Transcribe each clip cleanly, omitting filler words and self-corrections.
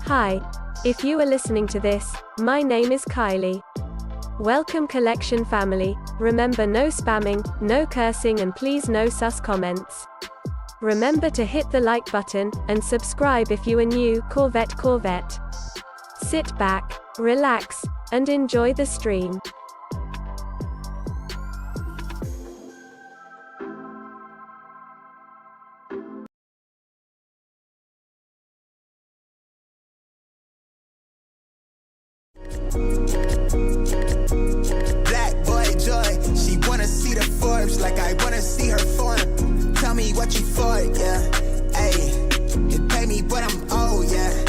Hi. If you are listening to this, my name is Kylie. Welcome collection family. Remember, no spamming, no cursing, and please no sus comments. Remember to hit the like button, and subscribe if you are new. Corvette. Sit back, relax, and enjoy the stream. Black boy joy, she wanna see the Forbes like I wanna see her form. Tell me what you for, yeah. Ayy, you pay me what I'm owed, yeah.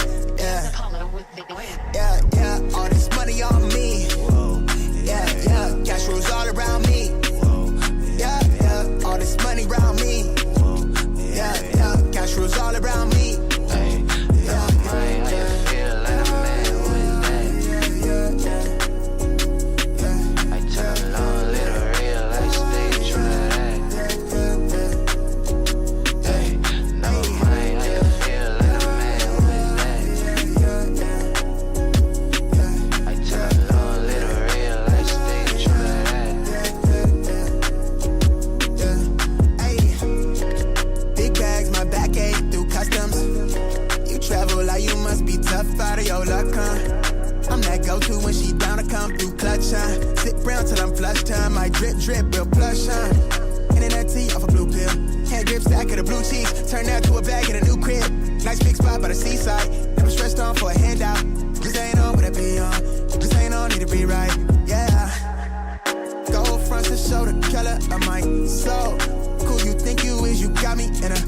All this money on me. Yeah. Cash rules all around me. Yeah. All this money around me. Yeah. Cash rules all around me. Out of your luck, huh? I'm that go-to when she down to come through clutch, huh? Sit round till I'm flush time. My drip, real plush, huh? Internet tea off a blue pill. Hand grip stack of the blue cheese. Turn that to a bag in a new crib. Nice big spot by the seaside. Never stressed on for a handout. Just ain't on what I be on. Just ain't on, need to be right, yeah. Gold fronts to show the color of my soul. Cool you think you is, you got me in a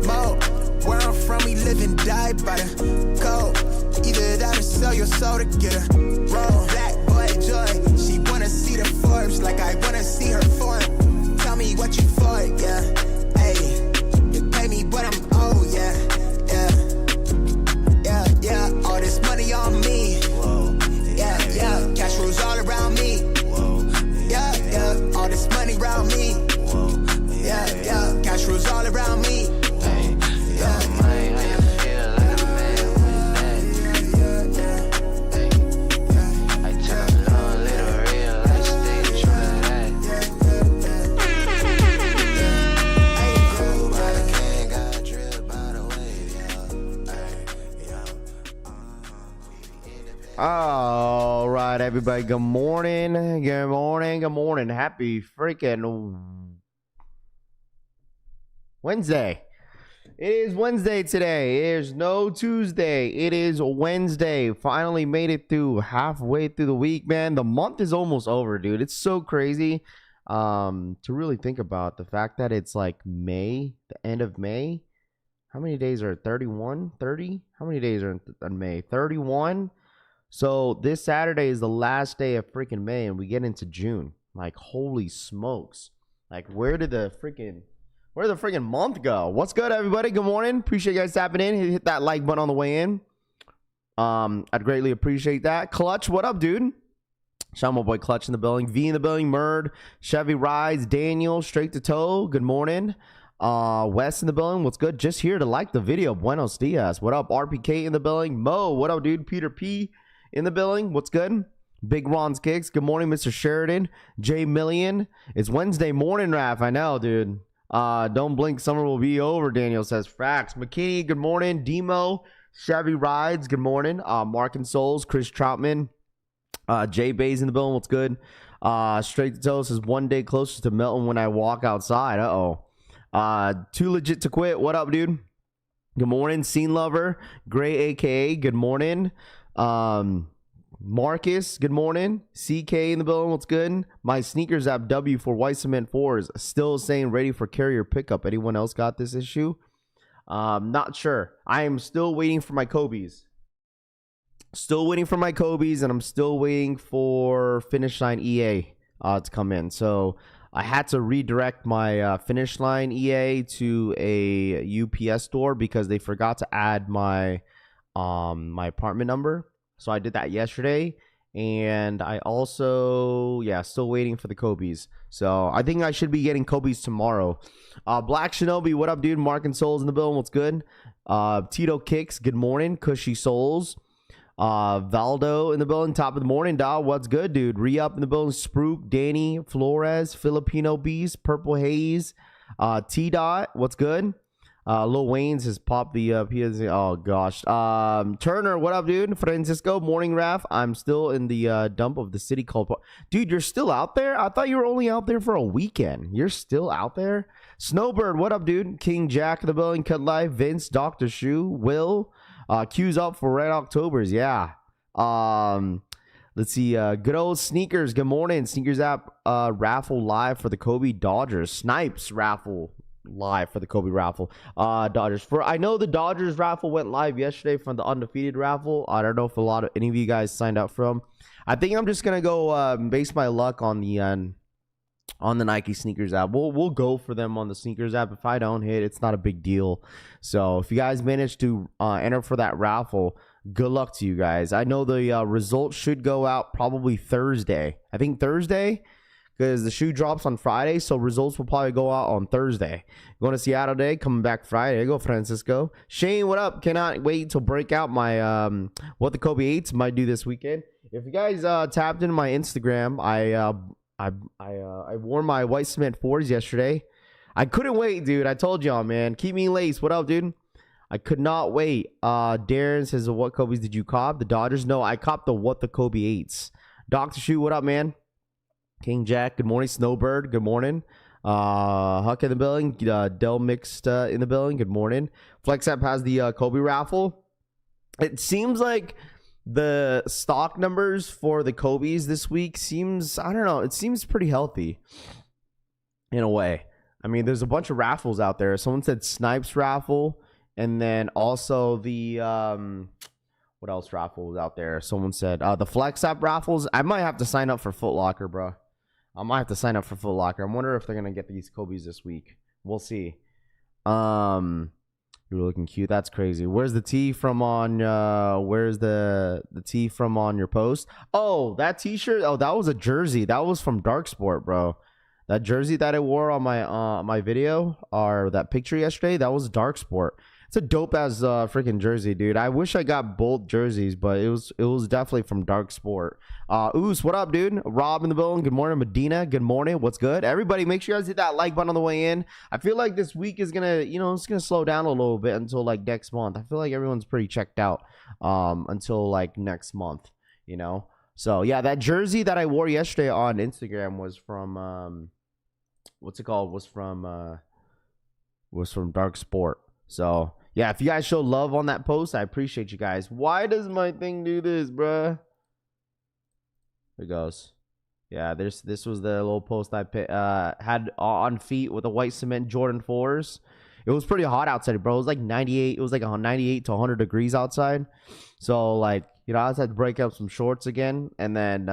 mode. Where I'm from, we live and die by the code. Either that or sell your soul to get a roll. Black boy joy, she wanna see the Forbes like I wanna see her form. Tell me what you for, yeah. Ayy, you pay me what I'm owed, yeah. All this money on me. Yeah. Cash rules all around me. Yeah. All this money around me. Yeah. Cash rules all around me. All right, everybody. Good morning. Happy freaking Wednesday. It is Wednesday today. It is no Tuesday. It is Wednesday. Finally made it through halfway through the week, man. The month is almost over, dude. It's so crazy to really think about the fact that it's like May, the end of May. How many days are 31? 30? How many days are in May? 31. So this Saturday is the last day of freaking May, and we get into June. Like, holy smokes! Like, where did the freaking month go? What's good, everybody? Good morning. Appreciate you guys tapping in. Hit that like button on the way in. I'd greatly appreciate that. Clutch, what up, dude? Shout out my boy Clutch in the building. V in the building. Murd, Chevy Rides, Daniel, Straight to Toe. Good morning. Wes in the building. What's good? Just here to like the video. Buenos dias. What up? RPK in the building. Mo, what up, dude? Peter P in the building. What's good? Big Ron's Kicks. Good morning, Mr. Sheridan. J Million. It's Wednesday morning, Raff. I know, dude. Don't blink. Summer will be over. Daniel says facts. McKinney. Good morning. Demo. Chevy Rides. Good morning. Mark and Souls. Chris Troutman. Jay Bays in the building. What's good? Straight to Toe says 1 day closer to Melton when I walk outside. Too legit to quit. What up, dude? Good morning. Scene Lover. Gray AKA. Good morning. Marcus, good morning. CK in the building, what's good? My sneakers app W for White Cement 4s still saying ready for carrier pickup. Anyone else got this issue? Not sure. I am still waiting for my Kobe's. And I'm still waiting for Finish Line EA to come in. So I had to redirect my Finish Line EA to a UPS store because they forgot to add my my apartment number. So I did that yesterday, And I also, yeah, still waiting for the Kobe's. So I think I should be getting Kobe's tomorrow. Black Shinobi, what up, dude? Mark and Souls in the building. What's good? Tito Kicks, good morning. Cushy Souls. Valdo in the building. Top of the morning, dog. What's good, dude? Re-up in the building. Spruik, Danny, Flores, Filipino Beast, Purple Haze, T-Dot. What's good? Lil Wayne's has popped the oh gosh. Turner, what up, dude? Francisco, morning, Raff. I'm still in the dump of the city called. Dude, you're still out there? I thought you were only out there for a weekend. You're still out there? Snowbird, what up, dude? King Jack in the building. Cut Life, Vince, Dr. Shoe, Will. Queues up for Red Octobers. Yeah. Let's see. Good old Sneakers. Good morning. Sneakers app raffle live for the Kobe Dodgers. Snipes raffle live for the Kobe raffle. Dodgers. I know the Dodgers raffle went live yesterday from the undefeated raffle. I don't know if any of you guys signed up for them. I think I'm just gonna go base my luck on the Nike sneakers app. We'll go for them on the sneakers app. If I don't hit, it's not a big deal. So if you guys manage to enter for that raffle, good luck to you guys. I know the results should go out probably Thursday. I think Thursday, because the shoe drops on Friday, so results will probably go out on Thursday. Going to Seattle today, coming back Friday. Go Francisco. Shane, what up? Cannot wait to break out my what the Kobe 8s might do this weekend. If you guys tapped into my Instagram, I wore my white cement 4s yesterday. I couldn't wait, dude. I told y'all, man. Keep me laced. What up, dude? I could not wait. Darren says, what Kobe's did you cop? The Dodgers? No, I copped the what the Kobe 8s. Dr. Shoe, what up, man? King Jack, good morning. Snowbird, good morning. Huck in the building. Del Mixed in the building, good morning. Flex App has the Kobe raffle. It seems like the stock numbers for the Kobe's this week seems, I don't know, it seems pretty healthy in a way. I mean, there's a bunch of raffles out there. Someone said Snipes raffle, and then also the what else raffle was out there? Someone said the Flex App raffles. I might have to sign up for Foot Locker, bro. I might have to sign up for Foot Locker. I wonder if they're gonna get these Kobe's this week. We'll see. You're looking cute. That's crazy. Where's the tee from on where's the tee from on your post? Oh, that t-shirt. Oh, that was a jersey. That was from Dark Sport, bro. That jersey that I wore on my video, or that picture yesterday, that was Dark Sport. It's a dope ass freaking jersey, dude. I wish I got both jerseys, but it was definitely from Dark Sport. Oos, what up, dude? Rob in the building. Good morning, Medina. Good morning. What's good? Everybody, make sure you guys hit that like button on the way in. I feel like this week is gonna, it's gonna slow down a little bit until like next month. I feel like everyone's pretty checked out until like next month, So yeah, that jersey that I wore yesterday on Instagram was from what's it called? Was from Dark Sport. So yeah, if you guys show love on that post, I appreciate you guys. Why does my thing do this, bruh? Here it goes. Yeah, this was the little post I had on feet with the white cement Jordan 4s. It was pretty hot outside, bro. It was like 98. It was like 98 to 100 degrees outside. So like, I just had to break up some shorts again, and then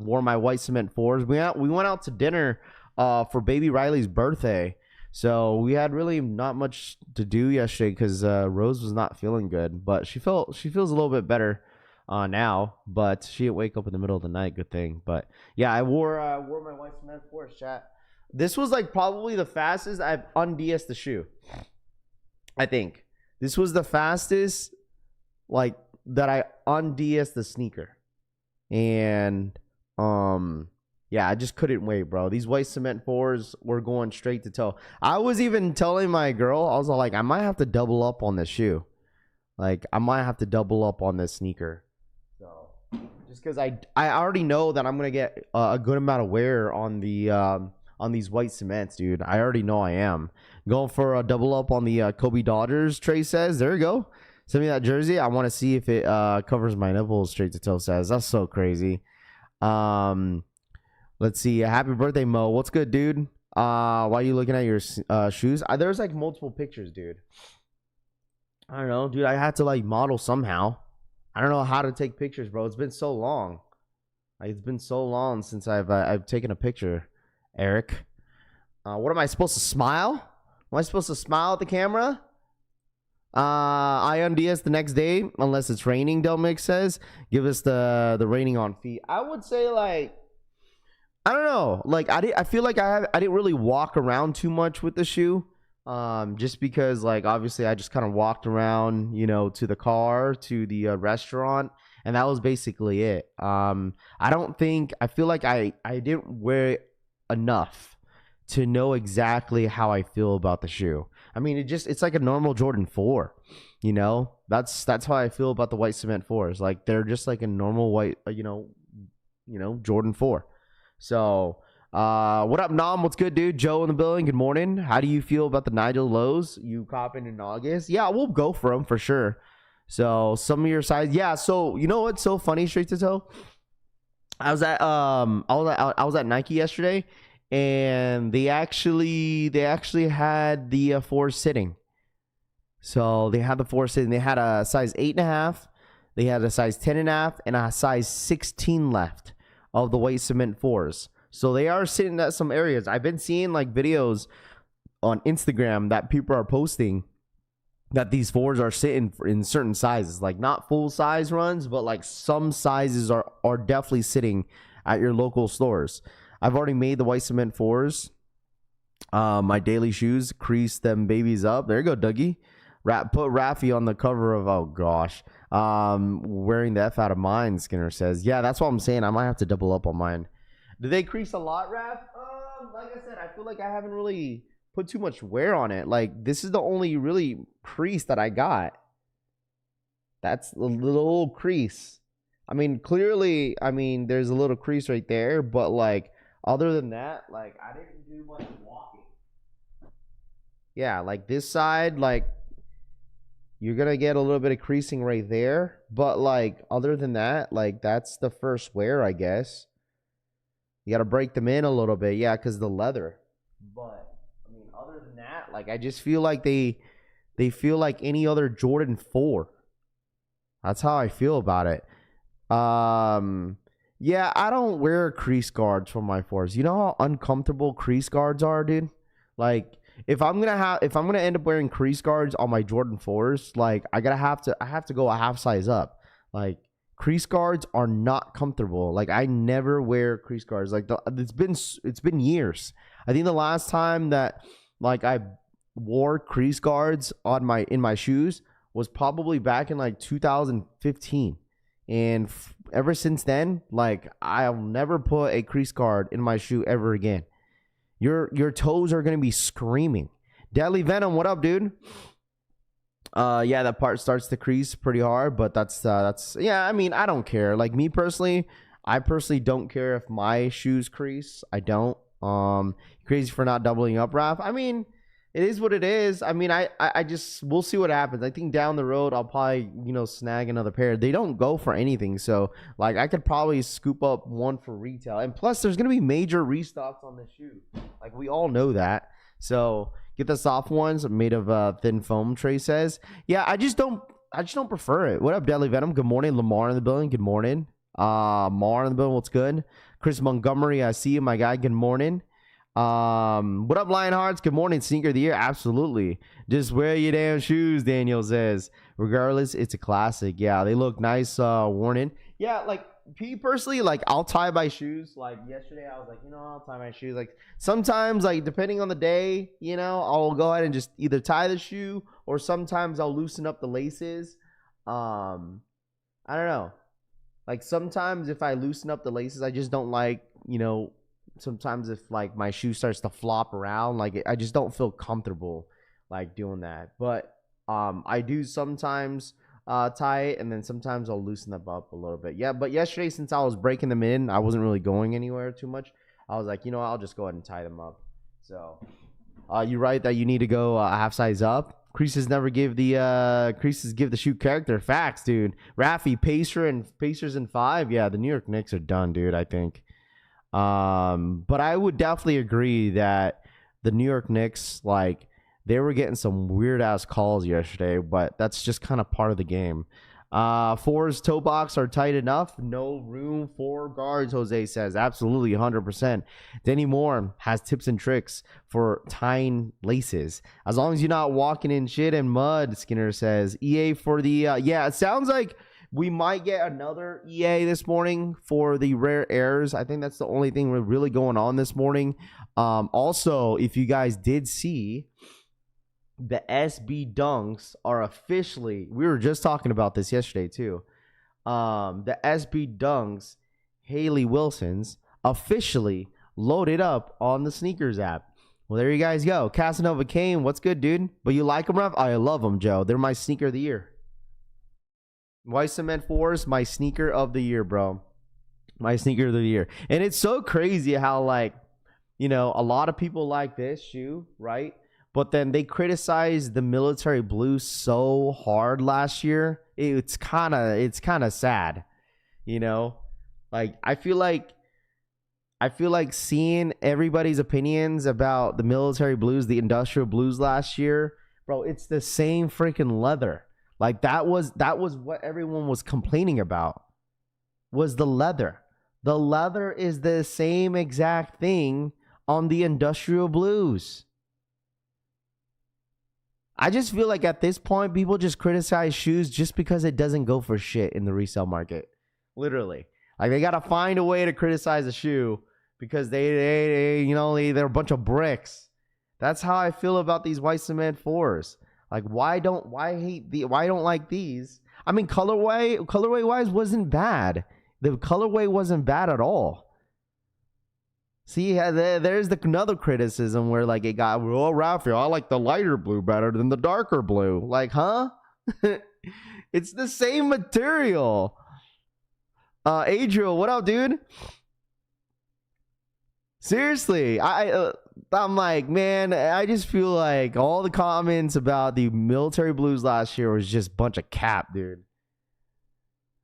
wore my white cement 4s. We went out to dinner for baby Riley's birthday. So we had really not much to do yesterday because Rose was not feeling good, but she feels a little bit better now. But she didn't wake up in the middle of the night. Good thing. But yeah, I wore my white cement 4s, chat. This was like probably the fastest I've un-DS'd the shoe. I think this was the fastest like that I un-DS'd the sneaker, and yeah, I just couldn't wait, bro. These white cement 4s were going straight to toe. I was even telling my girl, I was like, I might have to double up on this shoe. Like, I might have to double up on this sneaker. So, just because I already know that I'm gonna get a good amount of wear on the on these white cements, dude. I already know I am going for a double up on the Kobe Dodgers. Trey says, there you go. Send me that jersey. I want to see if it covers my nipples straight to toe. Says that's so crazy. Let's see. Happy birthday, Mo. What's good, dude? Why are you looking at your shoes? There's like multiple pictures, dude. I don't know, dude. I had to like model somehow. I don't know how to take pictures, bro. It's been so long. Like, it's been so long since I've taken a picture. Eric, what am I supposed to smile? Am I supposed to smile at the camera? Ion DS the next day, unless it's raining. Delmix says, give us the rating on feet. I would say like, I don't know. Like I feel like I didn't really walk around too much with the shoe. Just because like obviously I just kind of walked around, to the car, to the restaurant, and that was basically it. I feel like I didn't wear it enough to know exactly how I feel about the shoe. I mean, it's like a normal Jordan 4, That's how I feel about the white cement 4s. Like they're just like a normal white, Jordan 4. So, what up, Nom? What's good, dude? Joe in the building. Good morning. How do you feel about the Nigel Lows you copping in August? Yeah, we'll go for them for sure. So some of your size, yeah. So you know what's so funny, straight to toe? I was at Nike yesterday, and they actually had the 4 sitting. So they had the 4 sitting. They had a size 8.5, they had a size 10.5, and a size 16 left of the white cement 4s. So they are sitting at some areas. I've been seeing like videos on Instagram that people are posting that these 4s are sitting in certain sizes, like not full size runs, but like some sizes are definitely sitting at your local stores. I've already made the white cement 4s. My daily shoes, crease them babies up. There you go, Dougie. Put Raffy on the cover of, oh gosh, wearing the F out of mine, Skinner says. Yeah, that's what I'm saying. I might have to double up on mine. Do they crease a lot, Raff? Like I said, I feel like I haven't really put too much wear on it. Like this is the only really crease that I got. That's a little crease. I mean, clearly, there's a little crease right there, but like other than that, like I didn't do much walking. Yeah, like this side, like you're gonna get a little bit of creasing right there, but like other than that, like that's the first wear, I guess. You got to break them in a little bit, yeah, because the leather. But I mean, other than that, like I just feel like they feel like any other Jordan 4. That's how I feel about it. Yeah, I don't wear crease guards for my 4s. You know how uncomfortable crease guards are, dude? Like if I'm gonna end up wearing crease guards on my Jordan 4s, like I have to go a half size up. Like crease guards are not comfortable. Like I never wear crease guards. Like it's been years. I think the last time that like I wore crease guards in my shoes was probably back in like 2015. And ever since then, like I'll never put a crease guard in my shoe ever again. Your toes are gonna be screaming. Deadly Venom, what up, dude? Yeah, that part starts to crease pretty hard, but that's yeah, I mean, I don't care. Like me personally, I personally don't care if my shoes crease. I don't. Crazy for not doubling up, Raph. I mean, it is what it is. I mean, I just, we'll see what happens. I think down the road I'll probably, snag another pair. They don't go for anything, so like I could probably scoop up one for retail. And plus there's gonna be major restocks on this shoe. Like we all know that. So get the soft ones made of thin foam, Trey says. Yeah, I just don't prefer it. What up, Deadly Venom? Good morning. Lamar in the building. Good morning. Mar in the building. What's good? Chris Montgomery, I see you, my guy. Good morning. What up, Lionhearts? Good morning. Sneaker of the year. Absolutely. Just wear your damn shoes, Daniel says. Regardless, it's a classic. Yeah, they look nice, worn in. Yeah, like me personally, like I'll tie my shoes. Like yesterday I was like, I'll tie my shoes. Like sometimes, like depending on the day, I'll go ahead and just either tie the shoe, or sometimes I'll loosen up the laces. I don't know. Like sometimes if I loosen up the laces, I just don't like, sometimes if like my shoe starts to flop around, like I just don't feel comfortable like doing that. But I do sometimes tie it, and then sometimes I'll loosen them up a little bit. Yeah, but yesterday, since I was breaking them in, I wasn't really going anywhere too much. I was like, I'll just go ahead and tie them up. So you're right that you need to go a half size up. Creases never give the creases give the shoe character. Facts, dude. Raffy, Pacers in 5. Yeah, the New York Knicks are done, dude, I think. But I would definitely agree that the New York Knicks, like, they were getting some weird ass calls yesterday, but that's just kind of part of the game. Fours toe box are tight enough. No room for guards, Jose says. Absolutely, 100%. Denny Moore has tips and tricks for tying laces. As long as you're not walking in shit and mud, Skinner says. EA for the... yeah, it sounds like we might get another EA this morning for the rare airs. I think that's the only thing we're really going on this morning. Also, if you guys did see... the SB Dunks are officially, we were just talking about this yesterday too. The SB Dunks, Hayley Wilson's, officially loaded up on the sneakers app. Well, there you guys go. Casanova Kane, what's good, dude? But you like them, Ref? I love them, Joe. They're my sneaker of the year. White Cement 4s, my sneaker of the year, bro. My sneaker of the year. And it's so crazy how, like, you know, a lot of people like this shoe, right? But then they criticized the military blue so hard last year. It's kind of sad, you know. Like I feel like seeing everybody's opinions about the military blues, the industrial blues last year, bro. It's the same freaking leather. Like that was what everyone was complaining about. Was the leather? The leather is the same exact thing on the industrial blues. I just feel like at this point, people just criticize shoes just because it doesn't go for shit in the resale market. Literally. Like, they got to find a way to criticize a shoe because they're a bunch of bricks. That's how I feel about these white cement 4s. Like, why don't like these? I mean, colorway wise wasn't bad. The colorway wasn't bad at all. See, there's another criticism where, like, it got, oh, Raffle, I like the lighter blue better than the darker blue. Like, huh? It's the same material. Adriel, what up, dude? Seriously, I'm like, man, I just feel like all the comments about the military blues last year was just a bunch of cap, dude.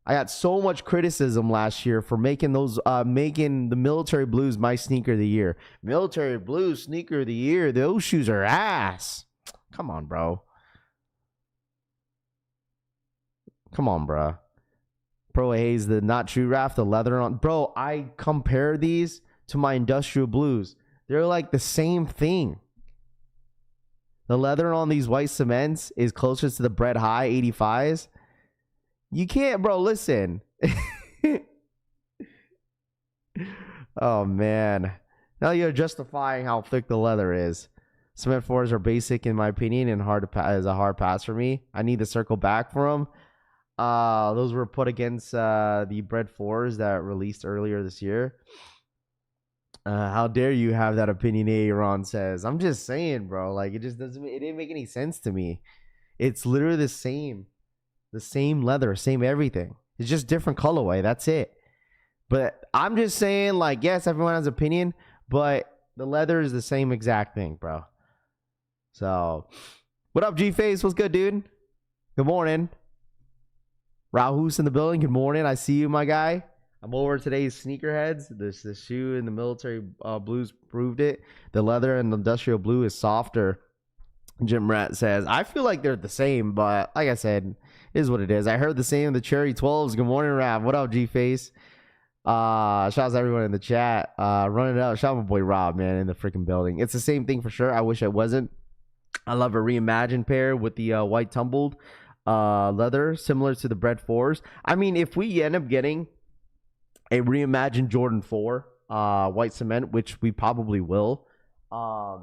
I got so much criticism last year for making the military blues my sneaker of the year. Military blues sneaker of the year. Those shoes are ass. Come on, bro. Come on, bro. Pro Hayes, the not true Raff, the leather on. Bro, I compare these to my industrial blues. They're like the same thing. The leather on these white cements is closer to the Bread High 85s. You can't, bro. Listen. Oh, man. Now you're justifying how thick the leather is. Cement 4s are basic, in my opinion, and is a hard pass for me. I need to circle back for them. Those were put against the Bread 4s that released earlier this year. How dare you have that opinion, Aaron says. I'm just saying, bro. Like, it didn't make any sense to me. It's literally the same. The same leather, same everything. It's just different colorway. That's it. But I'm just saying, like, yes, everyone has opinion, but the leather is the same exact thing, bro. So, what up, G-Face? What's good, dude? Good morning. Rahul's in the building. Good morning. I see you, my guy. I'm over today's sneakerheads. The shoe in the military blues proved it. The leather and the industrial blue is softer. Jim Rat says, I feel like they're the same, but like I said, it is what it is. I heard the same in the Cherry 12s. Good morning, Rav. What up, G-Face? Shouts to everyone in the chat. Running it up. Shout out my boy Rob, man, in the freaking building. It's the same thing for sure. I wish it wasn't. I love a reimagined pair with the white tumbled leather, similar to the Bread 4s. I mean, if we end up getting a reimagined Jordan 4 white cement, which we probably will, we're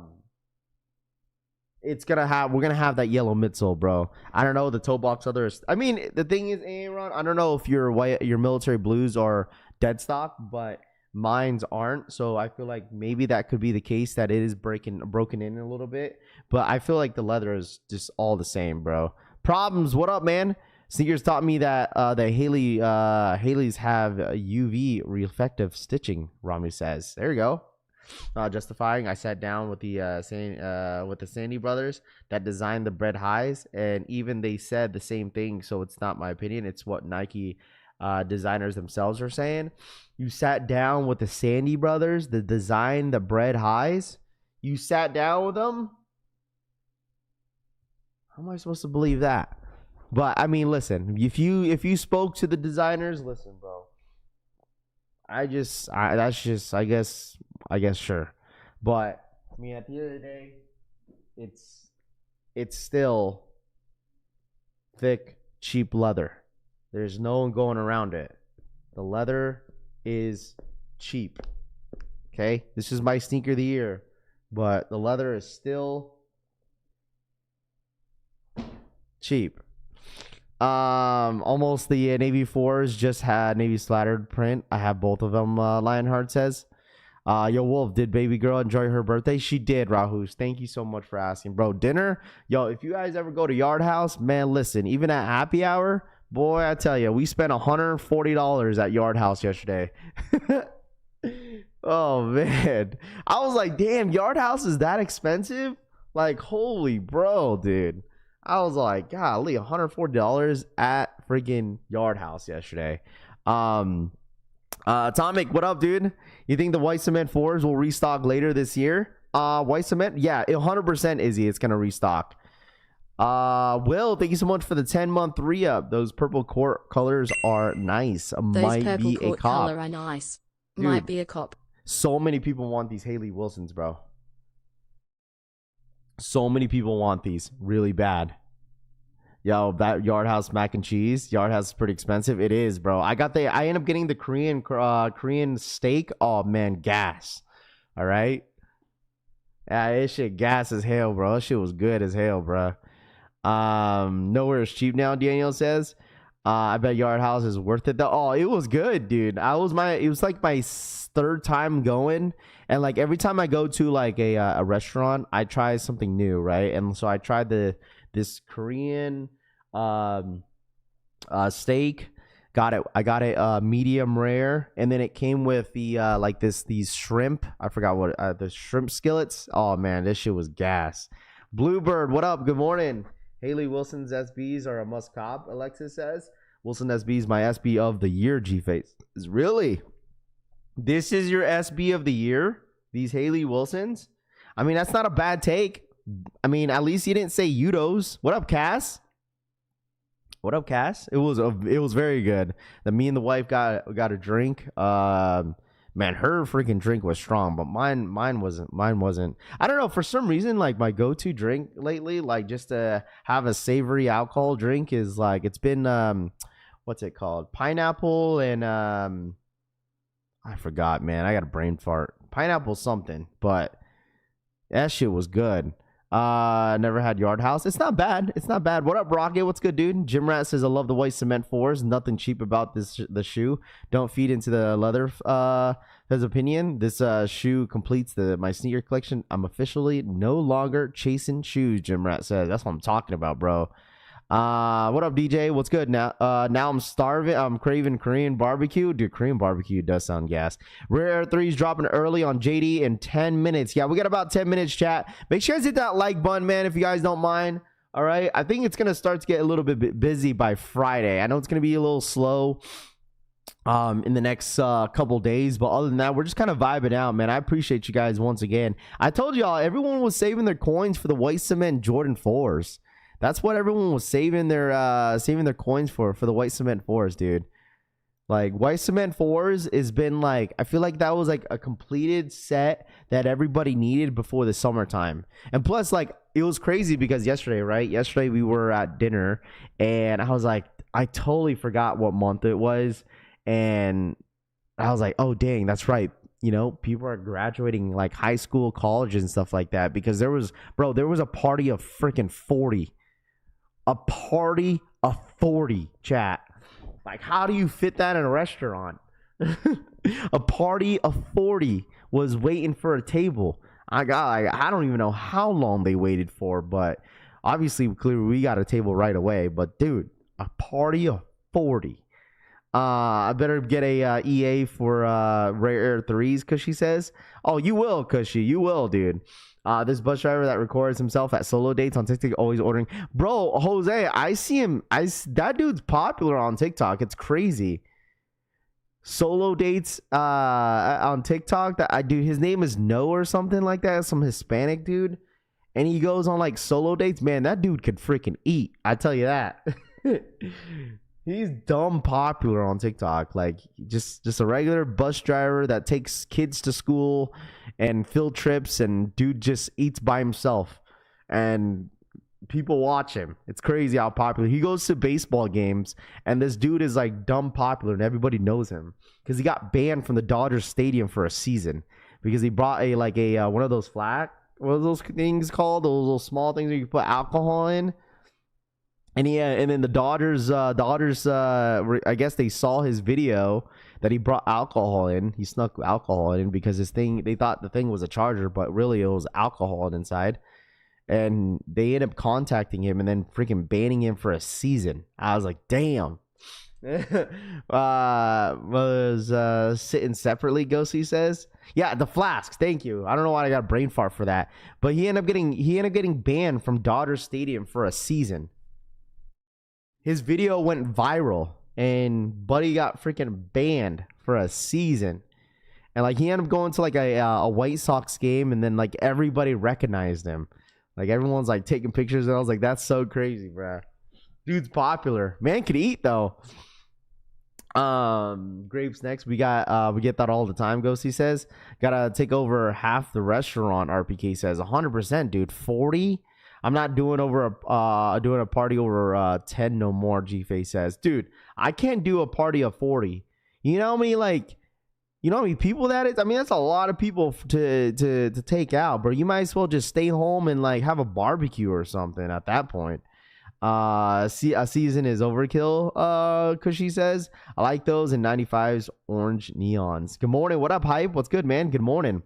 gonna have that yellow midsole, bro. I don't know the toe box others. I mean, the thing is, Aaron, I don't know if your military blues are dead stock, but mine's aren't. So I feel like maybe that could be the case, that it is broken in a little bit. But I feel like the leather is just all the same, bro. Problems. What up, man? Sneakers taught me that the Haley's have UV reflective stitching. Rami says. There you go. Justifying. I sat down with the Sandy brothers that designed the Bread Highs, and even they said the same thing. So it's not my opinion. It's what Nike designers themselves are saying. You sat down with the Sandy brothers that designed the Bread Highs. You sat down with them. How am I supposed to believe that? But I mean, listen, if you spoke to the designers, listen, bro. I guess sure. But I mean, at the end of the day, it's still thick, cheap leather. There's no one going around it. The leather is cheap. Okay? This is my sneaker of the year, but the leather is still cheap. Almost the Navy 4s just had Navy splattered print. I have both of them, Lionheart says. Yo, Wolf, did baby girl enjoy her birthday? She did, Rahus. Thank you so much for asking, bro. Dinner? Yo, if you guys ever go to Yard House, man, listen, even at happy hour, boy, I tell you, we spent $140 at Yard House yesterday. Oh, man. I was like, damn, Yard House is that expensive? Like, holy bro, dude. I was like, golly, $140 at freaking Yard House yesterday. Atomic, what up, dude? You think the white cement 4s will restock later this year? White cement? Yeah, 100% Izzy, it's gonna restock. Will, thank you so much for the 10-month re-up. Those purple court colors are nice. Those might purple be a court cop. color are nice. Dude, might be a cop. So many people want these Hayley Wilsons, bro. So many people want these really bad. Yo, that Yard House mac and cheese. Yard House is pretty expensive. It is, bro. I ended up getting the Korean steak. Oh man, gas. All right. Yeah, this shit gas as hell, bro. That shit was good as hell, bro. Nowhere is cheap now, Daniel says. I bet Yard House is worth it though. Oh, it was good, dude. It was like my third time going, and like every time I go to like a restaurant, I try something new, right? And so I tried this Korean steak. I got it medium rare, and then it came with the like these shrimp. I forgot what the shrimp skillets. Oh man, this shit was gas. Bluebird, what up? Good morning. Hayley Wilson's SBs are a must cop, Alexis says. Wilson SBs my SB of the year, G-Face. Really? This is your SB of the year? These Hayley Wilsons? I mean, that's not a bad take. I mean, at least you didn't say Udos. What up, Cass? What up, Cass? It was very good. That me and the wife got a drink. Man, her freaking drink was strong, but mine wasn't. I don't know, for some reason, like my go-to drink lately, like just to have a savory alcohol drink is like, it's been what's it called? Pineapple and I forgot, man. I got a brain fart. Pineapple something, but that shit was good. Never had Yard House. It's not bad. What up, Rocket? What's good, dude? Jim Rat says, I love the white cement 4s. Nothing cheap about the shoe. Don't feed into the leather. His opinion. This shoe completes my sneaker collection. I'm officially no longer chasing shoes, Jim Rat says. That's what I'm talking about, bro. What up, DJ? What's good? Now I'm starving. I'm craving Korean barbecue. Dude, Korean barbecue does sound gas. Rare 3's dropping early on JD in 10 minutes. Yeah, we got about 10 minutes, chat. Make sure you guys hit that like button, man, if you guys don't mind. All right. I think it's going to start to get a little bit busy by Friday. I know it's going to be a little slow in the next couple days, but other than that, we're just kind of vibing out, man. I appreciate you guys once again. I told y'all everyone was saving their coins for the white cement Jordan 4s. That's what everyone was saving their coins for the white cement 4s, dude. Like white cement 4s has been like, I feel like that was like a completed set that everybody needed before the summertime. And plus, like, it was crazy because yesterday we were at dinner and I was like, I totally forgot what month it was, and I was like, oh dang, that's right. You know, people are graduating like high school, college and stuff like that, because there was a party of freaking 40. A party of 40, chat. Like, how do you fit that in a restaurant? A party of 40 was waiting for a table. I don't even know how long they waited for, but obviously, clearly, we got a table right away. But dude, a party of 40. I better get a EA for Rare Air 3s, Cushy says. Oh, you will, Cushy. You will, dude. This bus driver that records himself at solo dates on TikTok, always ordering. Bro, Jose, I see him. That dude's popular on TikTok. It's crazy. Solo dates on TikTok. That I do. His name is No or something like that. Some Hispanic dude. And he goes on like solo dates. Man, that dude could freaking eat. I tell you that. He's dumb popular on TikTok. Like just a regular bus driver that takes kids to school and field trips, and dude just eats by himself. And people watch him. It's crazy how popular. He goes to baseball games, and this dude is like dumb popular, and everybody knows him because he got banned from the Dodgers stadium for a season because he brought a one of those what are those things called? Those little small things where you put alcohol in. And and then the Dodgers, I guess they saw his video that he brought alcohol in. He snuck alcohol in because they thought the thing was a charger, but really it was alcohol inside. And they ended up contacting him and then freaking banning him for a season. I was like, damn. Was sitting separately, Ghosty says. Yeah, the flasks. Thank you. I don't know why I got a brain fart for that. But he ended up getting banned from Dodgers Stadium for a season. His video went viral and Buddy got freaking banned for a season. And like he ended up going to like a White Sox game, and then like everybody recognized him. Like everyone's like taking pictures, and I was like, that's so crazy, bro. Dude's popular. Man could eat though. Grapes next. We get that all the time, Ghosty says. Gotta take over half the restaurant, RPK says. 100%, dude. 40? I'm not doing doing a party over 10 no more, G-Face says. Dude, I can't do a party of 40. You know how many people that is? I mean, that's a lot of people to take out, bro. You might as well just stay home and like have a barbecue or something at that point. A season is overkill, Cushy says. I like those in 95's orange neons. Good morning. What up, Hype? What's good, man? Good morning.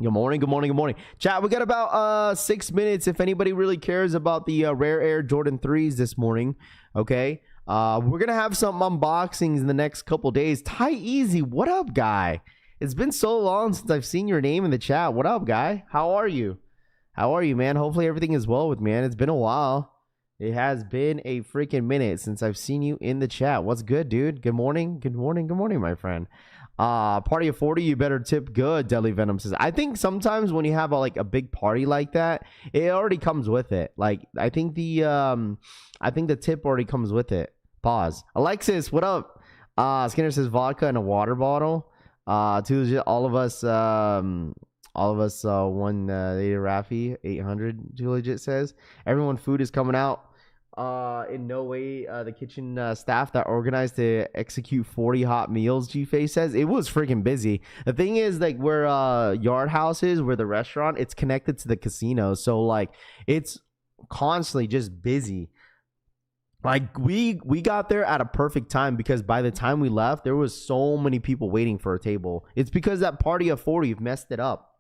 Good morning. Chat, we got about 6 minutes if anybody really cares about the Rare Air Jordan 3s this morning. Okay. We're going to have some unboxings in the next couple days. Ty Easy, what up, guy? It's been so long since I've seen your name in the chat. What up, guy? How are you? Man? Hopefully everything is well with me, man. It's been a while. It has been a freaking minute since I've seen you in the chat. What's good, dude? Good morning, my friend. Party of 40, you better tip good, Deadly Venom says. I think sometimes when you have a big party like that, it already comes with it. Like I think the tip already comes with it. Pause. Alexis, what up? Skinner says vodka and a water bottle. All of us one Raffy 800 too legit says. Everyone food is coming out. In no way the kitchen staff that organized to execute 40 hot meals, G-Face says. It was freaking busy. The thing is, like, where Yard House is, where the restaurant, it's connected to the casino, so like it's constantly just busy. Like we got there at a perfect time because by the time we left, there was so many people waiting for a table. It's because that party of 40 messed it up.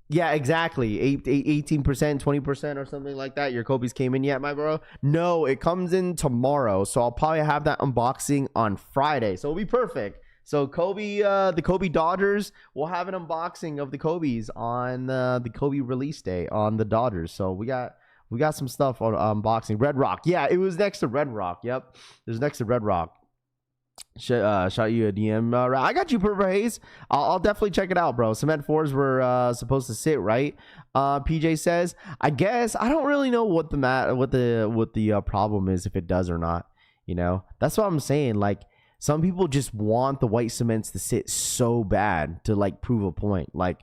Yeah, exactly. 18%, 20% or something like that. Your Kobe's came in yet, my bro? No, it comes in tomorrow. So I'll probably have that unboxing on Friday. So it'll be perfect. So the Kobe Dodgers, we'll have an unboxing of the Kobe's on the Kobe release day on the Dodgers. So we got some stuff on unboxing. Red Rock. Yeah, it was next to Red Rock. Yep. It was next to Red Rock. Shot you a DM. I got you, Purple Haze. I'll definitely check it out, bro. Cement 4s were supposed to sit, right? PJ says, I guess I don't really know what the problem is, if it does or not. You know, that's what I'm saying. Like, some people just want the white cements to sit so bad to like prove a point. Like,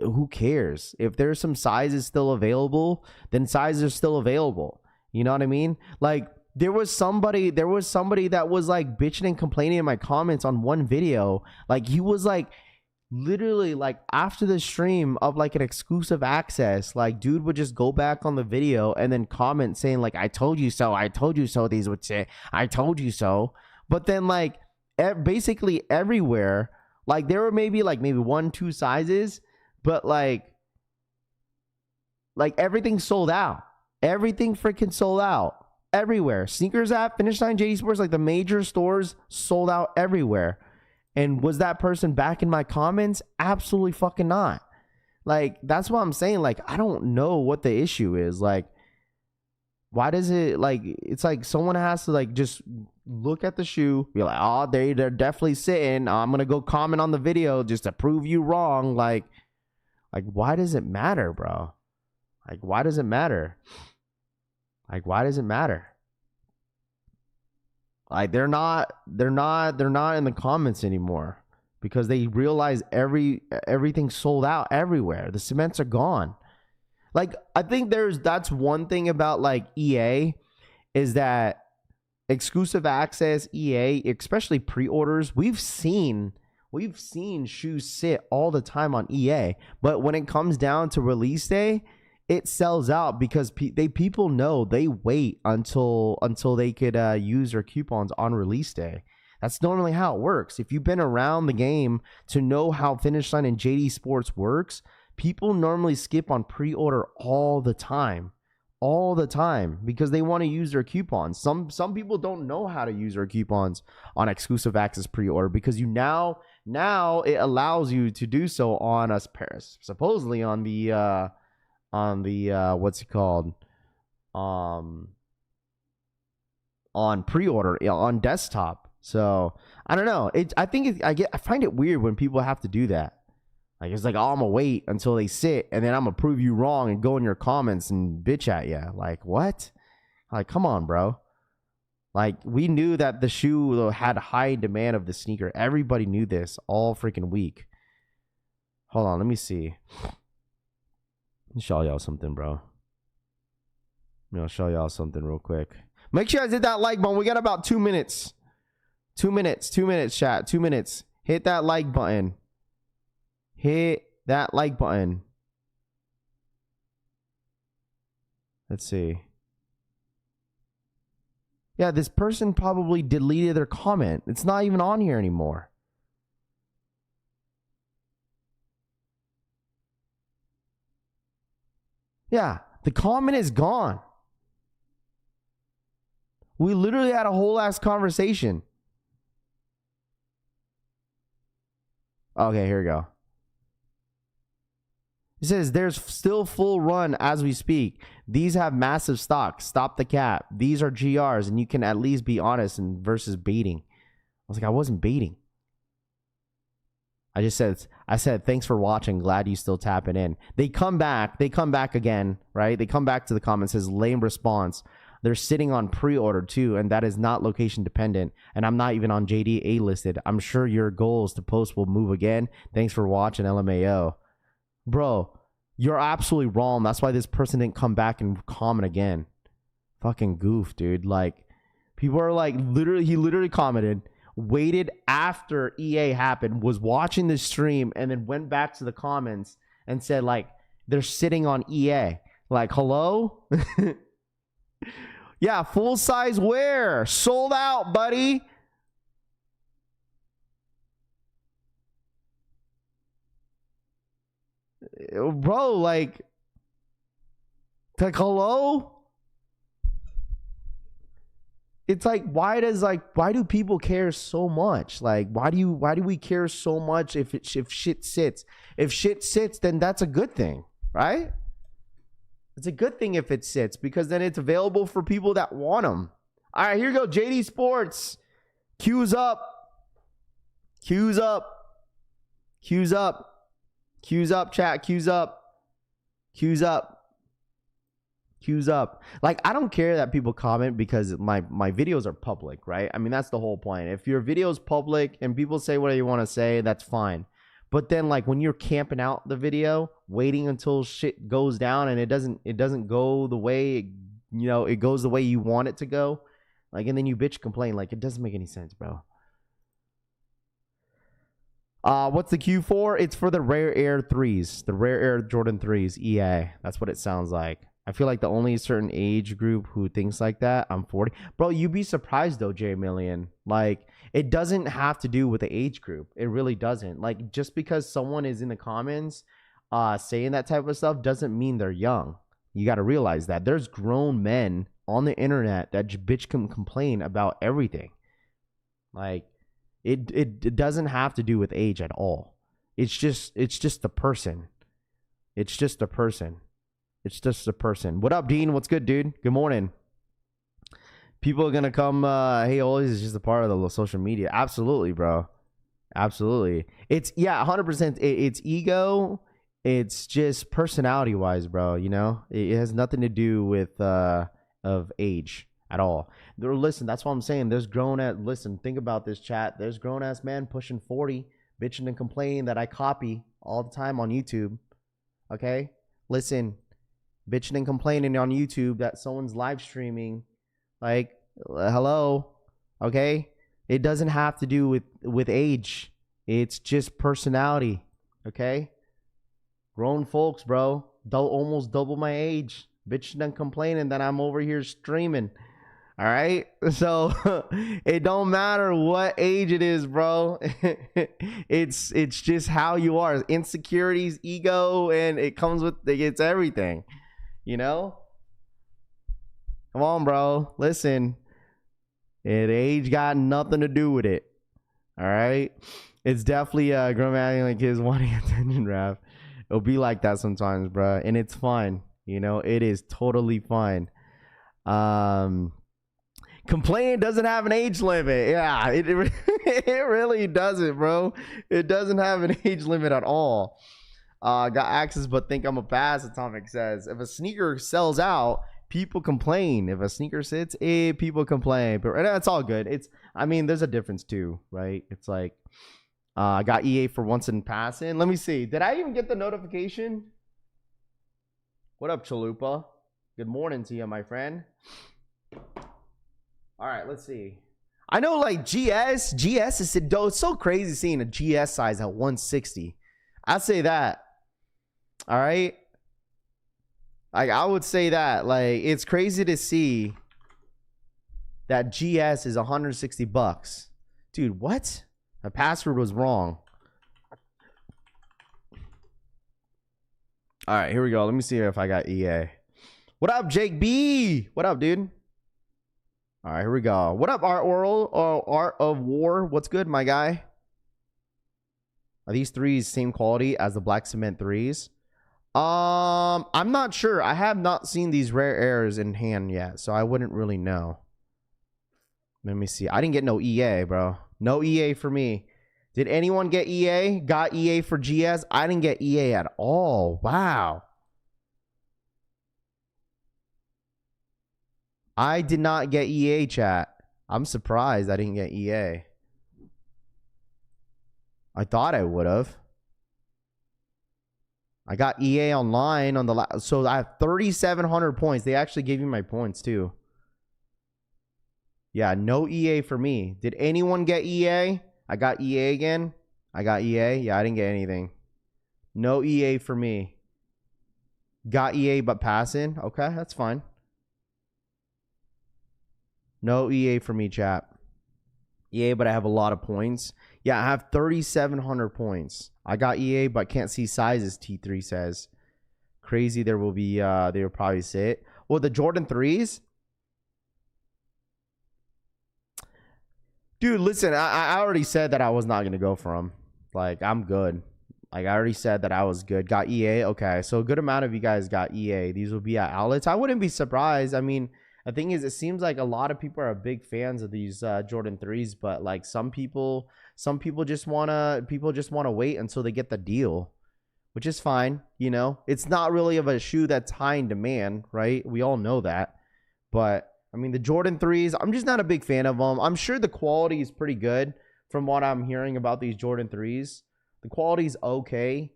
who cares? If there's some sizes still available, then sizes are still available. You know what I mean? Like, there was somebody that was like bitching and complaining in my comments on one video. Like, he was like literally like after the stream of like an exclusive access, like dude would just go back on the video and then comment saying like, I told you so, these would say, I told you so. But then like basically everywhere, like there were maybe 1-2 sizes, but like everything sold out. Everything freaking sold out. Everywhere. Sneakers app, Finish Line, Jdsports, like the major stores sold out everywhere. And was that person back in my comments? Absolutely fucking not. Like, that's what I'm saying. Like, I don't know what the issue is. Like, why does it, like, it's like someone has to like just look at the shoe, be like, oh, they're definitely sitting. I'm gonna go comment on the video just to prove you wrong. Like why does it matter, bro? Like, why does it matter? Like, why does it matter? Like, they're not in the comments anymore because they realize everything's sold out everywhere. The cements are gone. Like, I think that's one thing about like EA is that exclusive access EA, especially pre-orders, we've seen shoes sit all the time on EA, but when it comes down to release day, it sells out because people know they wait until they could use their coupons on release day. That's normally how it works. If you've been around the game to know how Finish Line and Jdsports works, people normally skip on pre-order all the time because they want to use their coupons. Some people don't know how to use their coupons on exclusive access pre-order because now it allows you to do so on us supposedly on the what's it called, on pre-order on desktop. So I don't know. I find it weird when people have to do that. Like, it's like, oh, I'm gonna wait until they sit and then I'm gonna prove you wrong and go in your comments and bitch at you. Like, what? Like, come on, bro. Like, we knew that the shoe had high demand of the sneaker. Everybody knew this all freaking week. Hold on, let me see. Let me show y'all something, bro. I'll show y'all something real quick. Make sure you guys hit that like button. We got about 2 minutes. 2 minutes, chat. 2 minutes. Hit that like button. Hit that like button. Let's see. Yeah, this person probably deleted their comment. It's not even on here anymore. Yeah, the comment is gone. We literally had a whole ass conversation. Okay, here we go. It says there's still full run as we speak. These have massive stock. Stop the cap. These are GRs, and you can at least be honest and versus baiting. I was like, I wasn't baiting. I said, thanks for watching. Glad you still tapping in. They come back again, right? They come back to the comments, says lame response. They're sitting on pre-order too, and that is not location dependent. And I'm not even on JDA listed. I'm sure your goals to post will move again. Thanks for watching, LMAO. Bro, you're absolutely wrong. That's why this person didn't come back and comment again. Fucking goof, dude. Like, people are like, he literally commented, waited after EA happened, was watching the stream, and then went back to the comments and said, like, they're sitting on EA. Like, hello? Yeah, full size wear. Sold out, buddy. Bro, like hello? It's like, why do people care so much? Like, why do we care so much if shit sits? If shit sits, then that's a good thing, right? It's a good thing if it sits because then it's available for people that want them. All right, here you go. Jdsports. Cues up. Cues up. Cues up. Cues up, chat. Cues up. Cues up. Cues up. Like, I don't care that people comment because my videos are public, right? I mean, that's the whole point. If your video's public and people say whatever you want to say, that's fine. But then, like, when you're camping out the video, waiting until shit goes down and it doesn't go the way, it goes the way you want it to go, like, and then you bitch complain, like, it doesn't make any sense, bro. What's the Q for? It's for the Rare Air 3s, the Rare Air Jordan 3s, EA. That's what it sounds like. I feel like the only certain age group who thinks like that. I'm 40. Bro, you'd be surprised though, J Million. Like, it doesn't have to do with the age group. It really doesn't. Like, just because someone is in the comments saying that type of stuff doesn't mean they're young. You got to realize that. There's grown men on the internet that bitch can complain about everything. Like, it doesn't have to do with age at all. It's just the person. It's just a person. It's just a person. What up, Dean? What's good, dude? Good morning. People are going to come, hey, always is just a part of the social media. Absolutely, bro. Absolutely. It's, yeah, 100%. It's ego. It's just personality-wise, bro, It has nothing to do with of age at all. Listen, that's what I'm saying. There's listen, think about this, chat. There's grown ass men pushing 40 bitching and complaining that I copy all the time on YouTube. Okay? Listen, bitching and complaining on YouTube that someone's live streaming. Like, hello? Okay? It doesn't have to do with age. It's just personality. Okay? Grown folks, bro. Almost double my age. Bitching and complaining that I'm over here streaming. All right? So it don't matter what age it is, bro. It's just how you are. Insecurities, ego, and it's everything. You know? Come on, bro. Listen. Age got nothing to do with it. All right? It's definitely grammatically like kids wanting attention, Raff. It'll be like that sometimes, bro. And it's fine. You know, it is totally fine. Complaining doesn't have an age limit. Yeah, it really doesn't, bro. It doesn't have an age limit at all. Got access but think I'm a pass, Atomic says. If a sneaker sells out, people complain. If a sneaker sits, people complain. But that's all good. I mean, there's a difference too, right? It's like, I got EA for once in passing. Let me see. Did I even get the notification? What up, Chalupa? Good morning to you, my friend. All right, let's see. I know, like, GS is it's so crazy seeing a GS size at 160. I'd say that. All right? Like, I would say that. Like, it's crazy to see that GS is 160 bucks. Dude, what? My password was wrong. All right, here we go. Let me see if I got EA. What up, Jake B? What up, dude? All right, here we go. What up, Art of War? What's good, my guy? Are these threes same quality as the black cement threes? I'm not sure. I have not seen these rare airs in hand yet, so I wouldn't really know. Let me see. I didn't get no EA, bro. No EA for me. Did anyone get EA? Got EA for GS? I didn't get EA at all. Wow. I did not get EA, chat. I'm surprised I didn't get EA. I thought I would have. I got EA online on the so I have 3,700 points. They actually gave me my points too. Yeah, no EA for me. Did anyone get EA? I got EA again. I got EA. Yeah, I didn't get anything. No EA for me. Got EA but passing. Okay, that's fine. No EA for me, chat. EA, but I have a lot of points. Yeah, I have 3,700 points. I got EA, but can't see sizes, T3 says. Crazy, there will be, they will probably sit. Well, the Jordan 3s? Dude, listen, I already said that I was not going to go for them. Like, I'm good. Like, I already said that I was good. Got EA? Okay, so a good amount of you guys got EA. These will be at outlets. I wouldn't be surprised. I mean, the thing is, it seems like a lot of people are big fans of these Jordan 3s, but like some people just wanna wait until they get the deal, which is fine. You know, it's not really of a shoe that's high in demand, right? We all know that. But I mean, the Jordan 3s, I'm just not a big fan of them. I'm sure the quality is pretty good from what I'm hearing about these Jordan 3s. The quality's okay,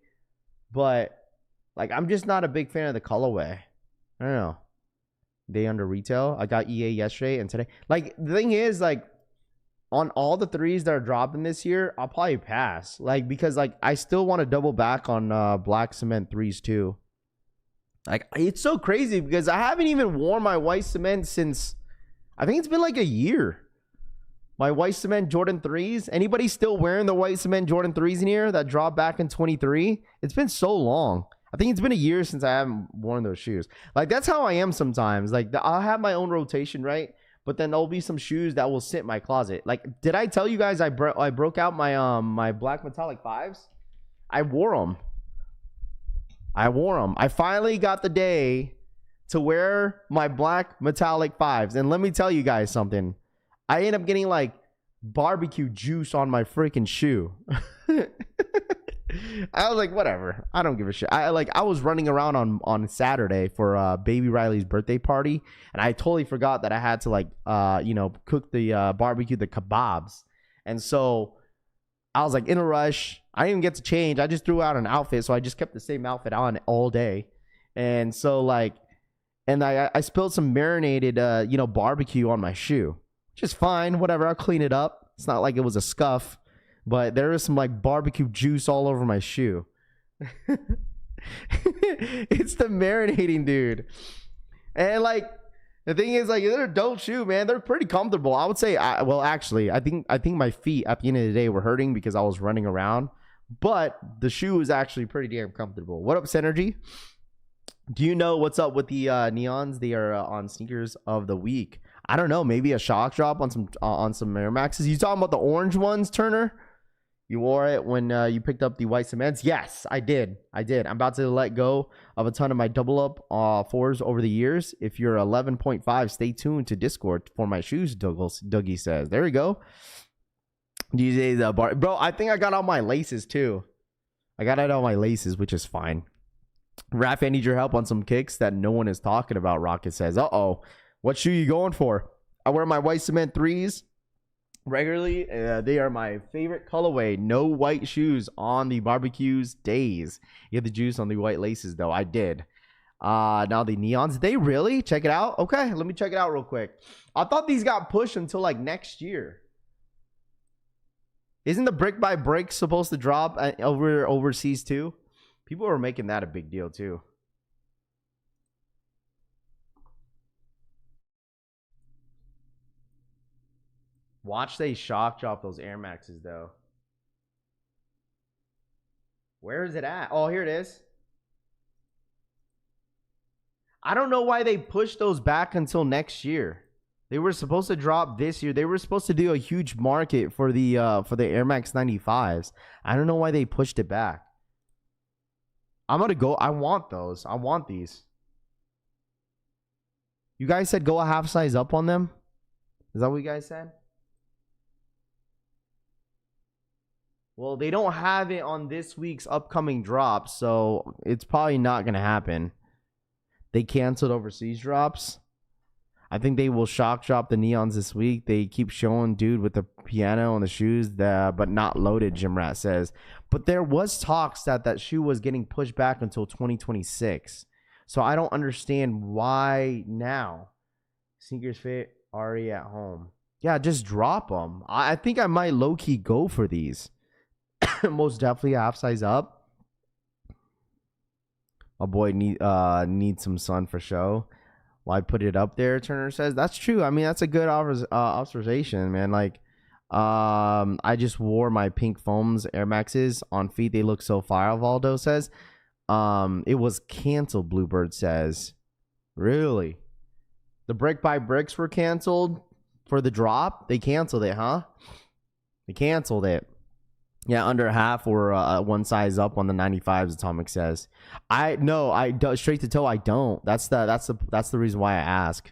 but like I'm just not a big fan of the colorway. I don't know. Day under retail. I got EA yesterday and today. Like, the thing is, like, on all the 3s that are dropping this year, I'll probably pass. Like, because, like, I still want to double back on black cement 3s, too. Like, it's so crazy because I haven't even worn my white cement since, I think it's been, like, a year. My white cement Jordan 3s. Anybody still wearing the white cement Jordan 3s in here that dropped back in 23? It's been so long. I think it's been a year since I haven't worn those shoes. Like, that's how I am sometimes. Like, I'll have my own rotation, right? But then there'll be some shoes that will sit in my closet. Like, did I tell you guys I broke out my my black metallic 5s? I wore them. I finally got the day to wear my black metallic 5s. And let me tell you guys something. I ended up getting, like, barbecue juice on my freaking shoe. I was like, whatever. I don't give a shit. I was running around on Saturday for baby Riley's birthday party, and I totally forgot that I had to cook the barbecue, the kebabs. And so I was like in a rush. I didn't even get to change. I just threw out an outfit, so I just kept the same outfit on all day. And so I spilled some marinated barbecue on my shoe, which is fine. Whatever. I'll clean it up. It's not like it was a scuff. But there is some like barbecue juice all over my shoe. It's the marinating, dude. And like the thing is, like, they're a dope shoe, man. They're pretty comfortable. I would say. Actually, I think my feet at the end of the day were hurting because I was running around. But the shoe is actually pretty damn comfortable. What up, Synergy? Do you know what's up with the neons? They are on sneakers of the week. I don't know. Maybe a shock drop on some Air Maxes. You talking about the orange ones, Turner? You wore it when you picked up the white cements? Yes, I did. I'm about to let go of a ton of my double up fours over the years. If you're 11.5, stay tuned to Discord for my shoes, Dougie says. There we go. DJ the bar. Bro, I think I got all my laces too. I got out all my laces, which is fine. Raph, I need your help on some kicks that no one is talking about, Rocket says. Uh-oh. What shoe you going for? I wear my white cement 3s. Regularly. They are my favorite colorway. No white shoes on the barbecues days. You have the juice on the white laces though. I did. Now the neons, they really? Check it out. Okay, let me check it out real quick. I thought these got pushed until like next year. Isn't the brick by brick supposed to drop overseas too? People are making that a big deal too. Watch they shock drop those Air Maxes though. Where is it at? Oh, here it is. I don't know why they pushed those back until next year. They were supposed to drop this year. They were supposed to do a huge market for the Air Max 95s. I don't know why they pushed it back. I'm gonna go. I want those. I want these. You guys said go a half size up on them? Is that what you guys said? Well, they don't have it on this week's upcoming drops, so it's probably not going to happen. They canceled overseas drops. I think they will shock drop the neons this week. They keep showing dude with the piano and the shoes, but not loaded, Jim Rat says. But there was talks that shoe was getting pushed back until 2026. So I don't understand why now. Sneakers fit already at home. Yeah, just drop them. I think I might low-key go for these. Most definitely half size up. My boy needs some sun for show. Why put it up there? Turner says that's true. I mean, that's a good observation, man. Like, I just wore my pink foams Air Maxes on feet. They look so fire. Valdo says, it was canceled. Bluebird says, really? The brick by bricks were canceled for the drop. They canceled it, huh? They canceled it. Yeah, under half or one size up on the 95s. Atomic says, I don't, straight to toe. I don't. That's the reason why I ask.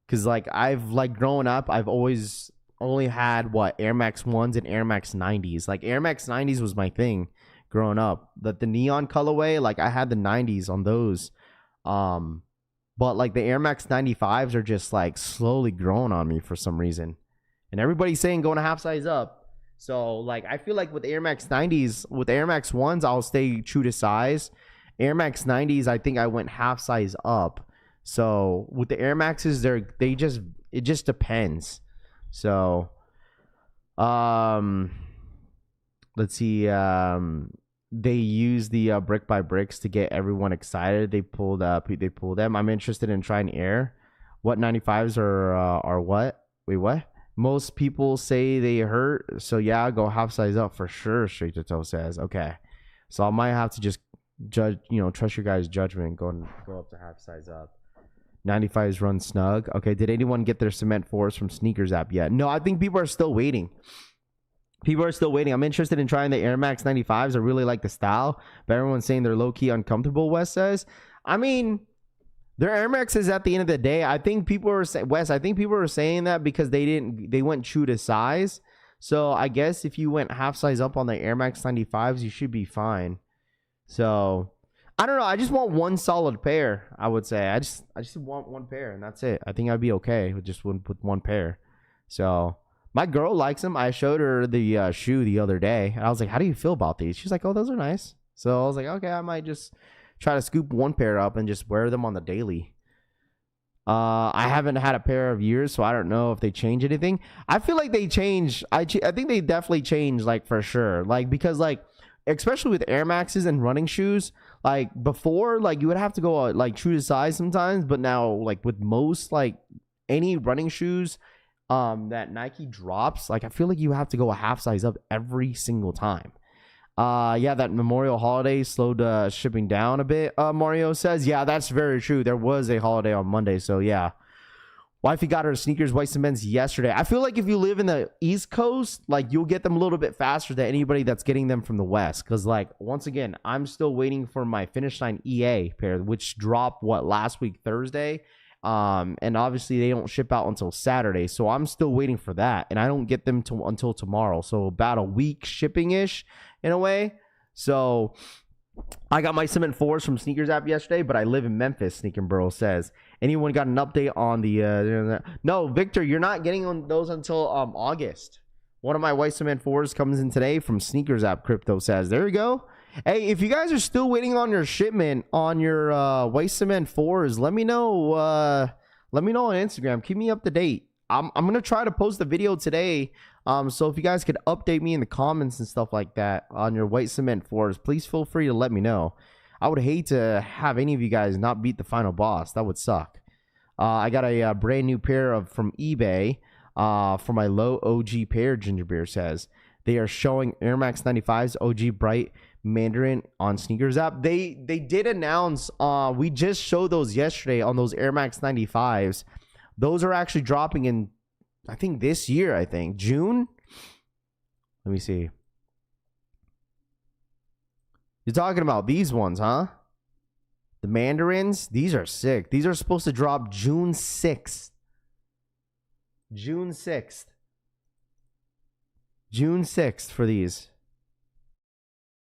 Cause like I've like growing up, I've always only had Air Max 1s and Air Max 90s. Like Air Max 90s was my thing growing up. The neon colorway, like I had the 90s on those. But like the Air Max 95s are just like slowly growing on me for some reason, and everybody's saying going a half size up. So, like, I feel like with Air Max 90s, with Air Max 1s, I'll stay true to size. Air Max 90s, I think I went half size up. So, with the Air Maxes, it just depends. So, let's see. They use the brick by bricks to get everyone excited. They pulled them. I'm interested in trying Air. What 95s are what? Wait, what? Most people say they hurt, so yeah, I'll go half size up for sure. Straight to toe says, okay. So I might have to just judge, trust your guys' judgment. Go up to half size up. 95s run snug. Okay, did anyone get their cement 4s from Sneakers app yet? No, I think people are still waiting. I'm interested in trying the Air Max 95s. I really like the style, but everyone's saying they're low key uncomfortable. Wes says, I mean, they're Air Maxes at the end of the day. I think people were saying that because they went true to size. So I guess if you went half size up on the Air Max 95s, you should be fine. So I don't know. I just want one solid pair, I would say. I just want one pair, and that's it. I think I'd be okay with just with one pair. So my girl likes them. I showed her the shoe the other day, and I was like, how do you feel about these? She's like, oh, those are nice. So I was like, okay, I might just try to scoop one pair up and just wear them on the daily. I haven't had a pair of years, so I don't know if they change anything. I feel like they change. I think they definitely change, like, for sure. Like, because, like, especially with Air Maxes and running shoes, like, before, like, you would have to go, like, true to size sometimes. But now, like, with most, like, any running shoes that Nike drops, like, I feel like you have to go a half size up every single time. Yeah, that Memorial holiday slowed shipping down a bit, Mario says. Yeah, that's very true. There was a holiday on Monday, so yeah. Wifey got her sneakers, white cements, yesterday. I feel like if you live in the East Coast, like, you'll get them a little bit faster than anybody that's getting them from the West. Because, like, once again, I'm still waiting for my Finish Line EA pair, which dropped, last week, Thursday. And obviously they don't ship out until Saturday, so I'm still waiting for that, and I don't get them until tomorrow, so about a week shipping-ish in a way. So I got my Cement 4s from Sneakers app yesterday, but I live in Memphis, Sneakin' Burrow says. Anyone got an update on the no, Victor, you're not getting on those until August. One of my white Cement 4s comes in today from Sneakers app, Crypto says. There you go. Hey, if you guys are still waiting on your shipment on your white cement 4s, let me know. Let me know on Instagram. Keep me up to date. I'm gonna try to post the video today. So if you guys could update me in the comments and stuff like that on your white cement 4s, please feel free to let me know. I would hate to have any of you guys not beat the final boss. That would suck. I got a brand new pair from eBay for my low OG pair. Ginger Beer says they are showing Air Max 95s OG Bright Mandarin on Sneakers app. They did announce, we just showed those yesterday on those Air Max 95s. Those are actually dropping in, I think, this year. I think June. Let me see. You're talking about these ones, huh? The Mandarins. These are sick. These are supposed to drop June 6th. June 6th. June 6th for these.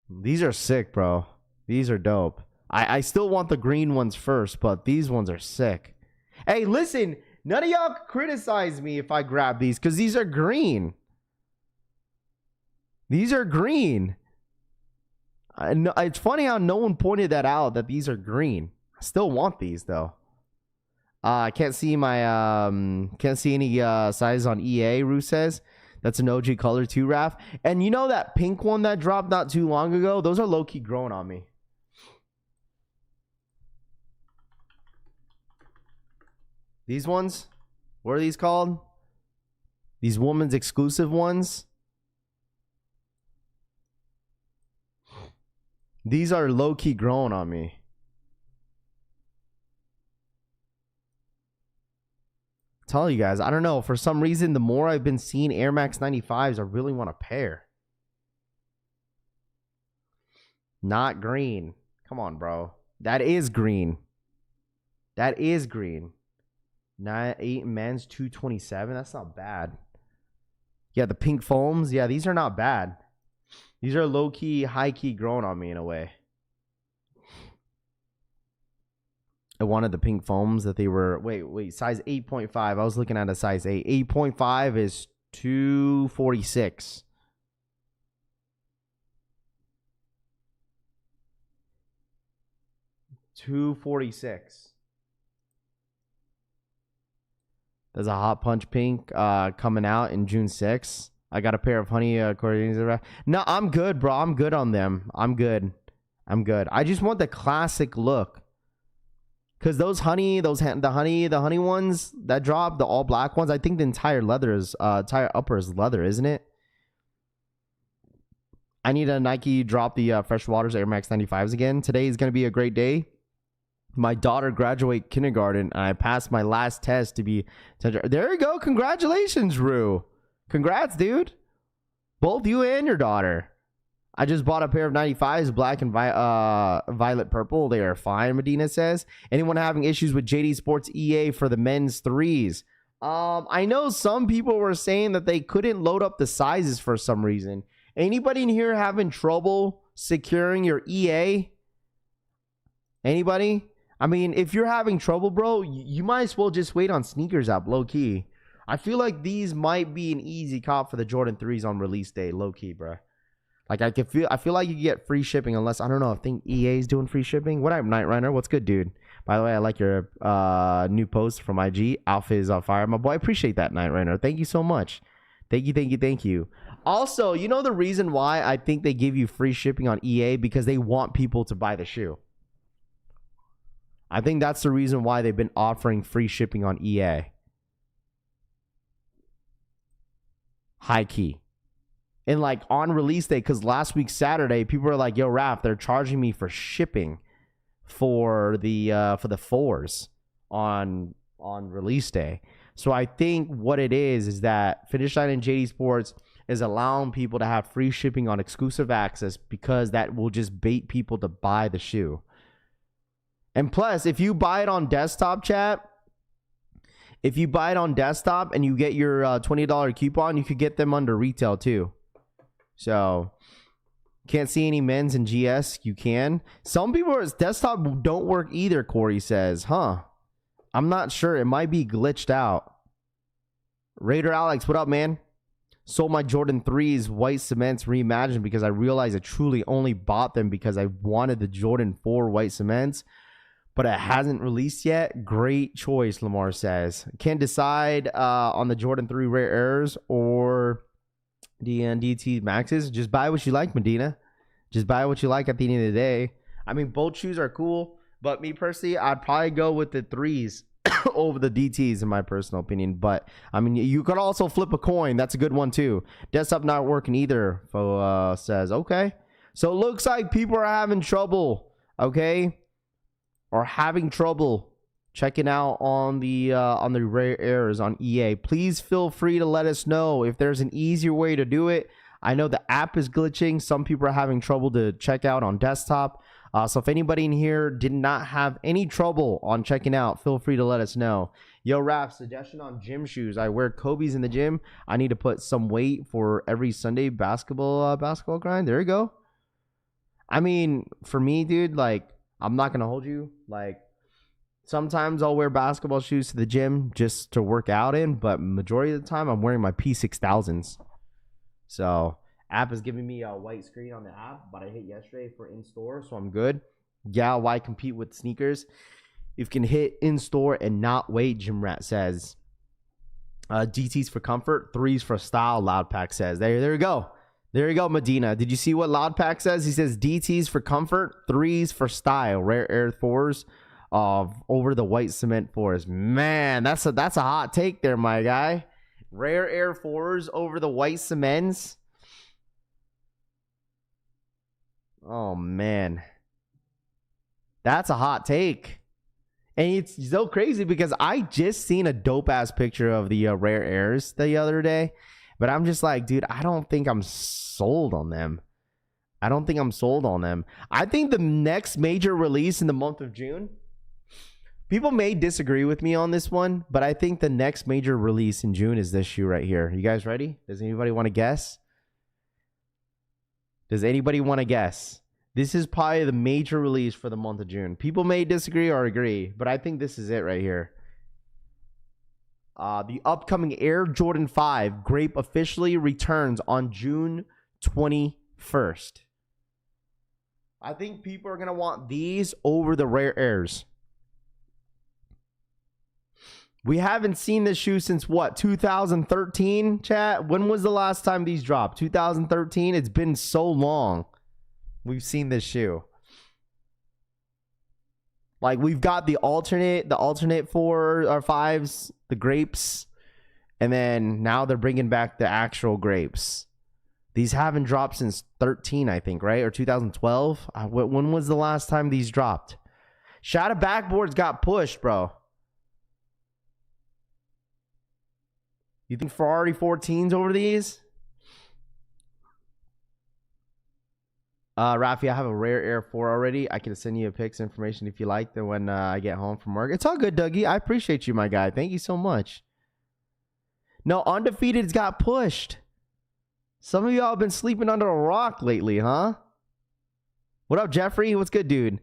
These are sick, bro. These are dope. I still want the green ones first, but these ones are sick. Hey, listen, none of y'all criticize me if I grab these, because these are green. These are green. It's funny how no one pointed that out, that these are green. I still want these, though. I can't see my can't see any size on EA, Rue says. That's an OG color too, Raph. And you know that pink one that dropped not too long ago? Those are low-key growing on me. These ones? What are these called? These women's exclusive ones? These are low-key growing on me. Tell you guys, I don't know, for some reason the more I've been seeing Air Max 95s, I really want a pair. Not green. Come on, bro. That is green. That is green. 8 men's 227. That's not bad. Yeah, the pink foams. Yeah, these are not bad. These are low-key, high-key growing on me in a way. I wanted the pink foams that they were... Wait. Size 8.5. I was looking at a size 8. 8.5 is 246. $246. There's a Hot Punch Pink coming out in June 6th. I got a pair of honey accordions. No, I'm good, bro. I'm good on them. I'm good. I just want the classic look. Because those honey, the honey ones that drop, the all black ones, I think the entire upper is leather, isn't it? I need a Nike drop the Fresh Waters Air Max 95s again. Today is going to be a great day. My daughter graduated kindergarten, and I passed my last test to be... There you go. Congratulations, Rue. Congrats, dude. Both you and your daughter. I just bought a pair of 95s, black and violet purple. They are fine, Medina says. Anyone having issues with Jdsports EA for the men's threes? I know some people were saying that they couldn't load up the sizes for some reason. Anybody in here having trouble securing your EA? Anybody? I mean, if you're having trouble, bro, you might as well just wait on Sneakers app, low key. I feel like these might be an easy cop for the Jordan 3s on release day, low key, bro. Like I feel like you get free shipping unless I don't know. I think EA is doing free shipping. What up, Night Runner? What's good, dude? By the way, I like your new post from IG. Alpha is on fire, my boy. I appreciate that, Night Runner. Thank you so much. Thank you. Also, you know the reason why I think they give you free shipping on EA? Because they want people to buy the shoe. I think that's the reason why they've been offering free shipping on EA. High key. And like on release day, because last week Saturday, people were like, yo, Raph, they're charging me for shipping for the fours on release day. So I think what it is that Finish Line and Jdsports is allowing people to have free shipping on exclusive access because that will just bait people to buy the shoe. And plus, if you buy it on desktop, chat, if you buy it on desktop and you get your $20 coupon, you could get them under retail too. So, can't see any men's in GS. You can. Some people's desktop don't work either, Corey says. Huh. I'm not sure. It might be glitched out. Raider Alex, what up, man? Sold my Jordan 3s white cements reimagined because I realized I truly only bought them because I wanted the Jordan 4 white cements, but it hasn't released yet. Great choice, Lamar says. Can't decide on the Jordan 3 rare errors or the DT Maxes. Just buy what you like, Medina. Just buy what you like at the end of the day. I mean, both shoes are cool, but me personally, I'd probably go with the 3s over the DTs in my personal opinion. But I mean, you could also flip a coin. That's a good one too. Desktop not working either, Fo says. Okay. So it looks like people are having trouble, okay? Or having trouble checking out on the rare errors on EA. Please feel free to let us know if there's an easier way to do it. I know the app is glitching. Some people are having trouble to check out on desktop. So if anybody in here did not have any trouble on checking out, feel free to let us know. Yo, Raph, suggestion on gym shoes. I wear Kobe's in the gym. I need to put some weight for every Sunday basketball grind. There you go. I mean, for me, dude, like, I'm not going to hold you. Like, sometimes I'll wear basketball shoes to the gym just to work out in, but majority of the time I'm wearing my P6000s. So, app is giving me a white screen on the app, but I hit yesterday for in-store, so I'm good. Yeah, why compete with sneakers? If you can hit in-store and not wait, Jim Rat says. DTs for comfort, 3s for style, Loudpack says. There you go. There you go, Medina. Did you see what Loudpack says? He says DTs for comfort, 3s for style, rare Air 4s over the white cement 4s. Man, that's a hot take there, my guy. Rare Air 4s over the white cements. Oh, man. That's a hot take. And it's so crazy because I just seen a dope-ass picture of the Rare Airs the other day. But I'm just like, dude, I don't think I'm sold on them. I think the next major release in the month of June, people may disagree with me on this one, but I think the next major release in June is this shoe right here. You guys ready? Does anybody want to guess? This is probably the major release for the month of June. People may disagree or agree, but I think this is it right here. The upcoming Air Jordan 5 Grape officially returns on June 21st. I think people are going to want these over the Rare Airs. We haven't seen this shoe since what? 2013, chat? When was the last time these dropped? 2013? It's been so long. We've seen this shoe. Like, we've got the alternate 4 or 5s, the grapes, and then now they're bringing back the actual grapes. These haven't dropped since 13, I think, right? Or 2012? When was the last time these dropped? Shadow backboards got pushed, bro. You think Ferrari 14s over these? Rafi, I have a Rare Air 4 already. I can send you a pics information if you like that when I get home from work. It's all good, Dougie. I appreciate you, my guy. Thank you so much. No, undefeated's got pushed. Some of y'all have been sleeping under a rock lately, huh? What up, Jeffrey? What's good, dude?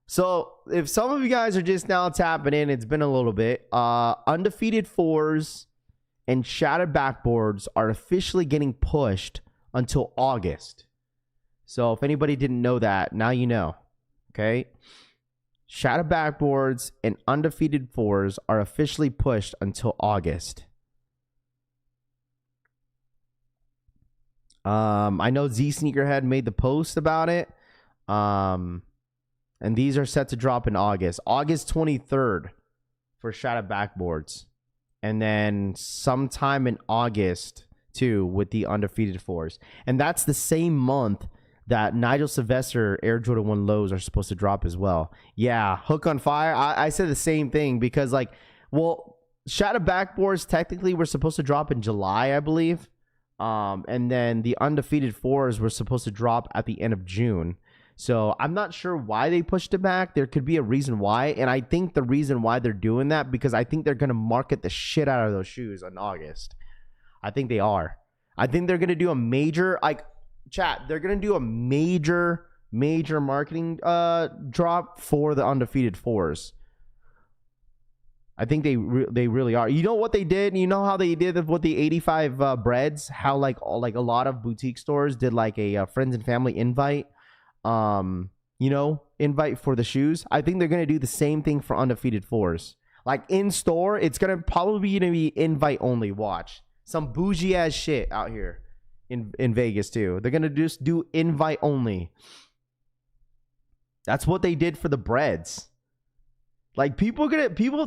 So if some of you guys are just now tapping in, it's been a little bit. Undefeated fours and shattered backboards are officially getting pushed until August. So if anybody didn't know that, now you know. Okay? Shattered backboards and undefeated fours are officially pushed until August. I know Z Sneakerhead made the post about it. And these are set to drop in August. August 23rd for shattered backboards. And then sometime in August too with the undefeated fours. And that's the same month that Nigel Sylvester Air Jordan 1 lows are supposed to drop as well. Yeah, Hook on Fire. I said the same thing because, like, well, shattered backboards technically were supposed to drop in July, I believe. And then the undefeated fours were supposed to drop at the end of June. So I'm not sure why they pushed it back. There could be a reason why. And I think the reason why they're doing that, because I think they're going to market the shit out of those shoes in August. I think they are. I think they're going to do a major, like, chat, they're going to do a major marketing drop for the undefeated fours. I think they really are. You know what they did? You know how they did with the 85 breads? How like a lot of boutique stores did like a friends and family invite, invite for the shoes. I think they're gonna do the same thing for undefeated fours. Like in store, it's gonna probably be invite only. Watch some bougie ass shit out here in Vegas too. They're gonna just do invite only. That's what they did for the breads. Like people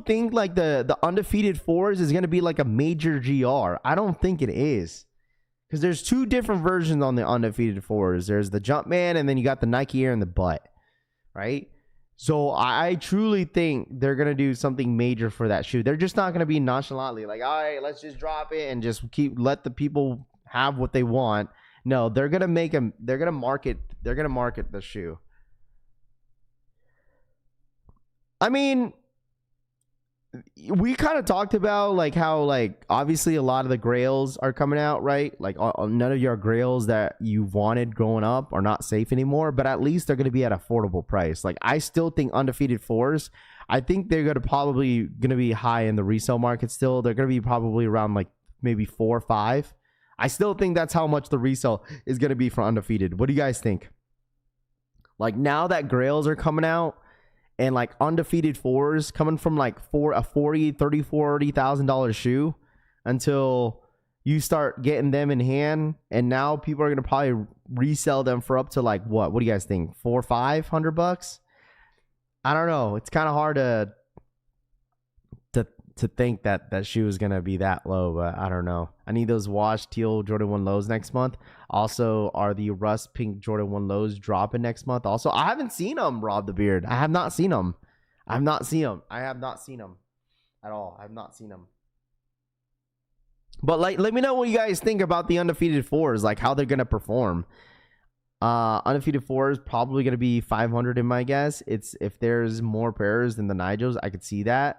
think like the undefeated fours is gonna be like a major GR. I don't think it is, because there's two different versions on the undefeated fours. There's the Jumpman, and then you got the Nike Air in the butt, right? So I truly think they're gonna do something major for that shoe. They're just not gonna be nonchalantly like, all right, let's just drop it and just let the people have what they want. No, they're gonna make them. They're gonna market the shoe. I mean, we kind of talked about like how like obviously a lot of the grails are coming out, right? Like none of your grails that you wanted growing up are not safe anymore, but at least they're going to be at affordable price. Like I still think undefeated fours, I think they're going to be high in the resale market still. They're going to be probably around like maybe 4 or 5. I still think that's how much the resale is going to be for undefeated. What do you guys think? Like now that grails are coming out, and like undefeated fours coming from like $40,000 shoe until you start getting them in hand, and now people are gonna probably resell them for up to like what do you guys think, $400-500? I don't know. It's kind of hard to think that shoe is gonna be that low, but I don't know. I need those washed teal Jordan 1 lows next month. Also, are the rust pink Jordan 1 lows dropping next month? Also, I haven't seen them, Rob the Beard. I have not seen them. I have not seen them at all. I have not seen them. But like, let me know what you guys think about the undefeated fours, like how they're gonna perform. Undefeated fours probably gonna be 500 in my guess. It's if there's more pairs than the Nigels, I could see that.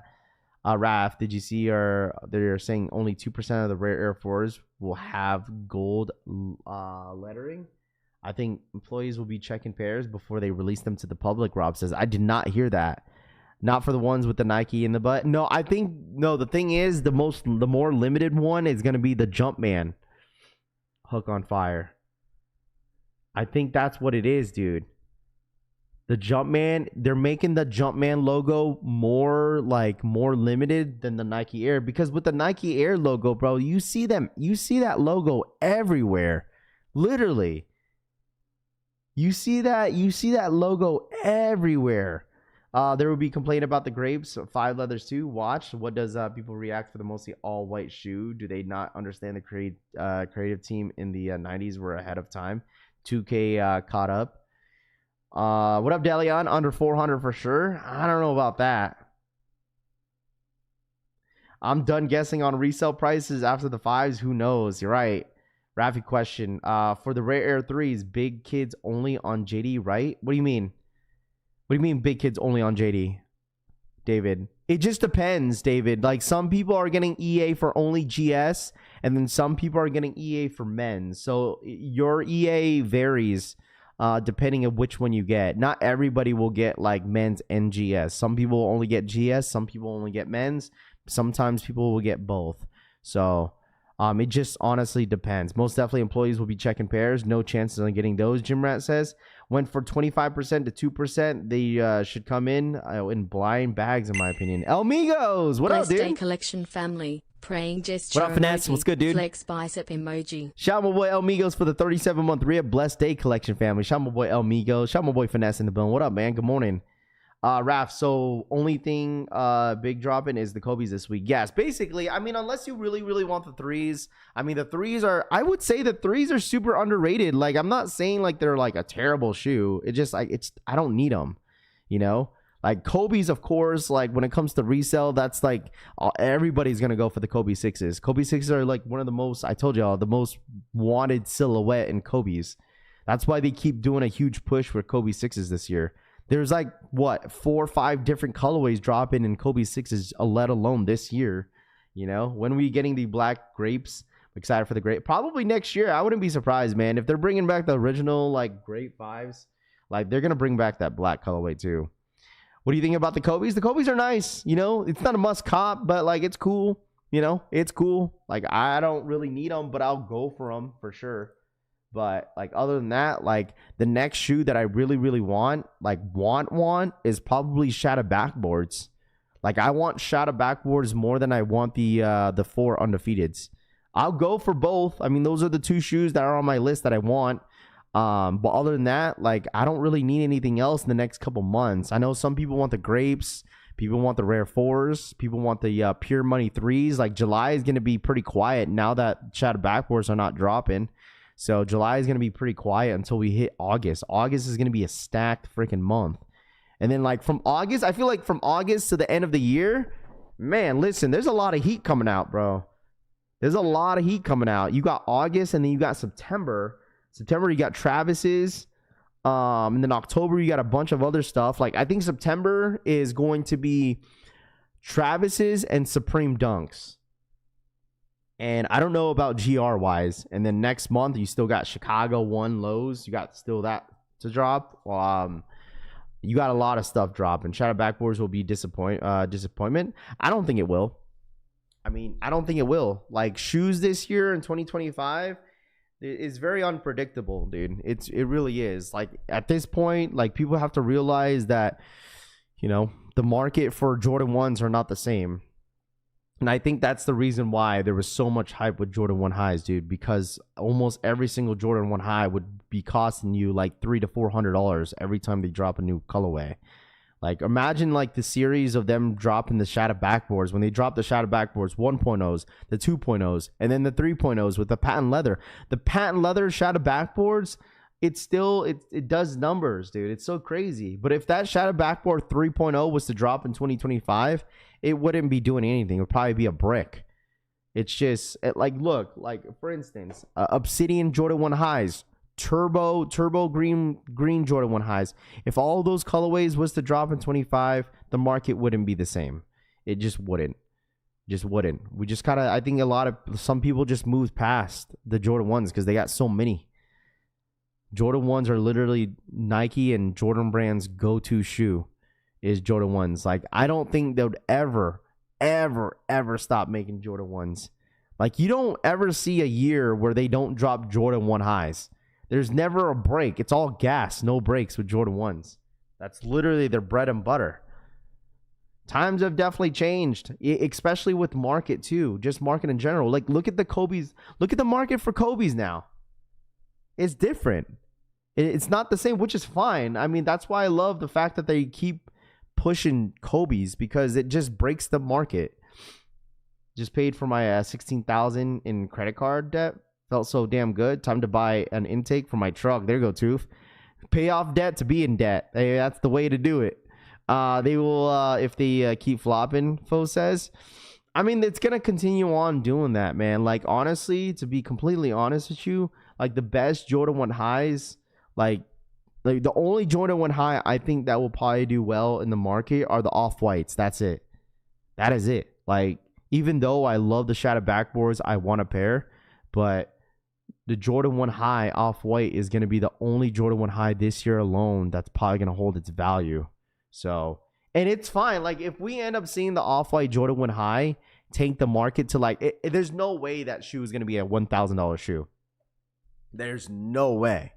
Raph, did you see they're saying only 2% of the rare Air 4s will have gold lettering? I think employees will be checking pairs before they release them to the public. Rob says, I did not hear that. Not for the ones with the Nike in the butt. No, the thing is the more limited one is going to be the Jumpman Hook on Fire. I think that's what it is, dude. The Jumpman, they're making the Jumpman logo more limited than the Nike Air, because with the Nike Air logo, bro, you see that logo everywhere. Literally. You see that logo everywhere. There will be complaint about the grapes, 5 leathers too. Watch. What does people react for the mostly all white shoe? Do they not understand the creative team in the 90s were ahead of time? 2K caught up. What up, Delion? Under 400 for sure. I don't know about that. I'm done guessing on resale prices after the 5s. Who knows? You're right. Raffy question. For the rare Air 3s, big kids only on JD, right? What do you mean? What do you mean big kids only on JD? David. It just depends, David. Like some people are getting EA for only GS, and then some people are getting EA for men's. So your EA varies depending on which one you get. Not everybody will get like men's and GS. Some people will only get GS. Some people only get men's. Sometimes people will get both. So it just honestly depends. Most definitely employees will be checking pairs. No chances on getting those, Jim Rat says. Went for 25% to 2%. They should come in blind bags, in my opinion. El Migos, what up, dude? Day collection family. Praying gesture. What up, Finesse? What's good, dude? Flex bicep emoji. Shout out my boy El Migos for the 37-month RIA. Blessed Day collection family. Shout out my boy El Migos. Shout out my boy Finesse in the building. What up, man? Good morning. Raph, so only thing big dropping is the Kobe's this week. Yes, basically, I mean, unless you really, really want the threes. I mean, the threes are, I would say the threes are super underrated. Like, I'm not saying like they're like a terrible shoe. It just like, I don't need them, you know? Like Kobe's, of course, like when it comes to resale, that's like everybody's going to go for the Kobe 6s. Kobe 6s are like one of the most, I told y'all, the most wanted silhouette in Kobe's. That's why they keep doing a huge push for Kobe 6s this year. There's like, what, 4 or 5 different colorways dropping in Kobe 6s, let alone this year. You know, when are we getting the black grapes? I'm excited for the grape. Probably next year. I wouldn't be surprised, man. If they're bringing back the original, like, grape 5s, like, they're going to bring back that black colorway, too. What do you think about the Kobe's? The Kobe's are nice, you know? It's not a must cop, but, like, it's cool. You know, it's cool. Like, I don't really need them, but I'll go for them for sure. But like other than that, like the next shoe that I really, really want, like want is probably Shadow backboards. Like I want Shadow backboards more than I want the 4 undefeateds. I'll go for both. I mean, those are the 2 shoes that are on my list that I want. But other than that, like I don't really need anything else in the next couple months. I know some people want the grapes. People want the rare 4s. People want the pure money 3s. Like July is going to be pretty quiet now that Shadow backboards are not dropping. So July is going to be pretty quiet until we hit August. August is going to be a stacked freaking month. And then like from August, I feel like from August to the end of the year, man, listen, there's a lot of heat coming out, bro. There's a lot of heat coming out. You got August and then you got September. September, you got Travis's. And then October, you got a bunch of other stuff. Like I think September is going to be Travis's and Supreme Dunks. And I don't know about GR wise. And then next month, you still got Chicago 1 lows. You got still that to drop. You got a lot of stuff dropping. Shadow backboards will be disappointment. I don't think it will. I mean, I don't think it will. Like shoes this year in 2025 is very unpredictable, dude. It really is. Like at this point, like people have to realize that, you know, the market for Jordan 1s are not the same. And I think that's the reason why there was so much hype with Jordan 1 highs, dude, because almost every single Jordan 1 high would be costing you like $300 to $400 every time they drop a new colorway. Like imagine like the series of them dropping the Shadow backboards when they drop the Shadow backboards 1.0s, the 2.0s, and then the 3.0s with the patent leather. The patent leather Shadow backboards, it does numbers, dude. It's so crazy. But if that Shadow backboard 3.0 was to drop in 2025, it wouldn't be doing anything. It would probably be a brick. It's just like, look, like for instance, Obsidian Jordan 1 highs, turbo green Jordan 1 highs. If all those colorways was to drop in 25, the market wouldn't be the same. It just wouldn't. We just kind of, I think some people just moved past the Jordan 1s because they got so many. Jordan 1s are literally Nike and Jordan Brand's go-to shoe is Jordan 1s. Like, I don't think they would ever stop making Jordan 1s. Like, you don't ever see a year where they don't drop Jordan 1 highs. There's never a break. It's all gas, no breaks with Jordan 1s. That's literally their bread and butter. Times have definitely changed, especially with market too. Just market in general. Like, look at the Kobe's. Look at the market for Kobe's now. It's different. It's not the same, which is fine. I mean, that's why I love the fact that they keep pushing Kobe's because it just breaks the market. Just paid for my $16,000 in credit card debt. Felt so damn good. Time to buy an intake for my truck. There you go, Tooth. Pay off debt to be in debt. Hey, that's the way to do it. They will, if they keep flopping, Fo says. I mean, it's going to continue on doing that, man. Like, honestly, to be completely honest with you, like, the best Jordan 1 highs, like the only Jordan 1 high I think that will probably do well in the market are the off-whites. That's it. That is it. Like, even though I love the Shadow backboards, I want a pair, but the Jordan 1 High Off-White is going to be the only Jordan 1 High this year alone that's probably going to hold its value. So, and it's fine. Like, if we end up seeing the Off-White Jordan 1 High tank the market to like, there's no way that shoe is going to be a $1,000 shoe. There's no way.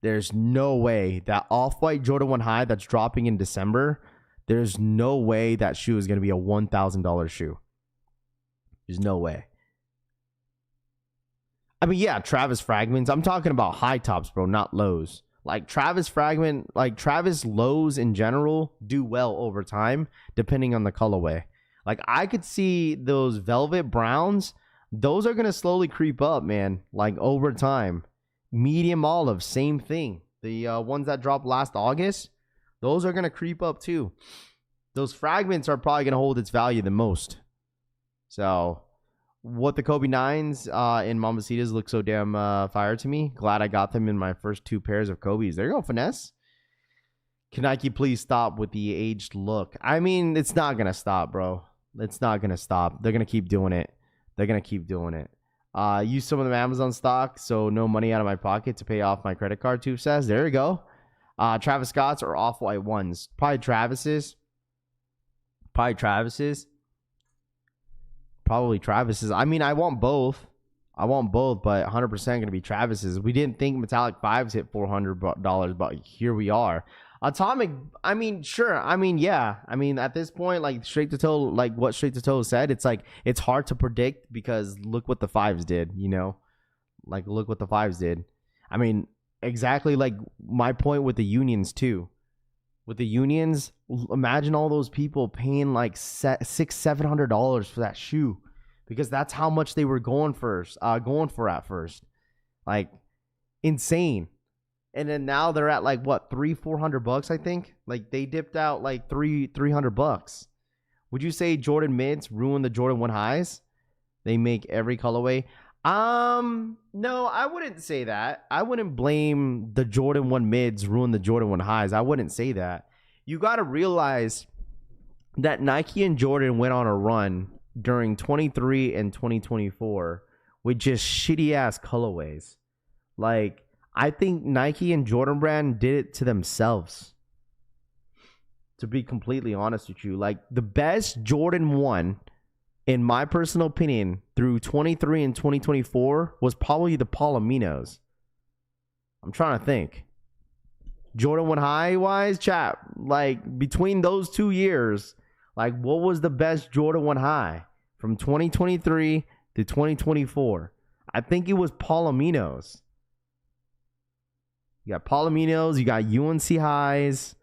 There's no way that Off-White Jordan 1 High that's dropping in December, there's no way that shoe is going to be a $1,000 shoe. There's no way. I mean, yeah, Travis Fragments. I'm talking about high tops, bro, not lows. Like Travis Fragment, like Travis lows in general do well over time, depending on the colorway. Like I could see those velvet browns. Those are going to slowly creep up, man, like over time. Medium olive, same thing. The ones that dropped last August, those are going to creep up too. Those fragments are probably going to hold its value the most. So, what the Kobe 9s in Mambasitas look so damn fire to me. Glad I got them in my first 2 pairs of Kobe's. There you go, Finesse. Can Nike please stop with the aged look? I mean, it's not going to stop, bro. It's not going to stop. They're going to keep doing it. They're going to keep doing it. Use some of the Amazon stock, so no money out of my pocket to pay off my credit card, Tube says. There you go. Travis Scott's or Off-White ones. Probably Travis's. Probably Travis's. I mean, I want both. But 100% going to be Travis's. We didn't think Metallic 5s hit $400, but here we are. Atomic, I mean, sure. I mean, yeah. I mean, at this point, like Straight to Toe, like what Straight to Toe said, it's like, it's hard to predict because look what the 5s did, you know? Like, look what the 5s did. I mean, exactly like my point with the unions, too. With the unions, imagine all those people paying like $600-700 for that shoe because that's how much they were going for at first. Like, insane. And then now they're at like what, $300-400, I think. Like they dipped out like $300. Would you say Jordan mids ruin the Jordan 1 highs? They make every colorway. No, I wouldn't say that. I wouldn't blame the Jordan 1 mids ruin the Jordan 1 highs. I wouldn't say that. You got to realize that Nike and Jordan went on a run during 23 and 2024 with just shitty ass colorways. Like, I think Nike and Jordan Brand did it to themselves. To be completely honest with you, like the best Jordan 1, in my personal opinion, through 23 and 2024 was probably the Palominos. I'm trying to think. Jordan 1 high wise, chat, like between those 2 years, like what was the best Jordan 1 high from 2023 to 2024? I think it was Palominos. You got Palominos, you got UNC highs.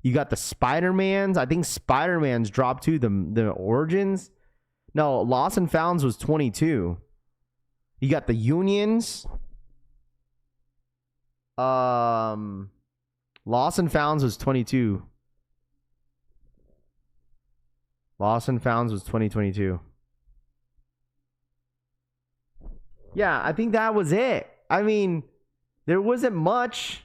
You got the Spider-Mans. I think Spider-Man's dropped too. The Origins. No, Lost and Founds was 22. You got the Unions. Lost and Founds was 22. Lost and Founds was 2022. Yeah, I think that was it. I mean, there wasn't much.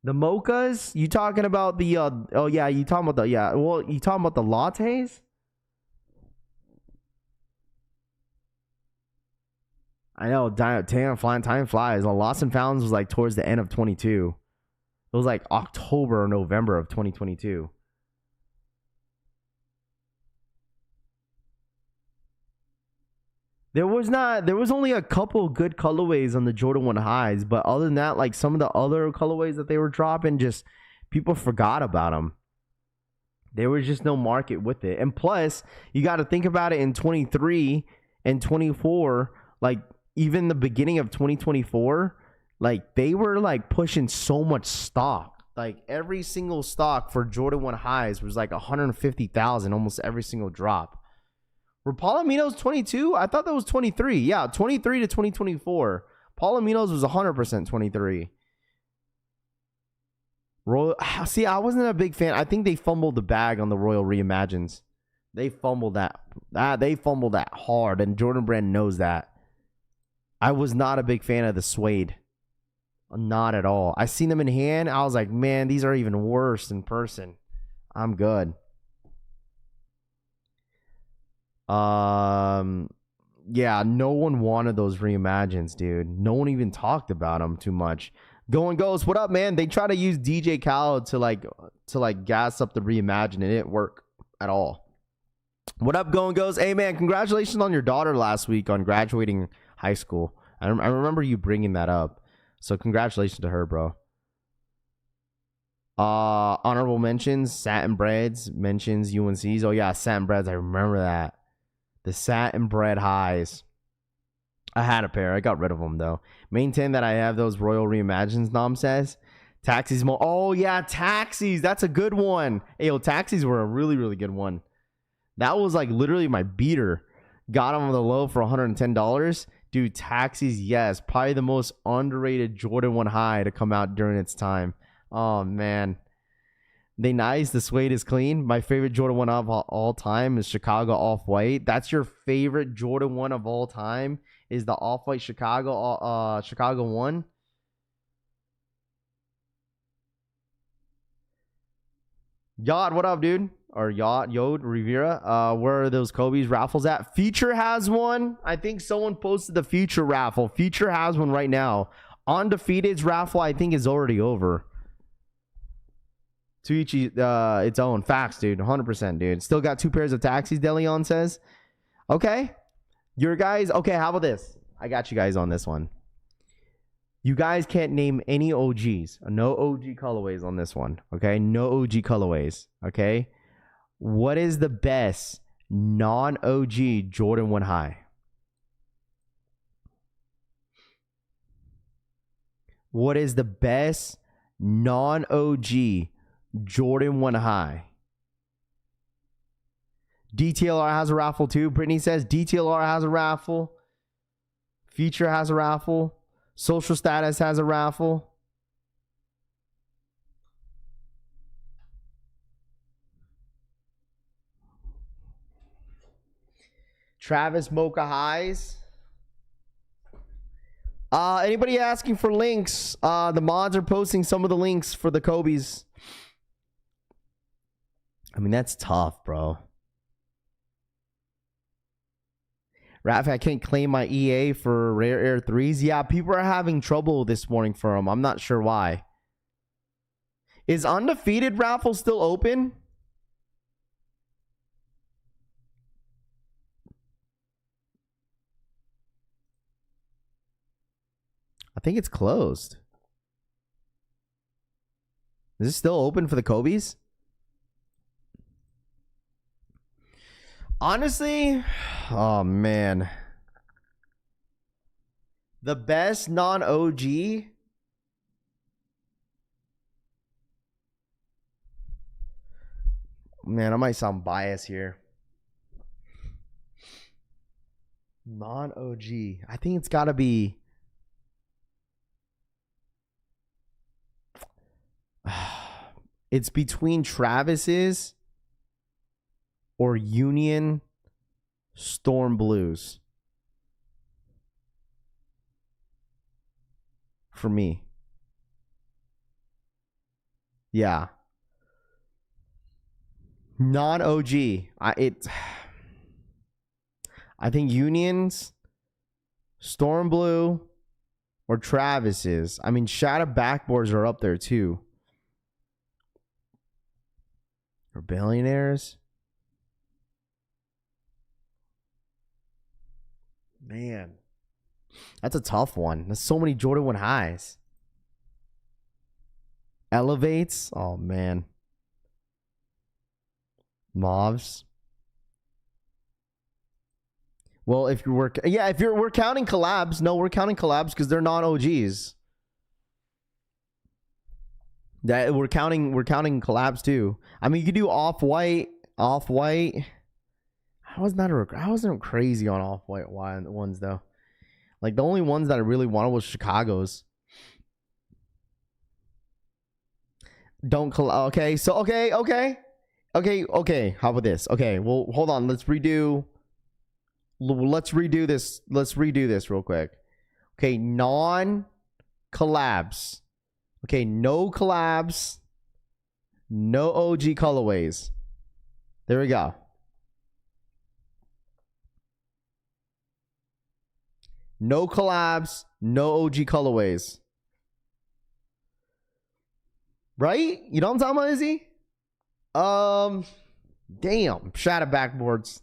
The mochas? You talking about the you talking about you talking about the lattes? I know, time flies. The Lost and Founds was like towards the end of 22. It was like October or November of 2022. There was only a couple good colorways on the Jordan 1 highs, but other than that, like some of the other colorways that they were dropping, just people forgot about them. There was just no market with it. And plus, you got to think about it in 23 and 24, like even the beginning of 2024, like they were like pushing so much stock. Like every single stock for Jordan 1 highs was like 150,000 almost every single drop. Were Palominos 22? I thought that was 23. Yeah, 23 to 2024. Palominos was 100% 23. See, I wasn't a big fan. I think they fumbled the bag on the Royal Reimagines. They fumbled that. They fumbled that hard, and Jordan Brand knows that. I was not a big fan of the suede. Not at all. I seen them in hand. I was like, man, these are even worse in person. I'm good. Yeah, no one wanted those reimagines, dude. No one even talked about them too much. Going Ghost, what up, man? They try to use DJ Khaled to like gas up the reimagine, and it didn't work at all. What up, Going Ghost? Hey, man, congratulations on your daughter last week on graduating high school. I remember you bringing that up. So congratulations to her, bro. Honorable mentions, Satin Breads mentions UNC's. Oh yeah, Satin Breads. I remember that. The Satin Bread highs. I had a pair. I got rid of them though. Maintain that I have those Royal Reimagines. Nom says. Taxis. Oh yeah, Taxis. That's a good one. Hey, yo, Taxis were a really, really good one. That was like literally my beater. Got them on the low for $110. Dude, Taxis, yes. Probably the most underrated Jordan 1 high to come out during its time. Oh, man. They nice. The suede is clean. My favorite Jordan 1 of all time is Chicago Off-White. That's your favorite Jordan 1 of all time is the Off-White Chicago 1. Yod, what up, dude? Or Yod Rivera. Where are those Kobe's raffles at? Future has one. I think someone posted the Future raffle. Future has one right now. Undefeated's raffle, I think, is already over. To each its own. Facts, dude. 100%, dude. Still got 2 pairs of Taxis, DeLeon says. Okay. Your guys. Okay, how about this? I got you guys on this one. You guys can't name any OGs. No OG colorways on this one. Okay? No OG colorways. Okay? What is the best non-OG Jordan 1 high? What is the best non-OG Jordan 1 high? DTLR has a raffle too. Brittany says DTLR has a raffle. Future has a raffle. Social Status has a raffle. Travis Mocha highs. Anybody asking for links? The mods are posting some of the links for the Kobe's. I mean, that's tough, bro. Raff, I can't claim my EA for Rare Air 3s. Yeah, people are having trouble this morning for them. I'm not sure why. Is Undefeated raffle still open? I think it's closed. Is it still open for the Kobe's? Honestly, oh man. The best non-OG? Man, I might sound biased here. Non-OG. I think it's got to be... It's between Travis's or Union Storm Blues. For me. Yeah. Non-OG. I think Union's, Storm Blue, or Travis's. I mean, Shadow Backboards are up there too. Or Billionaires. Man, that's a tough one. There's so many Jordan 1 highs. Elevates. Oh, man. Mauves. Well, if we're counting collabs. No, we're counting collabs because they're not OGs. That we're counting collabs too. I mean, you could do off-white. I wasn't crazy on off-white ones though. Like the only ones that I really wanted was Chicago's. Okay. How about this? Okay, well, hold on. Let's redo this real quick. Okay, collabs. Okay, no collabs. No OG colorways. There we go. No collabs, no OG colorways. Right? You know what I'm talking about, Izzy? Damn. Shadow backboards.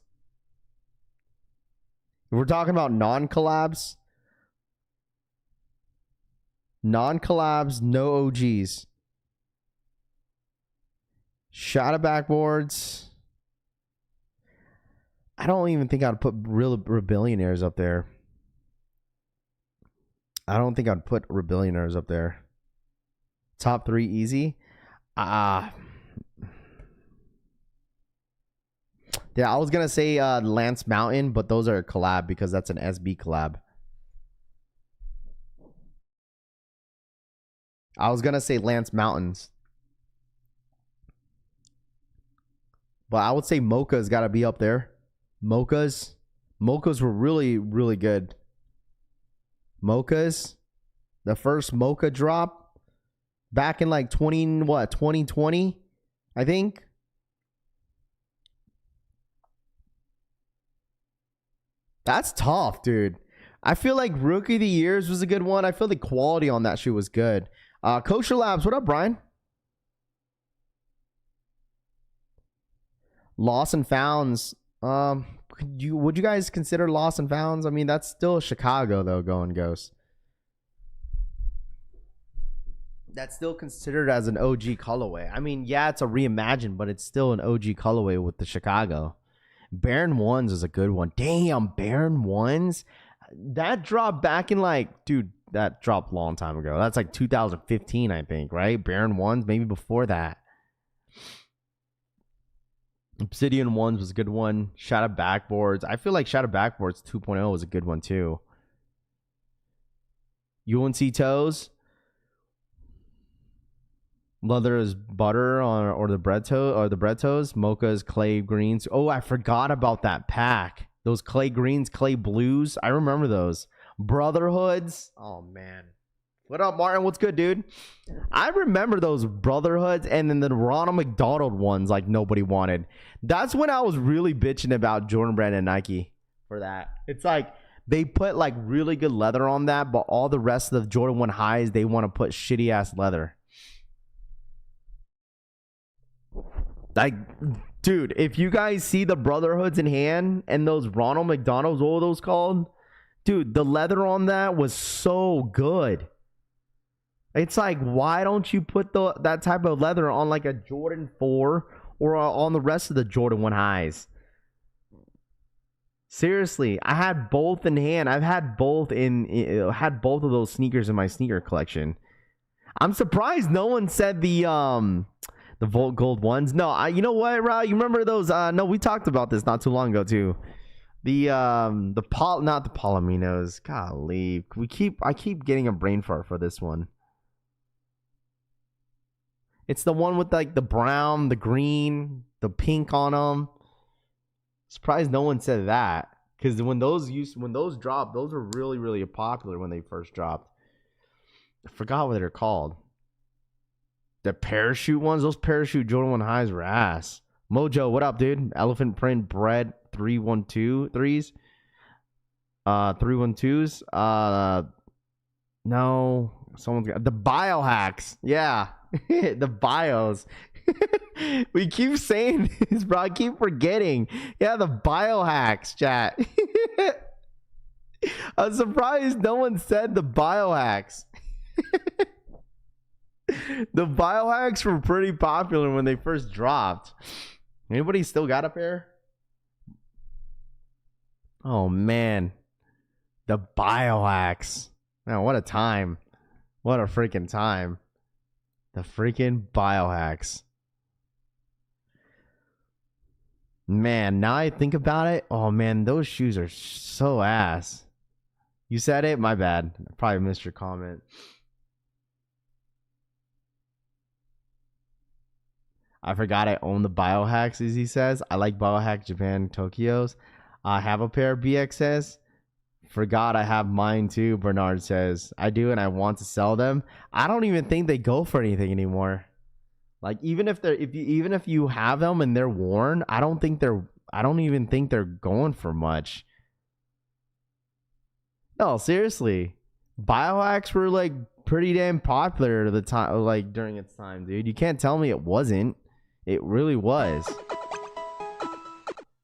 If we're talking about non-collabs. Non-collabs, no OGs. Shadow backboards. I don't even think I'd put real Rebellionaires up there. I don't think I'd put Rebellionaires up there. Top 3 easy. Yeah, I was gonna say Lance Mountain, but those are a collab because that's an SB collab. I was gonna say Lance Mountains, but I would say Mocha's got to be up there. Mochas were really, really good. Mochas, the first Mocha drop back in like 2020, I think. That's tough, dude. I feel like Rookie of the Years was a good one. I feel the quality on that shoe was good. Kosher Labs, what up, Brian? Lost and Founds. Would you guys consider Lost and Founds? I mean, that's still Chicago though, going Ghost. That's still considered as an OG colorway. I mean, yeah, it's a reimagined, but it's still an OG colorway with the Chicago. Baron Ones is a good one. Damn, Baron Ones. That dropped back in like, dude, that dropped a long time ago. That's like 2015, I think, right? Baron Ones, maybe before that. Obsidian Ones was a good one. Shadow Backboards. I feel like Shadow Backboards 2.0 was a good one too. UNC Toes. Leather is butter or the bread toes. Mocha's clay greens. Oh, I forgot about that pack. Those clay greens, clay blues. I remember those. Brotherhoods. Oh man. What up, Martin? What's good, dude? I remember those Brotherhoods and then the Ronald McDonald ones like nobody wanted. That's when I was really bitching about Jordan Brand and Nike for that. It's like they put like really good leather on that, but all the rest of the Jordan 1 highs, they want to put shitty ass leather. Like, dude, if you guys see the Brotherhoods in hand and those Ronald McDonald's, what were those called? Dude, the leather on that was so good. It's like, why don't you put that type of leather on like a Jordan 4 or on the rest of the Jordan 1 highs? Seriously, I had both in hand. I've had both both of those sneakers in my sneaker collection. I'm surprised no one said the Volt Gold ones. No, you know what, Ra? You remember those? No, we talked about this not too long ago too. Not the Palominos. Golly, I keep getting a brain fart for this one. It's the one with like the brown, the green, the pink on them. Surprised no one said that, because when those dropped, those were really, really popular when they first dropped. I forgot what they're called. The parachute ones, those parachute Jordan 1 highs were ass. Mojo, what up, dude? Elephant print bread 312s. 312s. No, someone's got the biohacks. Yeah. The bios. We keep saying this, bro. I keep forgetting. Yeah, the biohacks, chat. I'm surprised no one said the biohacks. The biohacks were pretty popular when they first dropped. Anybody still got a pair? Oh man, the biohacks. Man, what a time. What a freaking time. The freaking biohacks. Man, now I think about it. Oh man, those shoes are so ass. You said it? My bad. I probably missed your comment. I forgot I own the biohacks, as he says. I like biohack Japan Tokyo's. I have a pair of BXS. Forgot I have mine too, Bernard says. I do, and I want to sell them. I don't even think they go for anything anymore. Like, even if you have them and they're worn, I don't even think they're going for much. No, seriously. Biohacks were like pretty damn popular at the time, like during its time, dude. You can't tell me it wasn't. It really was.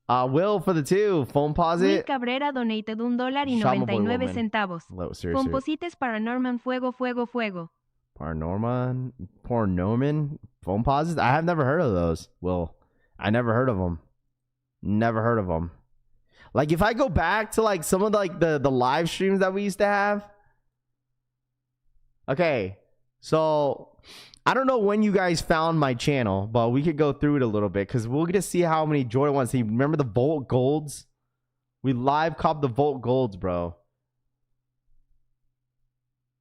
Will for the 2. Phone posit. Will Cabrera donated $1.99. Composites Paranorman Fuego Fuego Fuego. Paranorman phone posits. I have never heard of those. Will, I never heard of them. Never heard of them. Like, if I go back to like some of the live streams that we used to have. Okay, so I don't know when you guys found my channel, but we could go through it a little bit because we'll get to see how many Jordan 1s. See, remember the Volt Golds? We live copped the Volt Golds, bro.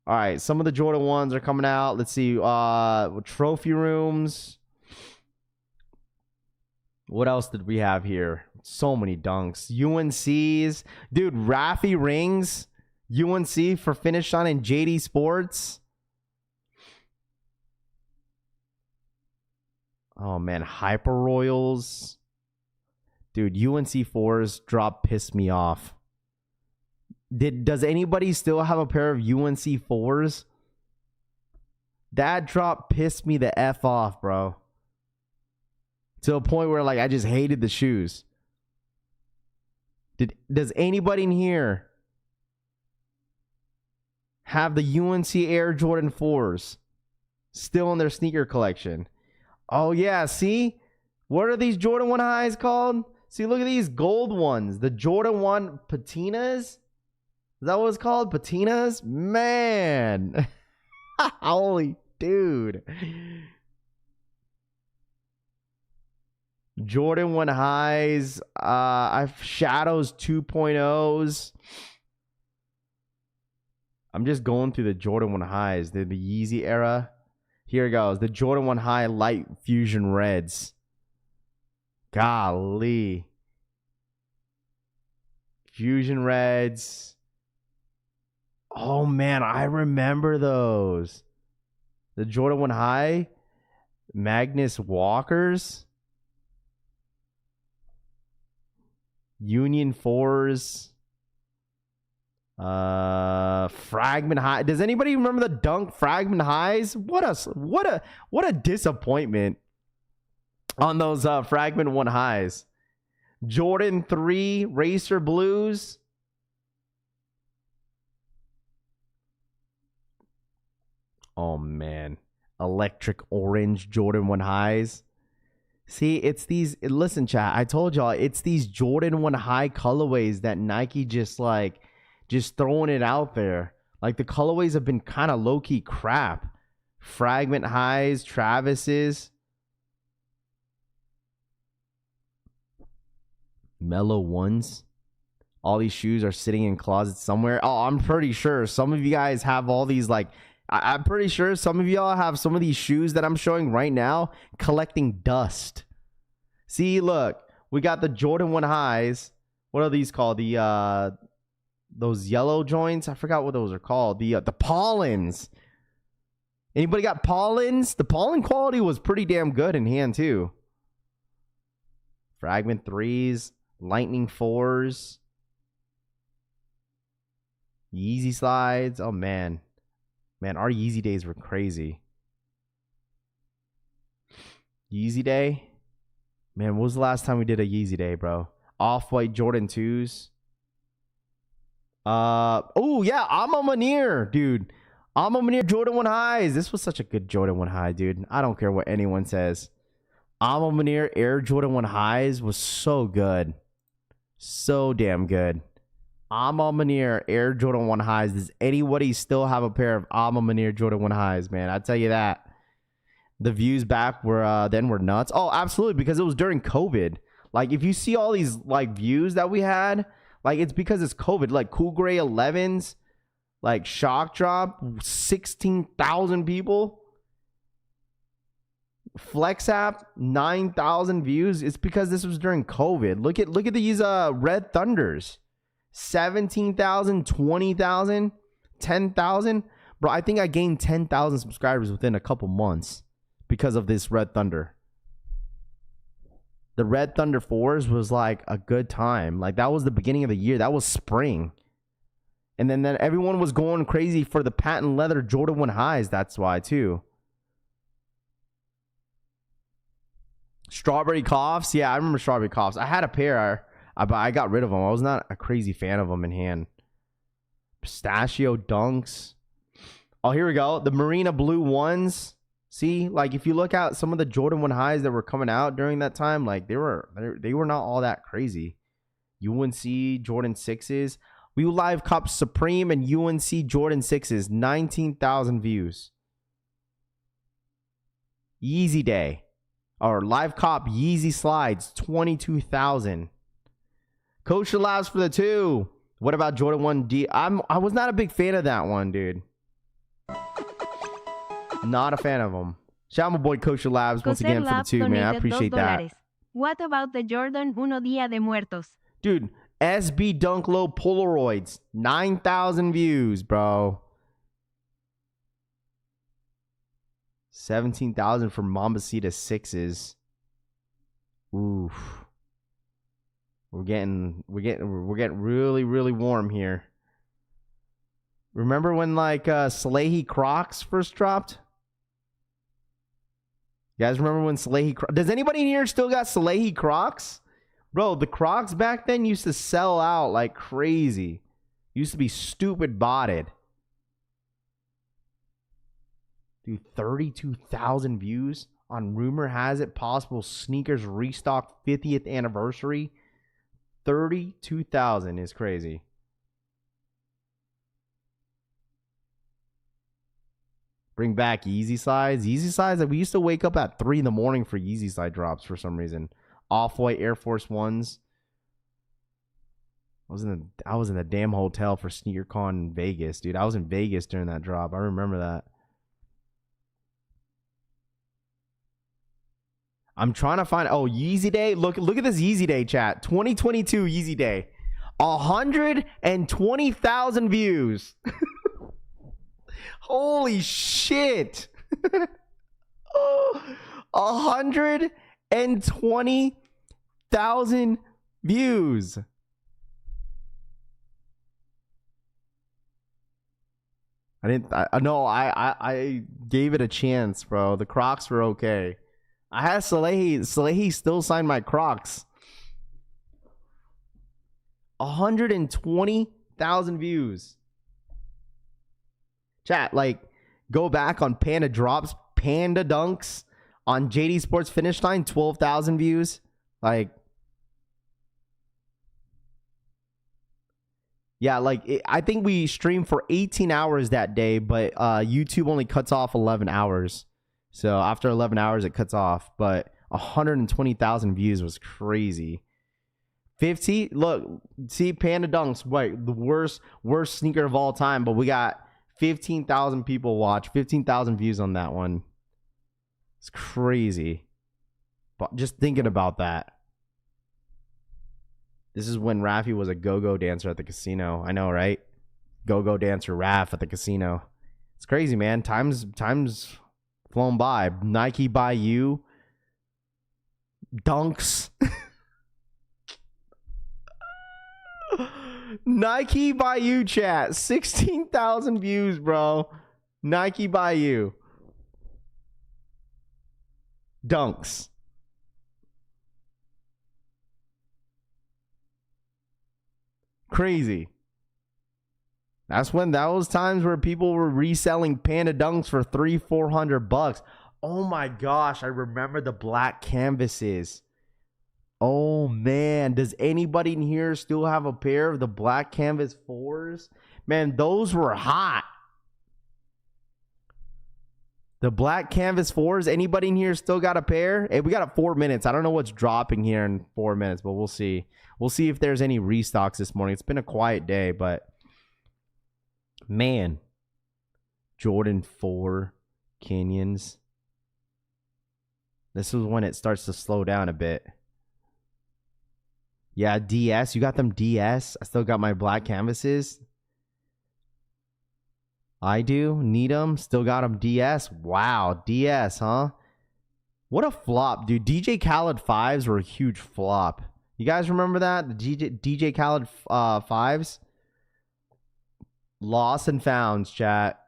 All right, some of the Jordan 1s are coming out. Let's see. Trophy rooms. What else did we have here? So many dunks. UNCs. Dude, Raffle rings. UNC for finish on in Jdsports. Oh, man. Hyper Royals. Dude, UNC 4s drop pissed me off. Does anybody still have a pair of UNC 4s? That drop pissed me the F off, bro. To a point where, like, I just hated the shoes. Does anybody in here have the UNC Air Jordan 4s still in their sneaker collection? Oh, yeah. See? What are these Jordan 1 highs called? See, look at these gold ones. The Jordan 1 patinas. Is that what it's called? Patinas? Man. Holy dude. Jordan 1 highs. I've Shadows 2.0s. I'm just going through the Jordan 1 highs. The Yeezy era. Here it goes. The Jordan 1 high light fusion reds. Golly. Fusion reds. Oh, man, I remember those. The Jordan 1 high. Magnus Walkers. Union 4s. Fragment high. Does anybody remember the Dunk Fragment highs? What a disappointment on those Fragment 1 highs. Jordan 3 Racer Blues. Oh, man. Electric Orange Jordan 1 highs. See, it's these... Listen, chat. I told y'all, it's these Jordan 1 high colorways that Nike just throwing it out there. Like, the colorways have been kind of low-key crap. Fragment highs, Travis's. Mellow ones. All these shoes are sitting in closets somewhere. Oh, I'm pretty sure some of you guys have all these, like... I'm pretty sure some of y'all have some of these shoes that I'm showing right now collecting dust. See, look. We got the Jordan 1 highs. What are these called? The those yellow joints? I forgot what those are called. The pollens. Anybody got pollens? The pollen quality was pretty damn good in hand too. Fragment 3s. Lightning 4s. Yeezy slides. Oh, man. Man, our Yeezy days were crazy. Yeezy day? Man, when was the last time we did a Yeezy day, bro? Off-white Jordan 2s. Oh, yeah, Alma Munir, dude. Alma Munir Jordan 1 highs. This was such a good Jordan 1 high, dude. I don't care what anyone says. Alma Munir Air Jordan 1 highs was so good. So damn good. Alma Munir Air Jordan 1 highs. Does anybody still have a pair of Alma Munir Jordan 1 highs, man? I tell you that. The views back were nuts. Oh, absolutely, because it was during COVID. Like, if you see all these like views that we had, like, it's because it's COVID. Like, Cool Gray 11s, like Shock Drop, 16,000 people. Flex App, 9,000 views. It's because this was during COVID. Look at these Red Thunders. 17,000, 20,000, 10,000. Bro, I think I gained 10,000 subscribers within a couple months because of this Red Thunder. The Red Thunder 4s was like a good time. Like that was the beginning of the year. That was spring. And then everyone was going crazy for the patent leather Jordan 1 highs. That's why too. Strawberry Coughs. Yeah, I remember Strawberry Coughs. I had a pair. I got rid of them. I was not a crazy fan of them in hand. Pistachio Dunks. Oh, here we go. The Marina Blue ones. See, like if you look at some of the Jordan 1 highs that were coming out during that time, like they were not all that crazy. UNC Jordan 6s. We live cop Supreme and UNC Jordan 6s. 19,000 views. Yeezy Day. Or live cop Yeezy Slides. 22,000. Kosher Labs for the 2. What about Jordan 1D? I was not a big fan of that one, dude. Not a fan of them. Shout out my boy Kosher Labs once again for the 2, man. I appreciate that. What about the Jordan 1 Día de Muertos? Dude, SB Dunk Low Polaroids. 9,000 views, bro. 17,000 for Mambasita 6s. Oof. We're getting really, really warm here. Remember when like Salehi Crocs first dropped? You guys remember when Salehi Crocs? Does anybody in here still got Salehi Crocs? Bro, the Crocs back then used to sell out like crazy. Used to be stupid botted. Dude, 32,000 views on Rumor Has It Possible Sneakers Restock 50th anniversary. 32,000 is crazy. Bring back Yeezy Slides. Yeezy Slides, we used to wake up at 3 in the morning for Yeezy Slide drops for some reason. Off-White Air Force Ones. I was in the damn hotel for SneakerCon in Vegas, dude. I was in Vegas during that drop. I remember that. I'm trying to find... Oh, Yeezy Day. Look at this Yeezy Day, chat. 2022 Yeezy Day. 120,000 views. Holy shit. 120,000 views. I gave it a chance, bro. The Crocs were okay. I had Salehi. Salehi still signed my Crocs. 120,000 views. Chat, like, go back on Panda Drops, Panda Dunks on Jdsports Finish Line, 12,000 views. Like, yeah, like, I think we streamed for 18 hours that day, but YouTube only cuts off 11 hours. So after 11 hours, it cuts off. But 120,000 views was crazy. 50, look, see, Panda Dunks, wait, the worst sneaker of all time, but we got 15,000 people watch, 15,000 views on that one. It's crazy. But just thinking about that. This is when Raffy was a go-go dancer at the casino. I know, right? Go-go dancer Raff at the casino. It's crazy, man. Time's flown by. Nike by you. Dunks. Nike by you, chat. 16,000 views, bro. Nike by you. Dunks. Crazy. That was times where people were reselling Panda Dunks for $300-400. Oh my gosh, I remember the black canvases. Oh man, does anybody in here still have a pair of the black canvas 4s? Man, those were hot. The black canvas 4s. Anybody in here still got a pair? Hey, we got 4 minutes. I don't know what's dropping here in 4 minutes, but we'll see. We'll see if there's any restocks this morning. It's been a quiet day, but man, Jordan 4 Canyons. This is when it starts to slow down a bit. Yeah, DS. You got them DS? I still got my black canvases. I do. Need them. Still got them DS. Wow. DS, huh? What a flop, dude. DJ Khaled 5s were a huge flop. You guys remember that? The DJ Khaled 5s? Lost and founds, chat.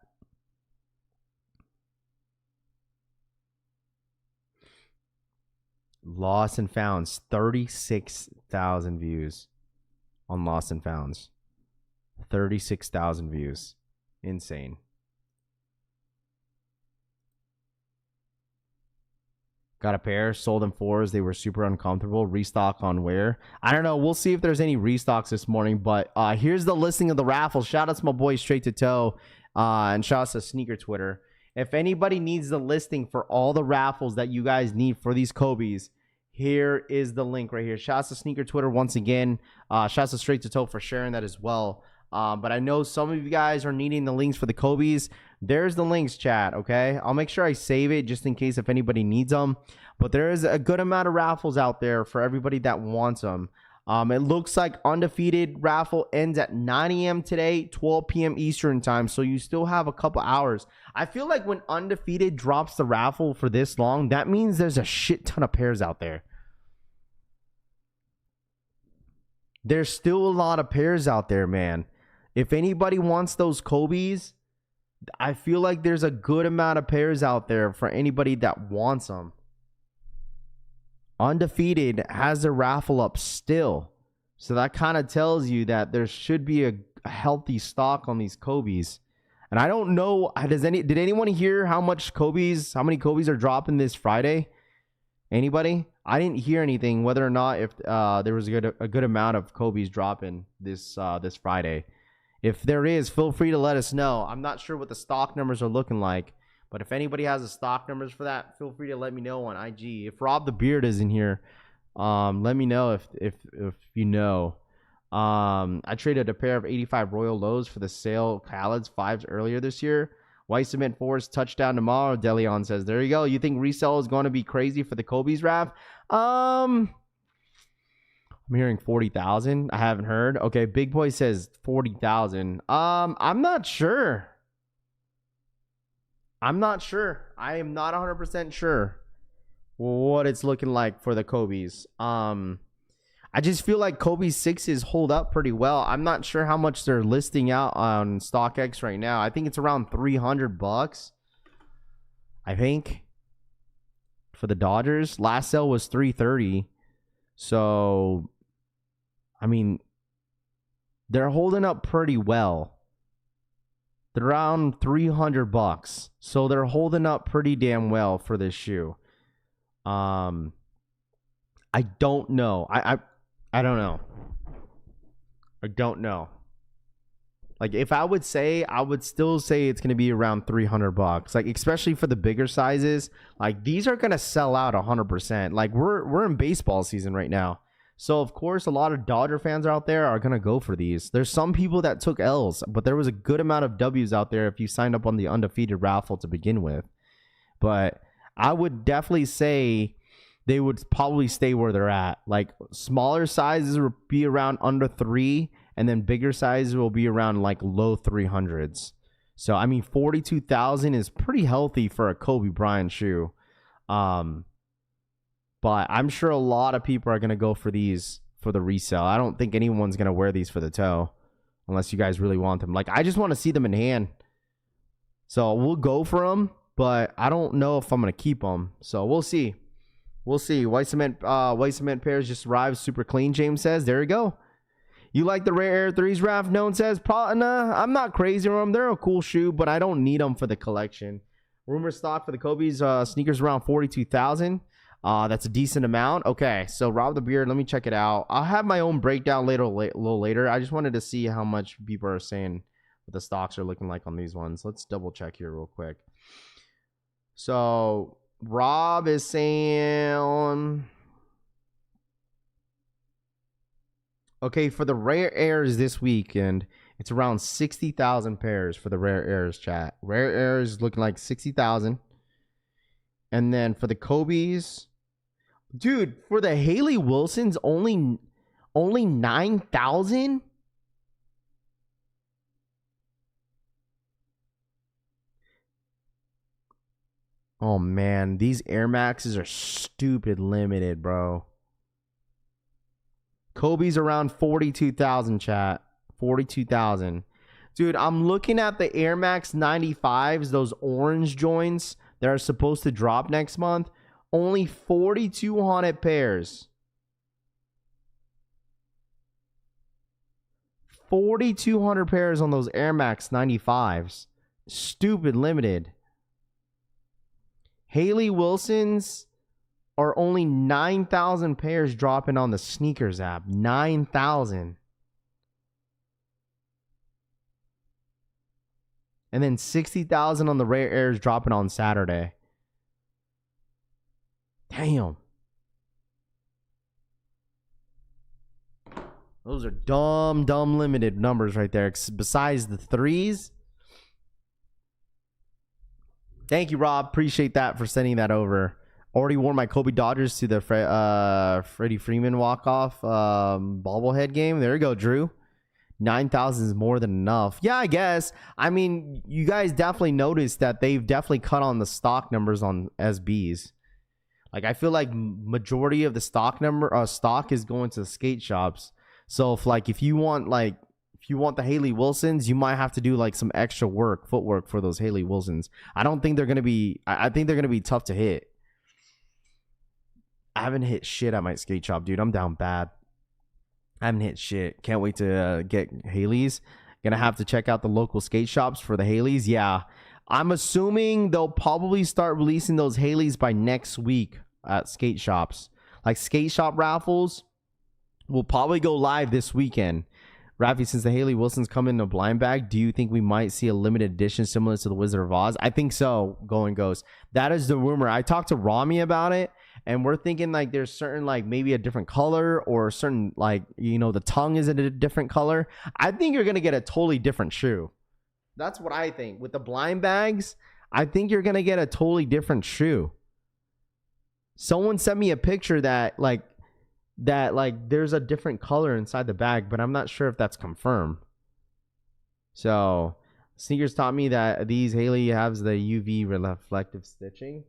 Lost and Founds, 36,000 views on Lost and Founds. 36,000 views. Insane. Got a pair, sold in 4s. They were super uncomfortable. Restock on where? I don't know. We'll see if there's any restocks this morning. But here's the listing of the raffle. Shout out to my boy Straight to Toe. And shout out to Sneaker Twitter. If anybody needs the listing for all the raffles that you guys need for these Kobe's, here is the link right here. Shouts to Sneaker Twitter once again. Shouts to Straight to Toe for sharing that as well. But I know some of you guys are needing the links for the Kobe's. There's the links, chat, okay? I'll make sure I save it just in case if anybody needs them. But there is a good amount of raffles out there for everybody that wants them. It looks like Undefeated raffle ends at 9 a.m. today, 12 p.m. Eastern time. So you still have a couple hours. I feel like when Undefeated drops the raffle for this long, that means there's a shit ton of pairs out there. There's still a lot of pairs out there, man. If anybody wants those Kobe's, I feel like there's a good amount of pairs out there for anybody that wants them. Undefeated has a raffle up still. So that kind of tells you that there should be a healthy stock on these Kobe's. And I don't know, did anyone hear how many Kobe's are dropping this Friday? Anybody? I didn't hear anything whether or not if there was a good amount of Kobe's dropping this Friday. If there is, feel free to let us know. I'm not sure what the stock numbers are looking like, but if anybody has the stock numbers for that, feel free to let me know on IG. If Rob the Beard is in here, let me know if you know. I traded a pair of 85 Royal Lows for the sale Khaled's 5s earlier this year. White Cement 4s touchdown tomorrow. Deleon says, there you go. You think resale is going to be crazy for the Kobe's, Raff? I'm hearing 40,000. I haven't heard. Okay, Big Boy says 40,000. I'm not sure. I am not 100% sure what it's looking like for the Kobe's. I just feel like Kobe's 6s hold up pretty well. I'm not sure how much they're listing out on StockX right now. I think it's around $300. I think for the Dodgers. Last sale was $330. So, I mean, they're holding up pretty well. They're around $300. So they're holding up pretty damn well for this shoe. I don't know. I don't know. I don't know. Like, if I would say, I would still say it's going to be around $300. Like, especially for the bigger sizes. Like, these are going to sell out 100%. Like, we're in baseball season right now. So, of course, a lot of Dodger fans out there are going to go for these. There's some people that took L's, but there was a good amount of W's out there if you signed up on the Undefeated raffle to begin with. But I would definitely say they would probably stay where they're at. Like, smaller sizes will be around under 3, and then bigger sizes will be around like low 300s. So, I mean, 42,000 is pretty healthy for a Kobe Bryant shoe. But I'm sure a lot of people are going to go for these for the resale. I don't think anyone's going to wear these for the toe unless you guys really want them. Like, I just want to see them in hand. So, we'll go for them, but I don't know if I'm going to keep them. So, we'll see. We'll see. White cement pairs just arrived. Super clean, James says. There you go. You like the Rare Air 3s, Raph? No one says. Nah, I'm not crazy on them. They're a cool shoe, but I don't need them for the collection. Rumor stock for the Kobe's sneakers around 42,000. That's a decent amount. Okay, so Rob the Beard, let me check it out. I'll have my own breakdown a little later. I just wanted to see how much people are saying what the stocks are looking like on these ones. Let's double check here real quick. So Rob is saying, okay, for the Rare Airs this weekend, it's around 60,000 pairs for the Rare Airs, chat. Rare Airs looking like 60,000. And then for the Kobe's, dude, for the Hayley Wilsons, only Only 9,000? Oh man, these Air Maxes are stupid limited, bro. Kobe's around 42,000, chat. 42,000. Dude, I'm looking at the Air Max 95s, those orange joints that are supposed to drop next month. Only 4,200 pairs. 4,200 pairs on those Air Max 95s. Stupid limited. Hayley Wilson's are only 9,000 pairs dropping on the sneakers app. 9,000. And then 60,000 on the Rare Airs dropping on Saturday. Damn. Those are dumb limited numbers right there. Besides the threes. Thank you, Rob. Appreciate that for sending that over. Already wore my Kobe Dodgers to the Freddie Freeman walk-off bobblehead game. There you go, Drew. 9,000 is more than enough. Yeah, I guess. I mean, you guys definitely noticed that they've definitely cut on the stock numbers on SBs. Like, I feel like majority of the stock is going to the skate shops. So if you want the Hayley Wilsons, you might have to do like some extra footwork for those Hayley Wilsons. I don't think they're gonna be. I think they're gonna be tough to hit. I haven't hit shit at my skate shop, dude. I'm down bad. I haven't hit shit. Can't wait to get Hayley's. Gonna have to check out the local skate shops for the Hayleys. Yeah, I'm assuming they'll probably start releasing those Hayleys by next week at skate shops. Like skate shop raffles will probably go live this weekend. Raffy, since the Hayley Wilsons come in a blind bag, do you think we might see a limited edition similar to the Wizard of Oz? I think so. Going Ghost. That is the rumor. I talked to Rami about it, and we're thinking like there's certain like maybe a different color or certain like, you know, the tongue is a different color. I think you're gonna get a totally different shoe. That's what I think. With the blind bags, I think you're gonna get a totally different shoe. Someone sent me a picture that there's a different color inside the bag, but I'm not sure if that's confirmed. So sneakers taught me that these Hayley has the UV reflective stitching.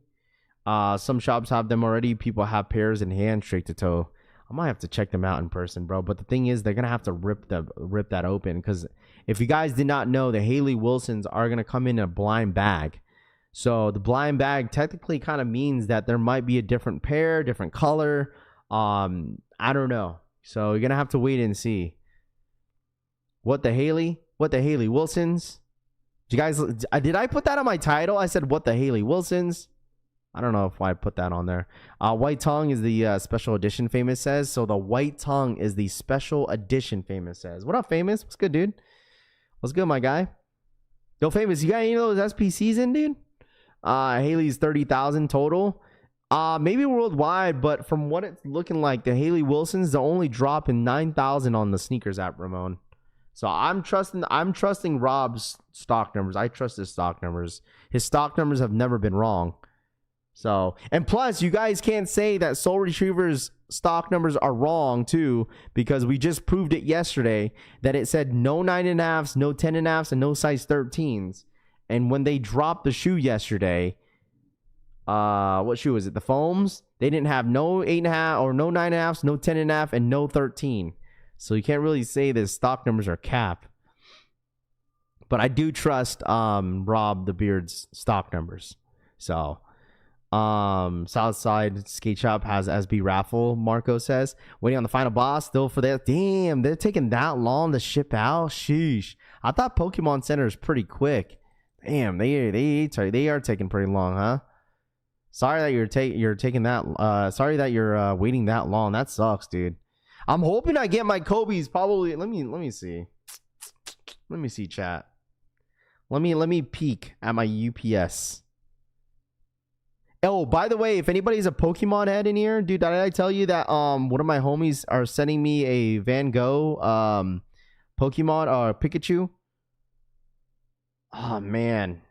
Some shops have them already. People have pairs in hand straight to toe. I might have to check them out in person, bro. But the thing is, they're gonna have to rip that open, because if you guys did not know, the Hayley Wilsons are gonna come in a blind bag. So the blind bag technically kind of means that there might be a different pair, different color. I don't know. So you're gonna have to wait and see. What the Hayley Wilsons? Did I put that on my title? I said what the Hayley Wilsons. I don't know if I put that on there. White tongue is the special edition, Famous says. So the white tongue is the special edition, Famous says. What up, Famous? What's good, dude? What's good, my guy? Yo, Famous, you got any of those SPCs in, dude? Hayley's 30,000 total. Maybe worldwide, but from what it's looking like, the Hayley Wilsons, they're only dropping 9,000 on the sneakers app, Ramon. So I'm trusting Rob's stock numbers. I trust his stock numbers. His stock numbers have never been wrong. So, and plus, you guys can't say that Soul Retriever's stock numbers are wrong too, because we just proved it yesterday that it said no 9.5s, no 10.5s, and no size 13s. And when they dropped the shoe yesterday, what shoe is it? The foams. They didn't have no 8.5 or no 9.5s, no 10.5, and no 13. So you can't really say the stock numbers are cap. But I do trust Rob the Beard's stock numbers. So Southside Skate Shop has SB Raffle, Marco says. Waiting on the final boss still for that. Damn, they're taking that long to ship out. Sheesh. I thought Pokemon Center is pretty quick. Damn, they are taking pretty long, huh? Sorry that you're taking that. Sorry that you're waiting that long. That sucks, dude. I'm hoping I get my Kobe's probably. Let me see. Let me see, chat. Let me peek at my UPS. Oh, by the way, if anybody's a Pokemon head in here, dude, did I tell you that one of my homies are sending me a Van Gogh Pokemon or Pikachu? Oh man,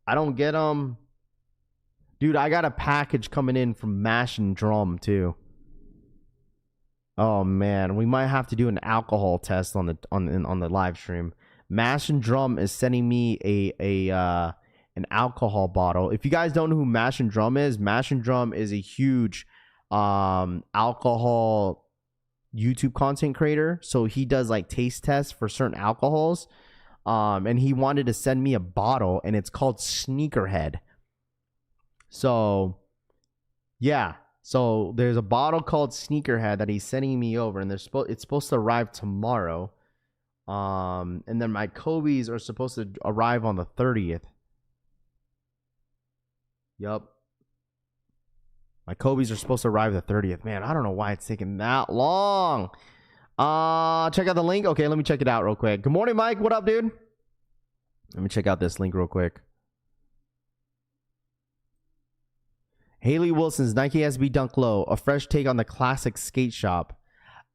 I don't get them. Dude, I got a package coming in from Mash and Drum too. Oh man, we might have to do an alcohol test on the live stream. Mash and Drum is sending me an alcohol bottle. If you guys don't know who Mash and Drum is a huge alcohol YouTube content creator. So he does like taste tests for certain alcohols. And he wanted to send me a bottle, and it's called Sneakerhead. So yeah. So there's a bottle called Sneakerhead that he's sending me over, and it's supposed to arrive tomorrow. And then my Kobe's are supposed to arrive on the 30th. Yup. My Kobe's are supposed to arrive the 30th. Man, I don't know why it's taking that long. Check out the link. Okay, let me check it out real quick. Good morning, Mike. What up, dude? Let me check out this link real quick. Hayley Wilson's Nike SB Dunk Low, a fresh take on the classic skate shop.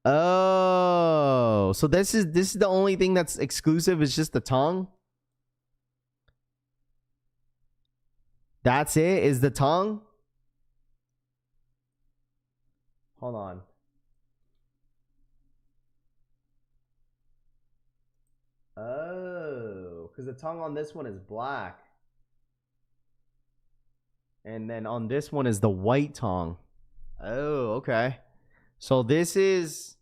Oh, so this is the only thing that's exclusive is just the tongue? That's it? Is the tongue? Hold on. Oh, because the tongue on this one is black. And then on this one is the white tongue. Oh, okay. So this is...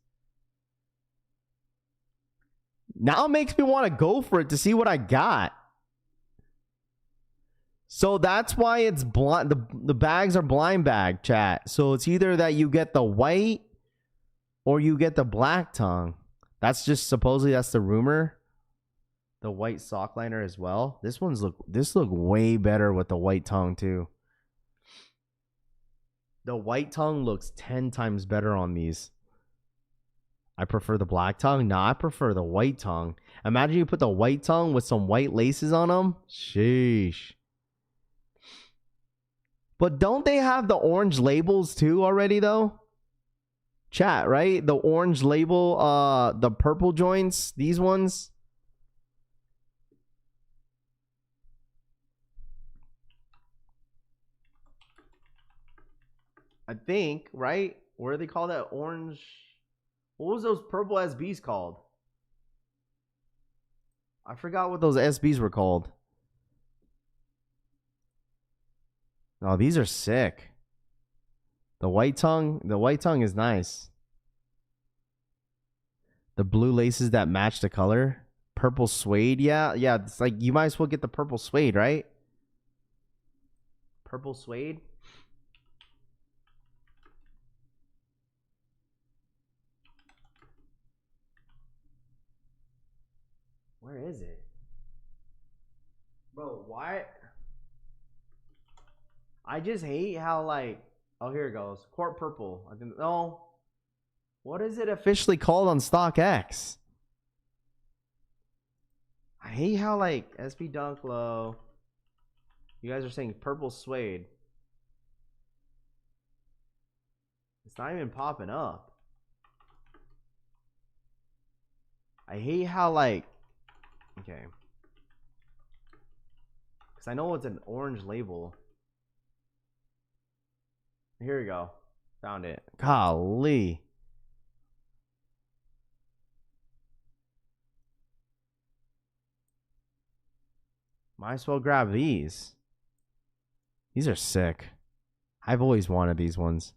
Now it makes me want to go for it to see what I got. So that's why it's blind. The bags are blind bag, chat. So it's either that you get the white or you get the black tongue. That's just supposedly that's the rumor. The white sock liner as well. This look way better with the white tongue too. The white tongue looks 10 times better on these. I prefer the black tongue. No, I prefer the white tongue. Imagine you put the white tongue with some white laces on them. Sheesh. But don't they have the orange labels too already though? Chat, right? The orange label, the purple joints, these ones. I think, right? What do they call that? Orange. What was those purple SBs called? I forgot what those SBs were called. No, these are sick. The white tongue is nice. The blue laces that match the color. Purple suede, yeah. It's like you might as well get the purple suede, right? Purple suede. Where is it? Bro, why? I just hate how like... Oh, here it goes. Court purple. I think... No. What is it officially called on StockX? I hate how like SB Dunk Low. You guys are saying purple suede. It's not even popping up. I hate how like... Okay. Because I know it's an orange label. Here we go. Found it. Golly. Might as well grab these. These are sick. I've always wanted these ones.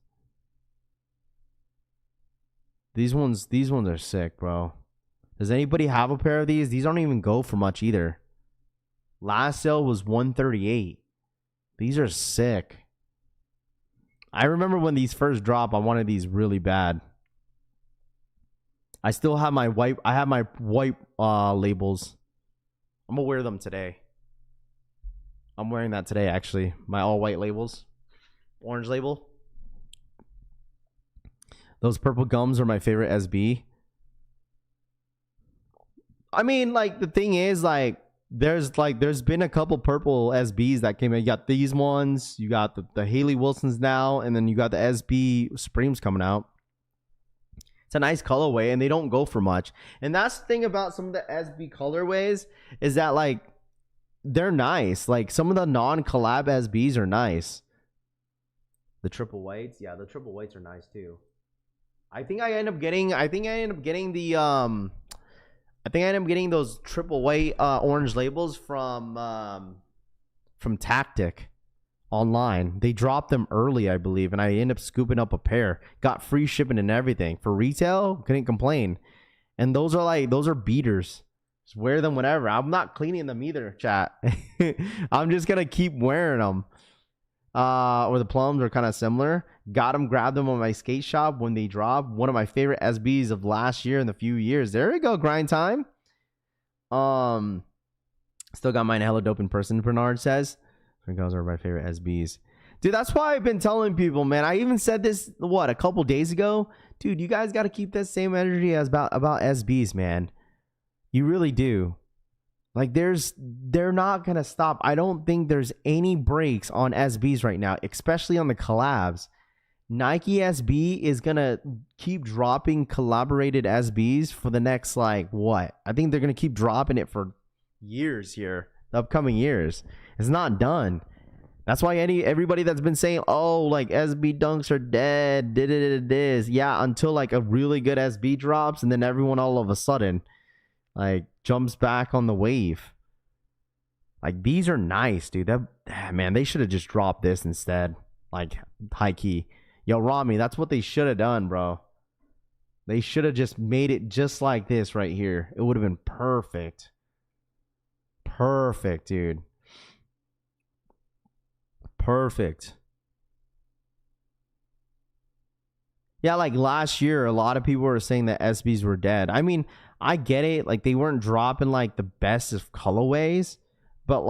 These ones are sick, bro. Does anybody have a pair of these? These don't even go for much either. Last sale was $138. These are sick. I remember when these first dropped, I wanted these really bad. I still have my white. I have my white labels. I'm gonna wear them today. I'm wearing that today, actually. My all white labels. Orange label. Those purple gums are my favorite SB. I mean, like, the thing is, like, there's been a couple purple SBs that came in. You got these ones, you got the Hayley Wilsons now, and then you got the SB Supremes coming out. It's a nice colorway, and they don't go for much. And that's the thing about some of the SB colorways is that, like, they're nice. Like, some of the non-collab SBs are nice. The triple whites, yeah, the triple whites are nice too. I think I end up getting the I think I end up getting those triple white orange labels from Tactic online. They dropped them early, I believe, and I ended up scooping up a pair. Got free shipping and everything. For retail, couldn't complain. And those are beaters. Just wear them whenever. I'm not cleaning them either, chat. I'm just gonna keep wearing them. Or the plums are kind of similar. Got them, grabbed them on my skate shop when they dropped. One of my favorite SBs of last year and the few years. There we go, grind time. Still got mine hella dope in person, Bernard says. Those are my favorite SBs. Dude, that's why I've been telling people, man. I even said this, a couple days ago? Dude, you guys got to keep that same energy as about SBs, man. You really do. Like, they're not going to stop. I don't think there's any breaks on SBs right now, especially on the collabs. Nike SB is going to keep dropping collaborated SBs for the next, I think they're going to keep dropping it for years here, the upcoming years. It's not done. That's why everybody that's been saying, SB dunks are dead, this. Yeah, until a really good SB drops, and then everyone all of a sudden jumps back on the wave. These are nice, dude. Man, they should have just dropped this instead. High key. Yo, Rami, that's what they should have done, bro. They should have just made it just like this right here. It would have been perfect. Perfect, dude. Perfect. Yeah, last year, a lot of people were saying that SBs were dead. I mean, I get it. They weren't dropping the best of colorways, but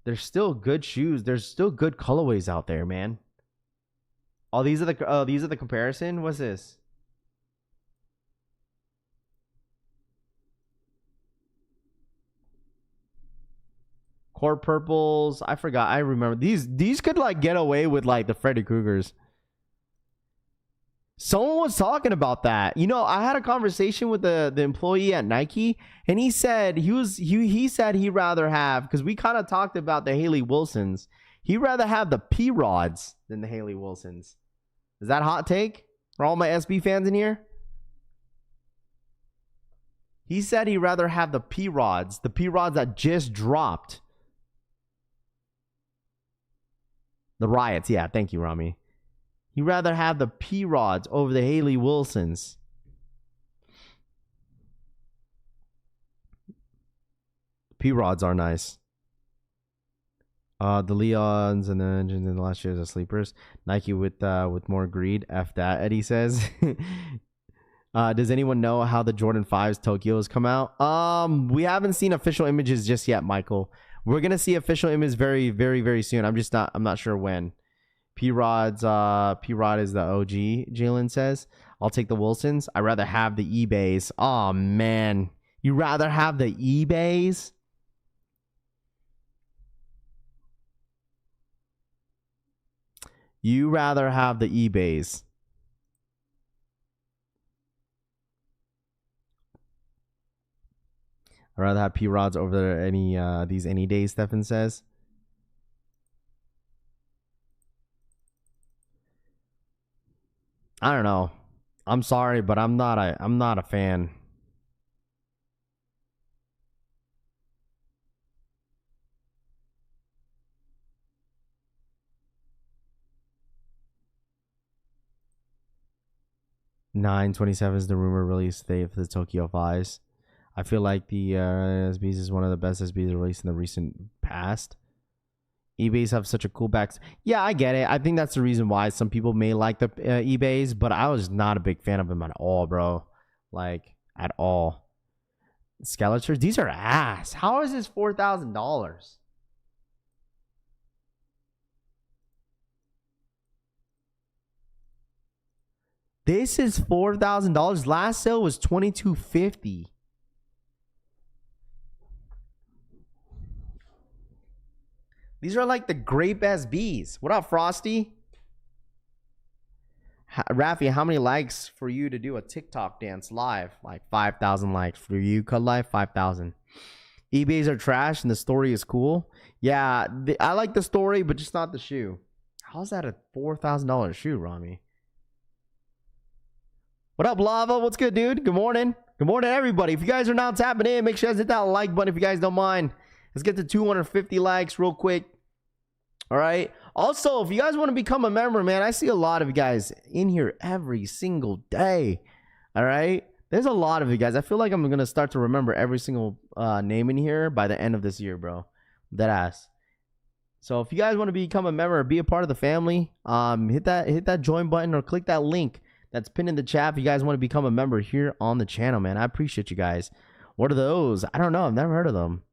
there's still good shoes. There's still good colorways out there, man. Oh, these are the comparison. What's this? Core purples. I forgot. I remember these could get away with the Freddy Kruegers. Someone was talking about that. I had a conversation with the employee at Nike, and he said he said he'd rather have, because we kind of talked about the Hayley Wilsons. He'd rather have the P Rods than the Hayley Wilsons. Is that a hot take for all my SB fans in here? He said he'd rather have the P Rods that just dropped. The Riots, yeah. Thank you, Rami. He'd rather have the P Rods over the Hayley Wilsons. P Rods are nice. The Leons and the last year's of sleepers. Nike with more greed. F that, Eddie says. Does anyone know how the Jordan 5s Tokyos come out? We haven't seen official images just yet, Michael. We're gonna see official images very, very, very soon. I'm not sure when. P-Rod is the OG, Jalen says. I'll take the Wilsons. I'd rather have the eBays. Oh man. You rather have the eBays? You rather have the eBays. I'd rather have P-Rods over these any days, Stefan says. I don't know. I'm sorry, but I'm not a fan. $9.27 is the rumor release date for the Tokyo 5s. I feel like the SBs is one of the best SBs released in the recent past. eBays have such a cool backs. Yeah, I get it. I think that's the reason why some people may like the eBays, but I was not a big fan of them at all, bro. At all. Skeletors, these are ass. How is this $4,000? This is $4,000. Last sale was $2,250. These are the grape SBs. What up, Frosty? Raffy, how many likes for you to do a TikTok dance live? 5,000 likes. For you, Cut Live, 5,000. eBays are trash and the story is cool. Yeah, I like the story, but just not the shoe. How's that a $4,000 shoe, Rami? What up, Lava? What's good, dude? Good morning. Good morning, everybody. If you guys are now tapping in, make sure you guys hit that like button if you guys don't mind. Let's get to 250 likes real quick. All right. Also, if you guys want to become a member, man, I see a lot of you guys in here every single day. All right. There's a lot of you guys. I feel like I'm going to start to remember every single name in here by the end of this year, bro. Dead ass. So if you guys want to become a member or be a part of the family, hit that join button or click that link that's pinned in the chat if you guys want to become a member here on the channel, man. I appreciate you guys. What are those? I don't know. I've never heard of them.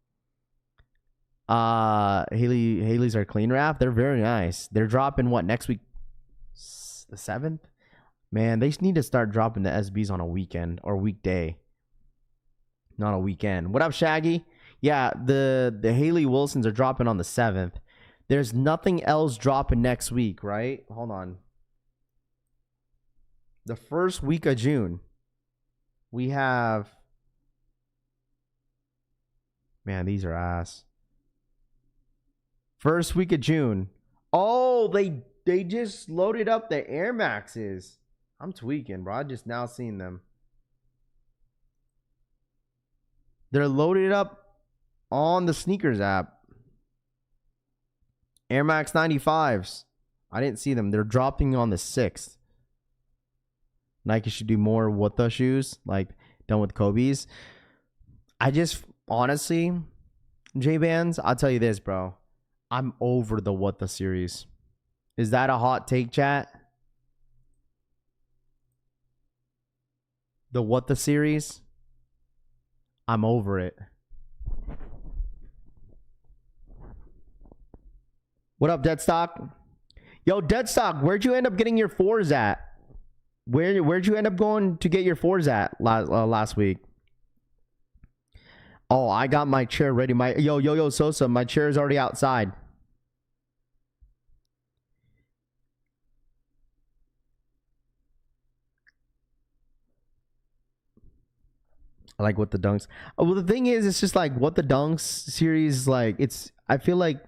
Hayley's are clean wrap. They're very nice. They're dropping what next week? The 7th? Man, they need to start dropping the SBs on a weekend or weekday. Not a weekend. What up, Shaggy? Yeah, the Hayley Wilsons are dropping on the 7th. There's nothing else dropping next week, right? Hold on. The first week of June, we have... Man, these are ass. First week of June. Oh, they just loaded up the Air Maxes. I'm tweaking, bro. I just now seen them. They're loaded up on the sneakers app. Air Max 95s. I didn't see them. They're dropping on the 6th. Nike should do more what the shoes, like done with Kobe's. I just honestly, J-Bands, I'll tell you this, bro. I'm over the what the series. Is that a hot take, chat? The what the series? I'm over it. What up, Deadstock? Yo, Deadstock, where'd you end up getting your 4s at? Where'd you end up going to get your 4s at last week? Oh, I got my chair ready. Yo, Sosa, my chair is already outside. I like What the Dunks. Well, the thing is, it's just like What the Dunks series, like I feel like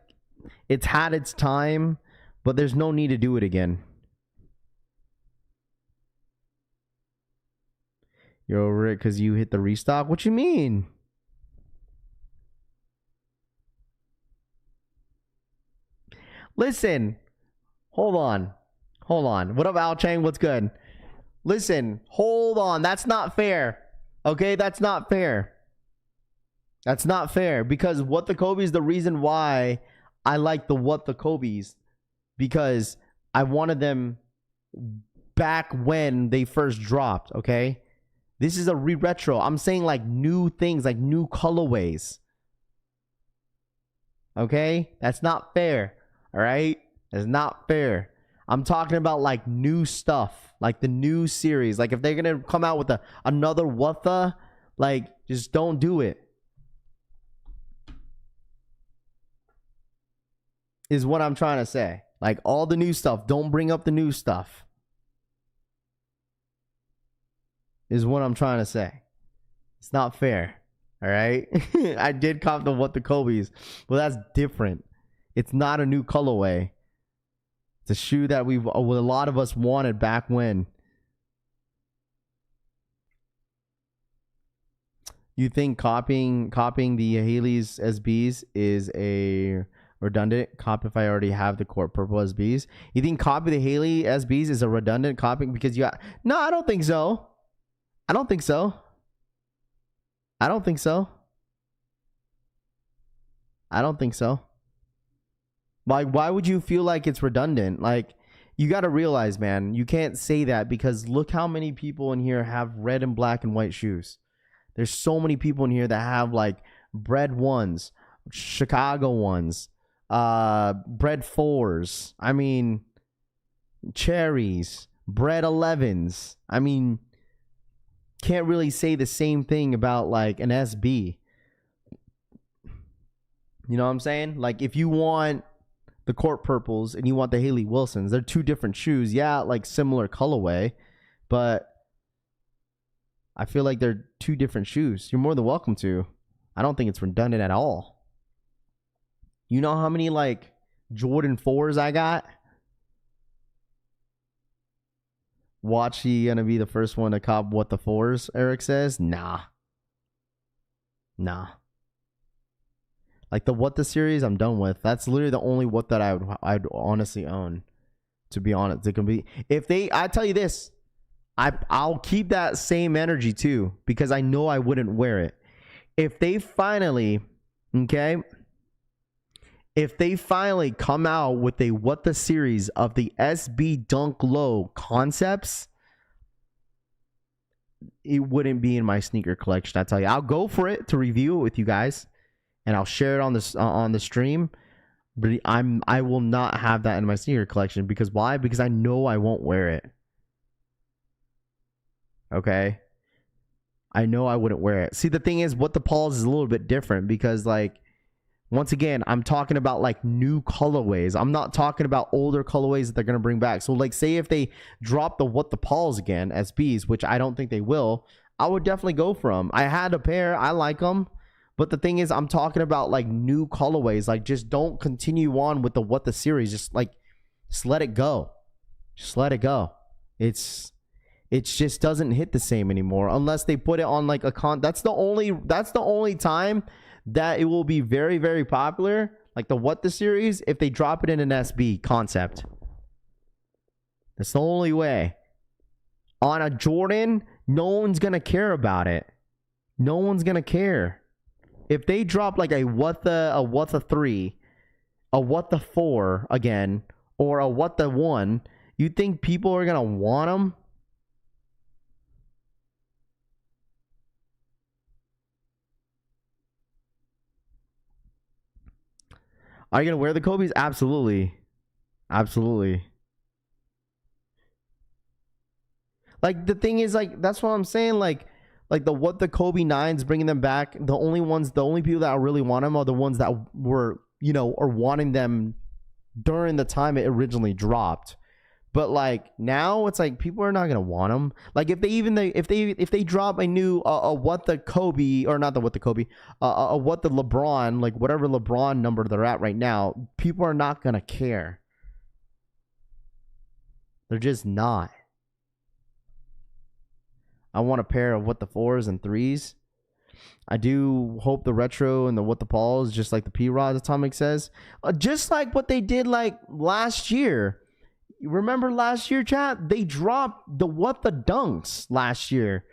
it's had its time, but there's no need to do it again. You're over it because you hit the restock? What you mean? Listen. Hold on. What up, Al Chang? What's good? Listen. Hold on. That's not fair. Okay? That's not fair. That's not fair. Because What the Kobe is the reason why I like the What the Kobe's. Because I wanted them back when they first dropped. Okay? This is a re-retro. I'm saying like new things, like new colorways. Okay? That's not fair. All right? That's not fair. I'm talking about like new stuff, like the new series. Like if they're going to come out with another what the, like just don't do it. Is what I'm trying to say. Like all the new stuff, don't bring up the new stuff. Is what I'm trying to say. It's not fair. All right? I did cop the What the Kobe's. Well, that's different. It's not a new colorway. It's a shoe that a lot of us wanted back when. You think copying the Hayley's SBs is a redundant copy if I already have the court purple SBs? You think copy the Hayley SBs is a redundant copying because you got... No, I don't think so. I don't think so. Why would you feel like it's redundant? Like, you got to realize, man, you can't say that because look how many people in here have red and black and white shoes. There's so many people in here that have like bread ones, Chicago ones, bread 4s. I mean, cherries, bread 11s. I mean, can't really say the same thing about like an SB. You know what I'm saying? Like if you want the court purples and you want the Hayley Wilsons, they're two different shoes. Yeah, like similar colorway, but I feel like they're two different shoes. You're more than welcome to. I don't think it's redundant at all. You know how many like Jordan 4s I got? Watch, he gonna be the first one to cop what the fours, Eric says. Nah. Like the what the series I'm done with. That's literally the only what that I'd honestly own. To be honest, it can be if they I tell you this, I'll keep that same energy too, because I know I wouldn't wear it. If they finally come out with a what the series of the SB Dunk Low concepts, it wouldn't be in my sneaker collection. I tell you, I'll go for it to review it with you guys, and I'll share it on the stream. But I will not have that in my sneaker collection. Because why? Because I know I won't wear it. Okay, I know I wouldn't wear it. See, the thing is, what the Pauls is a little bit different, because like, once again, I'm talking about like new colorways. I'm not talking about older colorways that they're going to bring back. So like, say if they drop the what the Pauls again, SBs, which I don't think they will, I would definitely go for them. I had a pair. I like them. But the thing is, I'm talking about like new colorways. Like, just don't continue on with the what the series. Just let it go. Just let it go. It just doesn't hit the same anymore unless they put it on like a That's the only time that it will be very, very popular, like the what the series, if they drop it in an SB concept. That's the only way. On a Jordan, no one's gonna care about it. No one's gonna care. If they drop like a what the 3, a what the 4 again, or a what the 1, you think people are gonna want them? Are you gonna wear the Kobe's? Absolutely. Like, the thing is, like, that's what I'm saying. Like the what the Kobe 9s, bringing them back. The only people that really want them are the ones that were, are wanting them during the time it originally dropped. But like now, it's like people are not gonna want them. Like if they drop a new what the Kobe, or not the what the Kobe, what the LeBron, like whatever LeBron number they're at right now, people are not gonna care. They're just not. I want a pair of what the 4s and 3s. I do hope the retro and the what the Pauls, just like the P-Rod, Atomic says, just like what they did like last year. You remember last year, chat? They dropped the what the Dunks last year.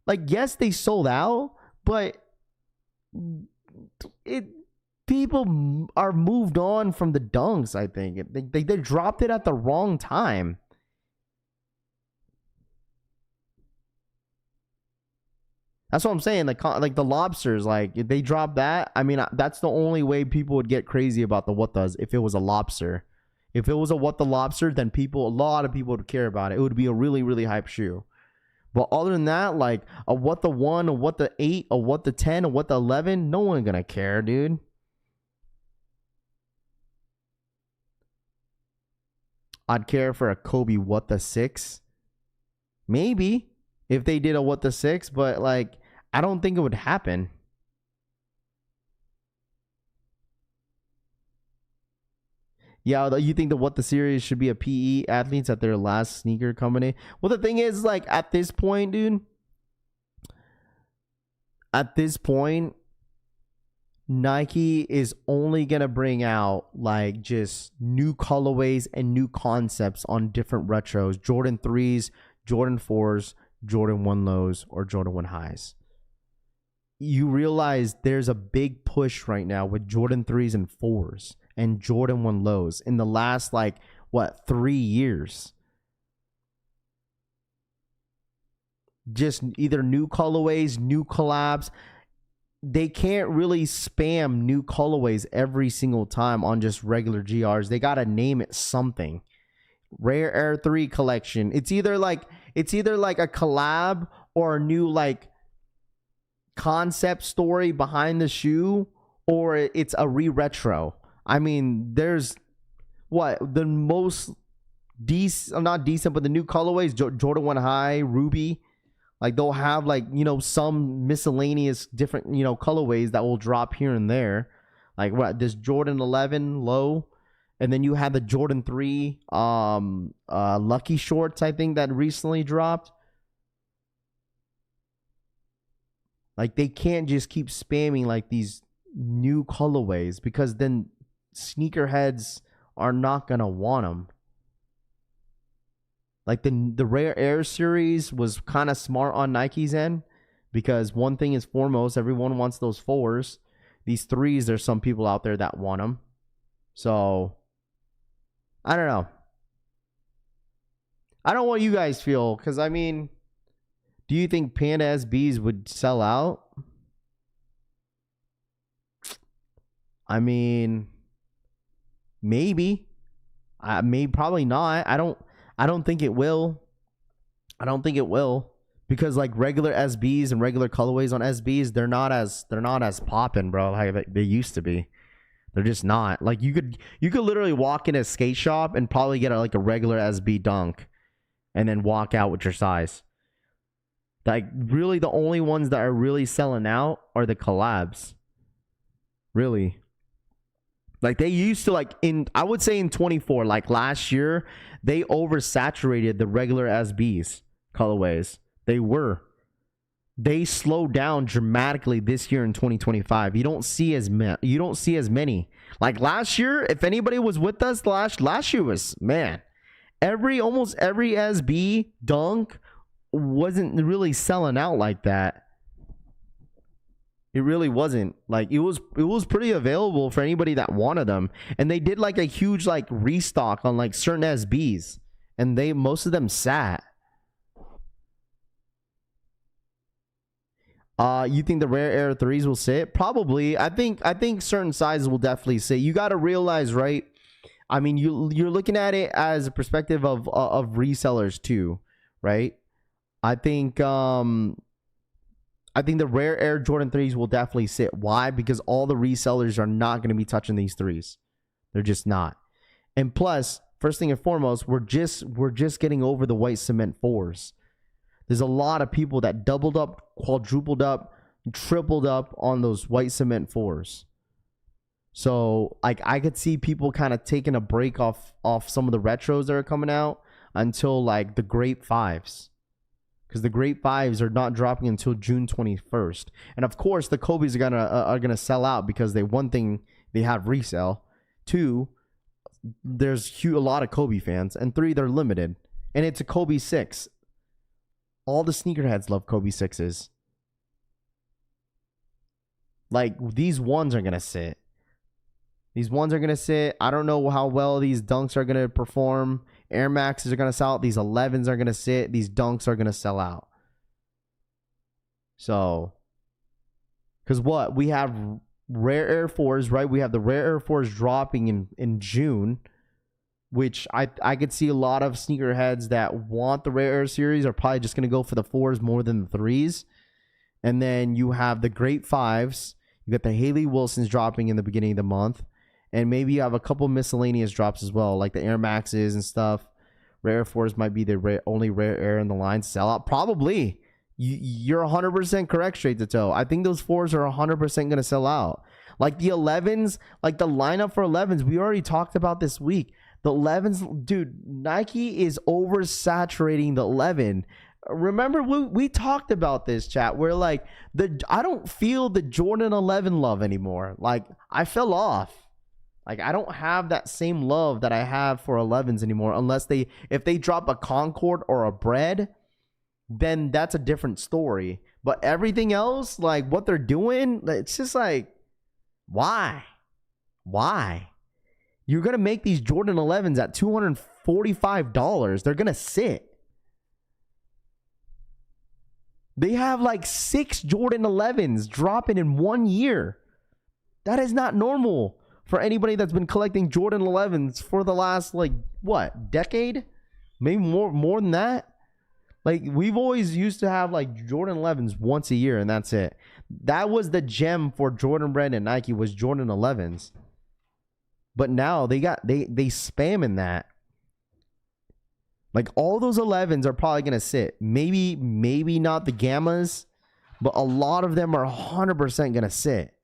Like, yes, they sold out, but people are moved on from the Dunks. I think they dropped it at the wrong time. That's what I'm saying. Like the lobsters, like if they drop that, I mean, that's the only way people would get crazy about the what does, if it was a lobster. If it was a what the lobster, then a lot of people would care about it. It would be a really, really hype shoe. But other than that, like a what the 1, a what the 8, a what the 10, a what the 11, no one gonna care, dude. I'd care for a Kobe what the 6. Maybe if they did a what the 6, but like I don't think it would happen. Yeah, you think the what the series should be a PE athletes at their last sneaker company? Well, the thing is, like, at this point, dude, Nike is only gonna bring out like just new colorways and new concepts on different retros: Jordan 3s, Jordan 4s, Jordan 1 lows, or Jordan 1 highs. You realize there's a big push right now with Jordan 3s and 4s and Jordan 1 lows in the last, like, 3 years. Just either new colorways, new collabs. They can't really spam new colorways every single time on just regular GRs. They got to name it something. Rare Air 3 collection. It's either like a collab or a new like concept story behind the shoe, or it's a re-retro. I mean, there's the most decent, not decent, but the new colorways, Jordan 1 High, Ruby. Like, they'll have like, some miscellaneous different, colorways that will drop here and there. Like this Jordan 11 low And then you had the Jordan 3 Lucky Shorts, I think, that recently dropped. Like, they can't just keep spamming like these new colorways, because then sneakerheads are not gonna want them. Like the Rare Air series was kind of smart on Nike's end, because one thing is foremost, everyone wants those 4s. These 3s, there's some people out there that want them. So I don't know. I don't know what you guys feel, because I mean, do you think Panda SBs would sell out? I mean, maybe. Probably not. I don't think it will. I don't think it will, because like regular SBs and regular colorways on SBs, they're not as popping, bro, like they used to be. They're just not. Like you could literally walk in a skate shop and probably get like a regular SB dunk and then walk out with your size. Like really the only ones that are really selling out are the collabs. Really. Like they used to, like I would say in 24, like last year, they oversaturated the regular SBs colorways. They slowed down dramatically this year in 2025. You don't see as many. Like last year, if anybody was with us last year was, man, almost every SB dunk wasn't really selling out like that. It really wasn't. Like it was pretty available for anybody that wanted them. And they did like a huge like restock on like certain SBs, and most of them sat. You think the Rare Air 3s will sit? Probably. I think certain sizes will definitely sit. You got to realize, right? I mean, you're looking at it as a perspective of resellers too, right? I think the Rare Air Jordan 3s will definitely sit. Why? Because all the resellers are not going to be touching these 3s. They're just not. And plus, first thing and foremost, we're just getting over the white cement 4s. There's a lot of people that doubled up, quadrupled up, tripled up on those white cement 4s. So like I could see people kind of taking a break off some of the retros that are coming out until like the Great 5s. Because the Great 5s are not dropping until June 21st. And of course, the Kobe's are gonna sell out, because one thing, they have resale. 2, there's a lot of Kobe fans. And 3, they're limited. And it's a Kobe 6. All the sneakerheads love Kobe 6s. Like, these ones are gonna sit. I don't know how well these dunks are gonna perform. Air Maxes are going to sell out. These 11s are going to sit. These dunks are going to sell out. So, because what? We have Rare Air 4s, right? We have the Rare Air 4s dropping in June, which I could see a lot of sneakerheads that want the Rare Air series are probably just going to go for the 4s more than the 3s. And then you have the Great 5s. You got the Hayley Wilsons dropping in the beginning of the month. And maybe you have a couple miscellaneous drops as well, like the Air Maxes and stuff. Rare Air 4s might be the only Rare Air in the line to sell out. Probably. You're 100% correct, straight to toe. I think those 4s are 100% going to sell out. Like the 11s, like the lineup for 11s, we already talked about this week. The 11s, dude, Nike is oversaturating the 11. Remember, we talked about this, chat, where like I don't feel the Jordan 11 love anymore. Like I fell off. Like, I don't have that same love that I have for 11s anymore, unless if they drop a Concord or a Bread, then that's a different story. But everything else, like what they're doing, it's just like, why? You're going to make these Jordan 11s at $245. They're going to sit. They have like 6 Jordan 11s dropping in 1 year. That is not normal. For anybody that's been collecting Jordan 11s for the last, like, what, decade? Maybe more than that. Like, we've always used to have, like, Jordan 11s once a year, and that's it. That was the gem for Jordan Brand and Nike, was Jordan 11s. But now they spamming that. Like, all those 11s are probably going to sit. Maybe not the Gammas, but a lot of them are 100% going to sit.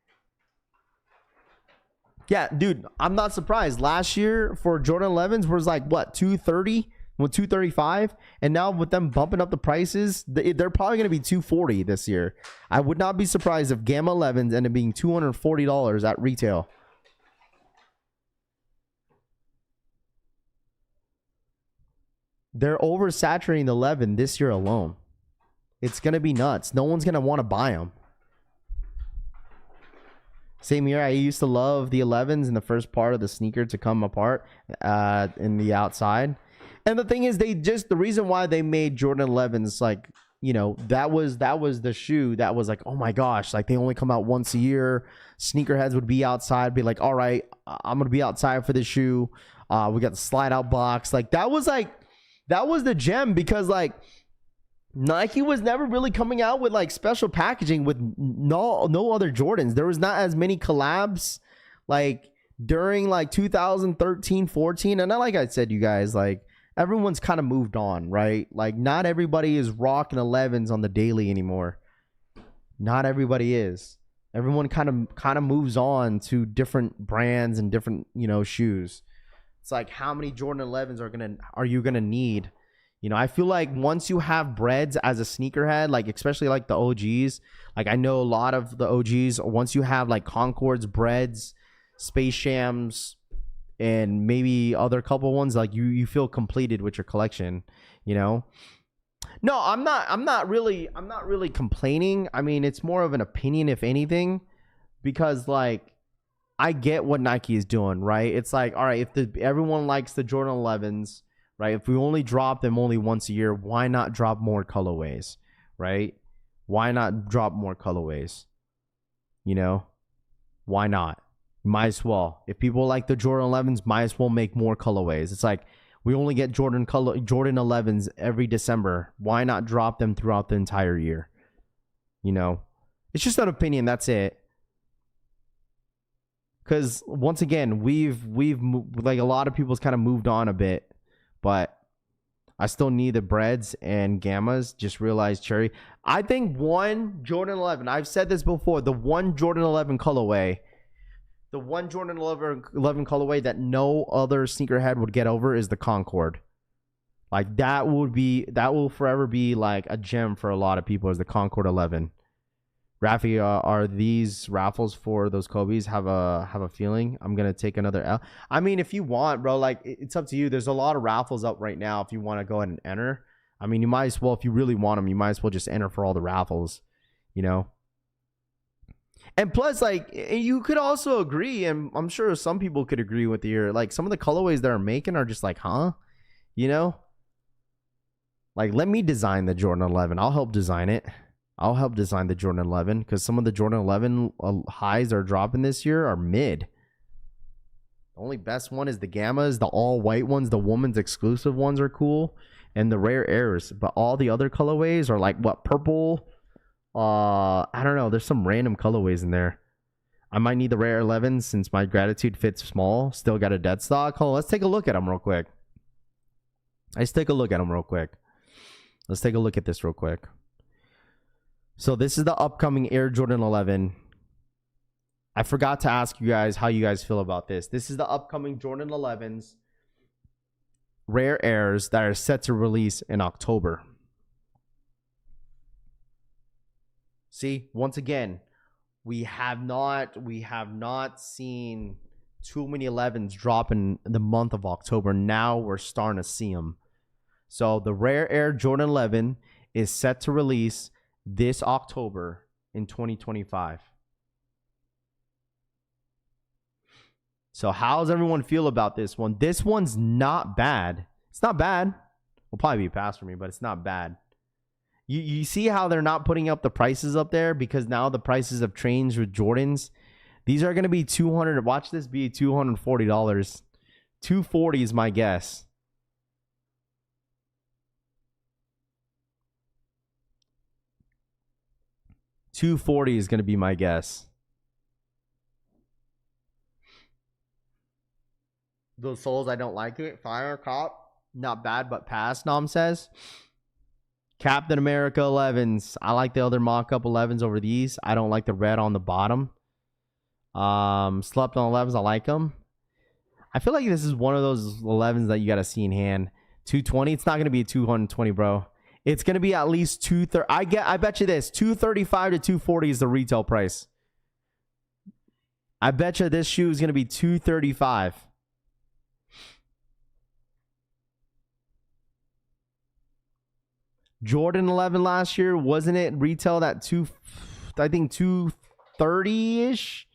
Yeah, dude, I'm not surprised. Last year for Jordan 11s was like what, 230, well, 235, and now with them bumping up the prices, they're probably going to be 240 this year. I would not be surprised if Gamma 11s end up being $240 at retail. They're oversaturating the 11 this year alone. It's going to be nuts. No one's going to want to buy them. Same year, I used to love the 11s in the first part of the sneaker to come apart in the outside. And the thing is, the reason why they made Jordan 11s, like, you know, that was the shoe that was like, oh my gosh, like they only come out once a year. Sneakerheads would be outside, be like, all right, I'm going to be outside for this shoe. We got the slide out box. Like that was the gem, because like Nike was never really coming out with like special packaging with no other Jordans. There was not as many collabs like during like 2013, 14. And like I said, you guys, like everyone's kind of moved on, right? Like not everybody is rocking 11s on the daily anymore. Not everybody is. Everyone kind of moves on to different brands and different, you know, shoes. It's like, how many Jordan 11s are you gonna need? You know, I feel like once you have breads as a sneakerhead, like especially like the OGs, like I know a lot of the OGs, once you have like Concords, breads, Space Shams, and maybe other couple ones, like you feel completed with your collection, you know? No, I'm not really complaining. I mean, it's more of an opinion, if anything, because like I get what Nike is doing, right? It's like, all right, if everyone likes the Jordan 11s, right? If we only drop them only once a year, why not drop more colorways, right? Why not drop more colorways? You know, why not? Might as well. If people like the Jordan 11s, might as well make more colorways. It's like we only get Jordan 11s every December. Why not drop them throughout the entire year? You know, it's just an opinion. That's it. Because once again, we've like a lot of people's kind of moved on a bit. But I still need the breads and gammas. Just realized, Cherry. I think one Jordan 11, I've said this before, the one Jordan 11 colorway that no other sneakerhead would get over is the Concord. Like that will forever be like a gem for a lot of people, is the Concord 11. Raffy, are these raffles for those Kobe's? Have a feeling I'm gonna take another L. I mean, if you want, bro, like it's up to you. There's a lot of raffles up right now. If you want to go ahead and enter, I mean, you might as well, if you really want them, you might as well just enter for all the raffles, you know. And plus, like, you could also agree, and I'm sure some people could agree with you. Like some of the colorways they're making are just like, huh, you know. Like, let me design the Jordan 11. I'll help design it. I'll help design the Jordan 11, because some of the Jordan 11 highs are dropping this year are mid. The only best one is the Gammas. The all white ones, the woman's exclusive ones are cool, and the rare airs. But all the other colorways are like what, purple? I don't know. There's some random colorways in there. I might need the rare 11s since my gratitude fits small. Still got a dead stock. Hold on, let's take a look at them real quick. Let's take a look at this real quick. So this is the upcoming Air Jordan 11. I forgot to ask you guys how you guys feel about this. This is the upcoming Jordan 11s rare airs that are set to release in October. See, once again, we have not seen too many 11s drop in the month of October. Now we're starting to see them. So the rare Air Jordan 11 is set to release this October in 2025. So how does everyone feel about this one? This one's not bad. It's not bad. Will probably be a pass for me, but it's not bad. You see how they're not putting up the prices up there, because now the prices have changed with Jordans. These are going to be $200. Watch this be $240. $240 is my guess. $240 is going to be my guess. Those soles, I don't like it. Fire Cop, not bad, but pass, Nom says. Captain America 11s. I like the other mock-up 11s over these. I don't like the red on the bottom. Slept on 11s. I like them. I feel like this is one of those 11s that you got to see in hand. 220. It's not going to be a 220, bro. It's going to be at least 230. I bet you this. 235 to 240 is the retail price. I bet you this shoe is going to be 235. Jordan 11 last year, wasn't it retailed at 230-ish?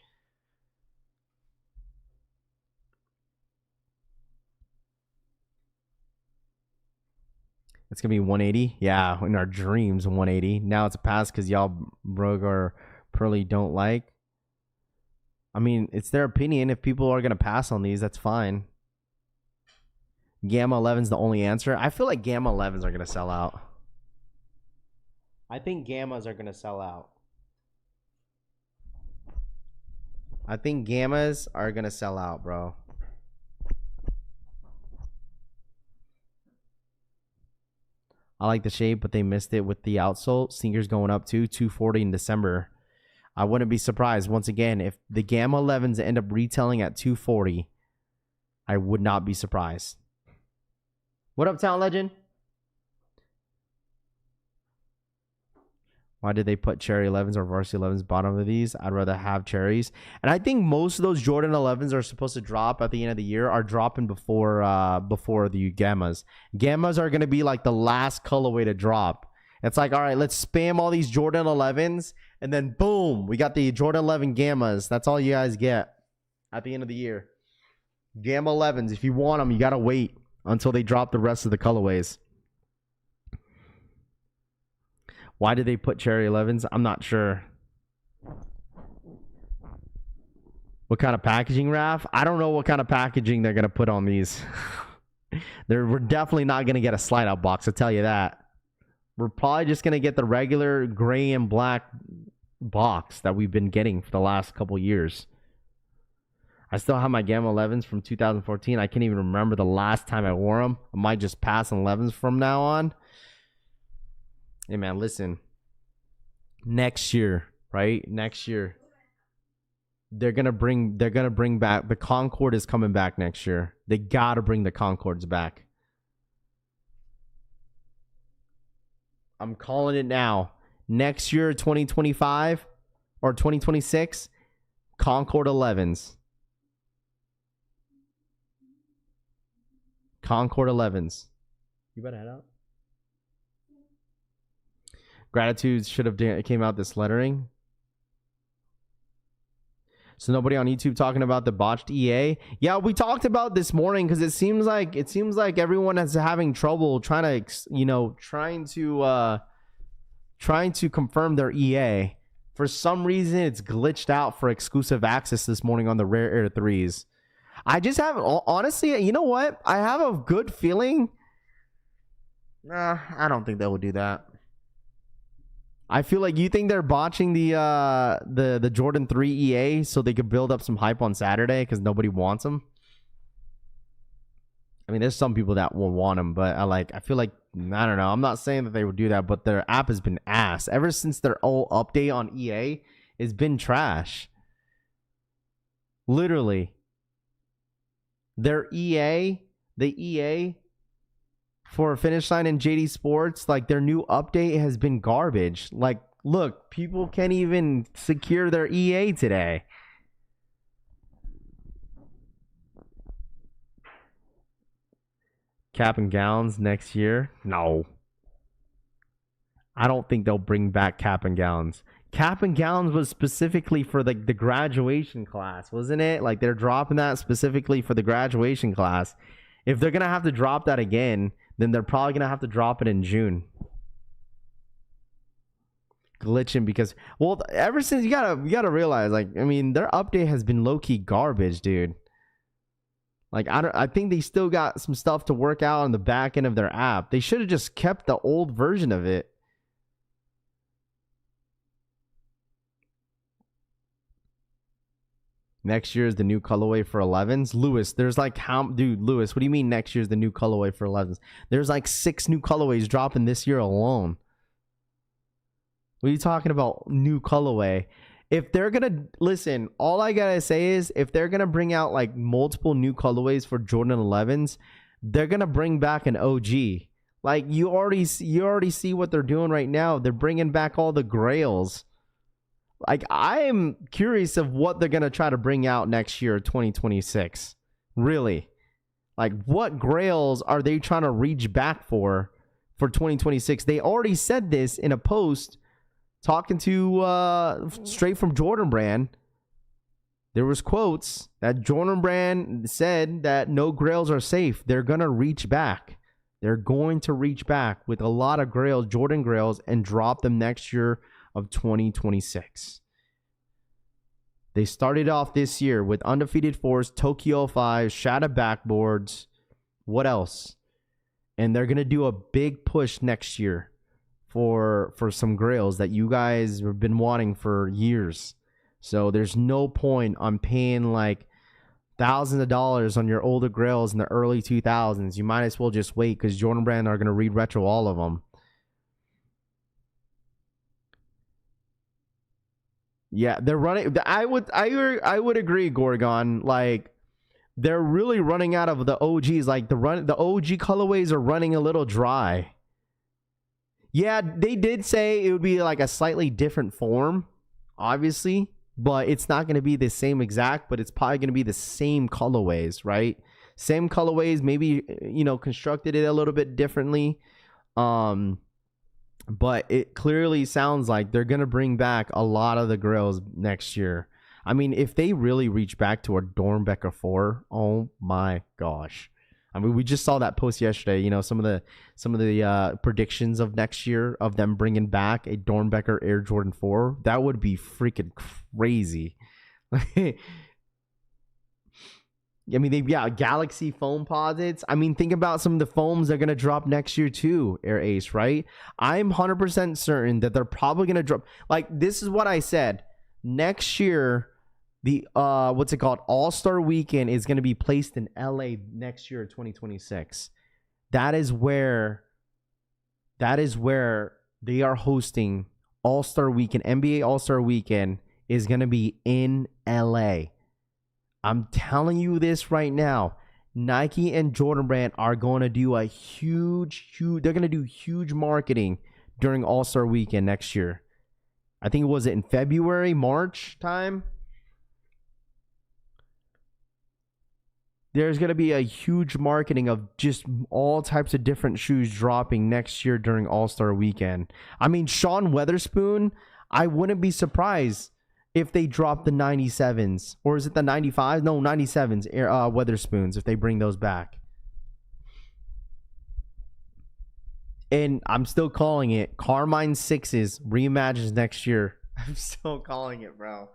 It's going to be 180. Yeah, in our dreams, 180. Now it's a pass because y'all Rogue or Pearly don't like. I mean, it's their opinion. If people are going to pass on these, that's fine. Gamma 11's the only answer. I feel like Gamma 11s are going to sell out. I think Gammas are going to sell out. I think Gammas are going to sell out, bro. I like the shape, but they missed it with the outsole. Sneakers going up to 240 in December. I wouldn't be surprised, once again, if the Gamma 11s end up retailing at 240. I would not be surprised. What up, Town Legend? Why did they put Cherry 11s or Varsity 11s bottom of these? I'd rather have cherries. And I think most of those Jordan 11s are supposed to drop at the end of the year are dropping before the Gammas. Gammas are going to be like the last colorway to drop. It's like, all right, let's spam all these Jordan 11s. And then boom, we got the Jordan 11 Gammas. That's all you guys get at the end of the year. Gamma 11s. If you want them, you got to wait until they drop the rest of the colorways. Why did they put Cherry 11s? I'm not sure. What kind of packaging, Raph? I don't know what kind of packaging they're going to put on these. We're definitely not going to get a slide out box, I'll tell you that. We're probably just going to get the regular gray and black box that we've been getting for the last couple years. I still have my Gamma 11s from 2014. I can't even remember the last time I wore them. I might just pass on 11s from now on. Hey man, listen. Next year, right? Next year, they're gonna bring back the Concorde is coming back next year. They gotta bring the Concordes back. I'm calling it now. Next year, 2025 or 2026, Concorde 11s. Concorde 11s. You better head out. Gratitude should have came out this lettering. So nobody on YouTube talking about the botched EA. Yeah, we talked about this morning because it seems like everyone is having trouble trying to confirm their EA. For some reason, it's glitched out for exclusive access this morning on the Rare Air 3s. I just have, honestly, you know what? I have a good feeling. Nah, I don't think they will do that. I feel like you think they're botching the Jordan 3 EA so they could build up some hype on Saturday because nobody wants them. I mean, there's some people that will want them, but I feel like, I don't know. I'm not saying that they would do that, but their app has been ass. Ever since their old update on EA, it's been trash. Literally. Their EA, the EA for Finish Line and Jdsports, like their new update has been garbage. Like, look, people can't even secure their EA today. Cap and gowns next year? No. I don't think they'll bring back cap and gowns. Cap and gowns was specifically for the graduation class, wasn't it? Like they're dropping that specifically for the graduation class. If they're going to have to drop that again, then they're probably going to have to drop it in June. Glitching because, well, ever since you gotta realize, like, I mean, their update has been low-key garbage, dude. Like, I think they still got some stuff to work out on the back end of their app. They should have just kept the old version of it. Next year is the new colorway for 11s. Lewis, there's like Lewis, what do you mean next year is the new colorway for 11s? There's like 6 new colorways dropping this year alone. What are you talking about new colorway? if they're gonna listen, all I gotta say is if they're gonna bring out like multiple new colorways for Jordan 11s, they're gonna bring back an OG. Like you already see what they're doing right now. They're bringing back all the grails. Like I am curious of what they're gonna try to bring out next year, 2026. Really, like what grails are they trying to reach back for 2026? They already said this in a post. Talking to straight from Jordan Brand, there was quotes that Jordan Brand said that no grails are safe. They're going to reach back. They're going to reach back with a lot of grails, Jordan grails, and drop them next year of 2026. They started off this year with Undefeated Force, Tokyo 5, Shadow backboards. What else? And they're going to do a big push next year for some grails that you guys have been wanting for years. So there's no point on paying like thousands of dollars on your older grails in the early 2000s. You might as well just wait because Jordan Brand are going to retro all of them. Yeah, they're running. I would agree, Gorgon. Like they're really running out of the OGs. Like the OG colorways are running a little dry. Yeah, they did say it would be like a slightly different form, obviously, but it's not going to be the same exact, but it's probably going to be the same colorways, right? Same colorways, maybe, constructed it a little bit differently. But it clearly sounds like they're going to bring back a lot of the grails next year. I mean, if they really reach back to a Dornbecker 4, oh my gosh. I mean, we just saw that post yesterday. Some of the predictions of next year of them bringing back a Dornbecker Air Jordan 4. That would be freaking crazy. I mean, they've got Galaxy foam posits. I mean, think about some of the foams they're gonna drop next year too, Air Ace, right? I'm 100% certain that they're probably gonna drop. Like this is what I said. Next year, the All-Star Weekend is going to be placed in LA next year, 2026. That is where they are hosting All-Star Weekend. NBA All-Star Weekend is going to be in LA. I'm telling you this right now. Nike and Jordan Brand are going to do a huge marketing during All-Star Weekend next year. I think was it in February, March time? There's going to be a huge marketing of just all types of different shoes dropping next year during All-Star Weekend. I mean, Sean Weatherspoon, I wouldn't be surprised if they drop the 97s. Or is it the 95s? No, 97s, Weatherspoons, if they bring those back. And I'm still calling it. Carmine 6s reimagines next year. I'm still calling it, bro.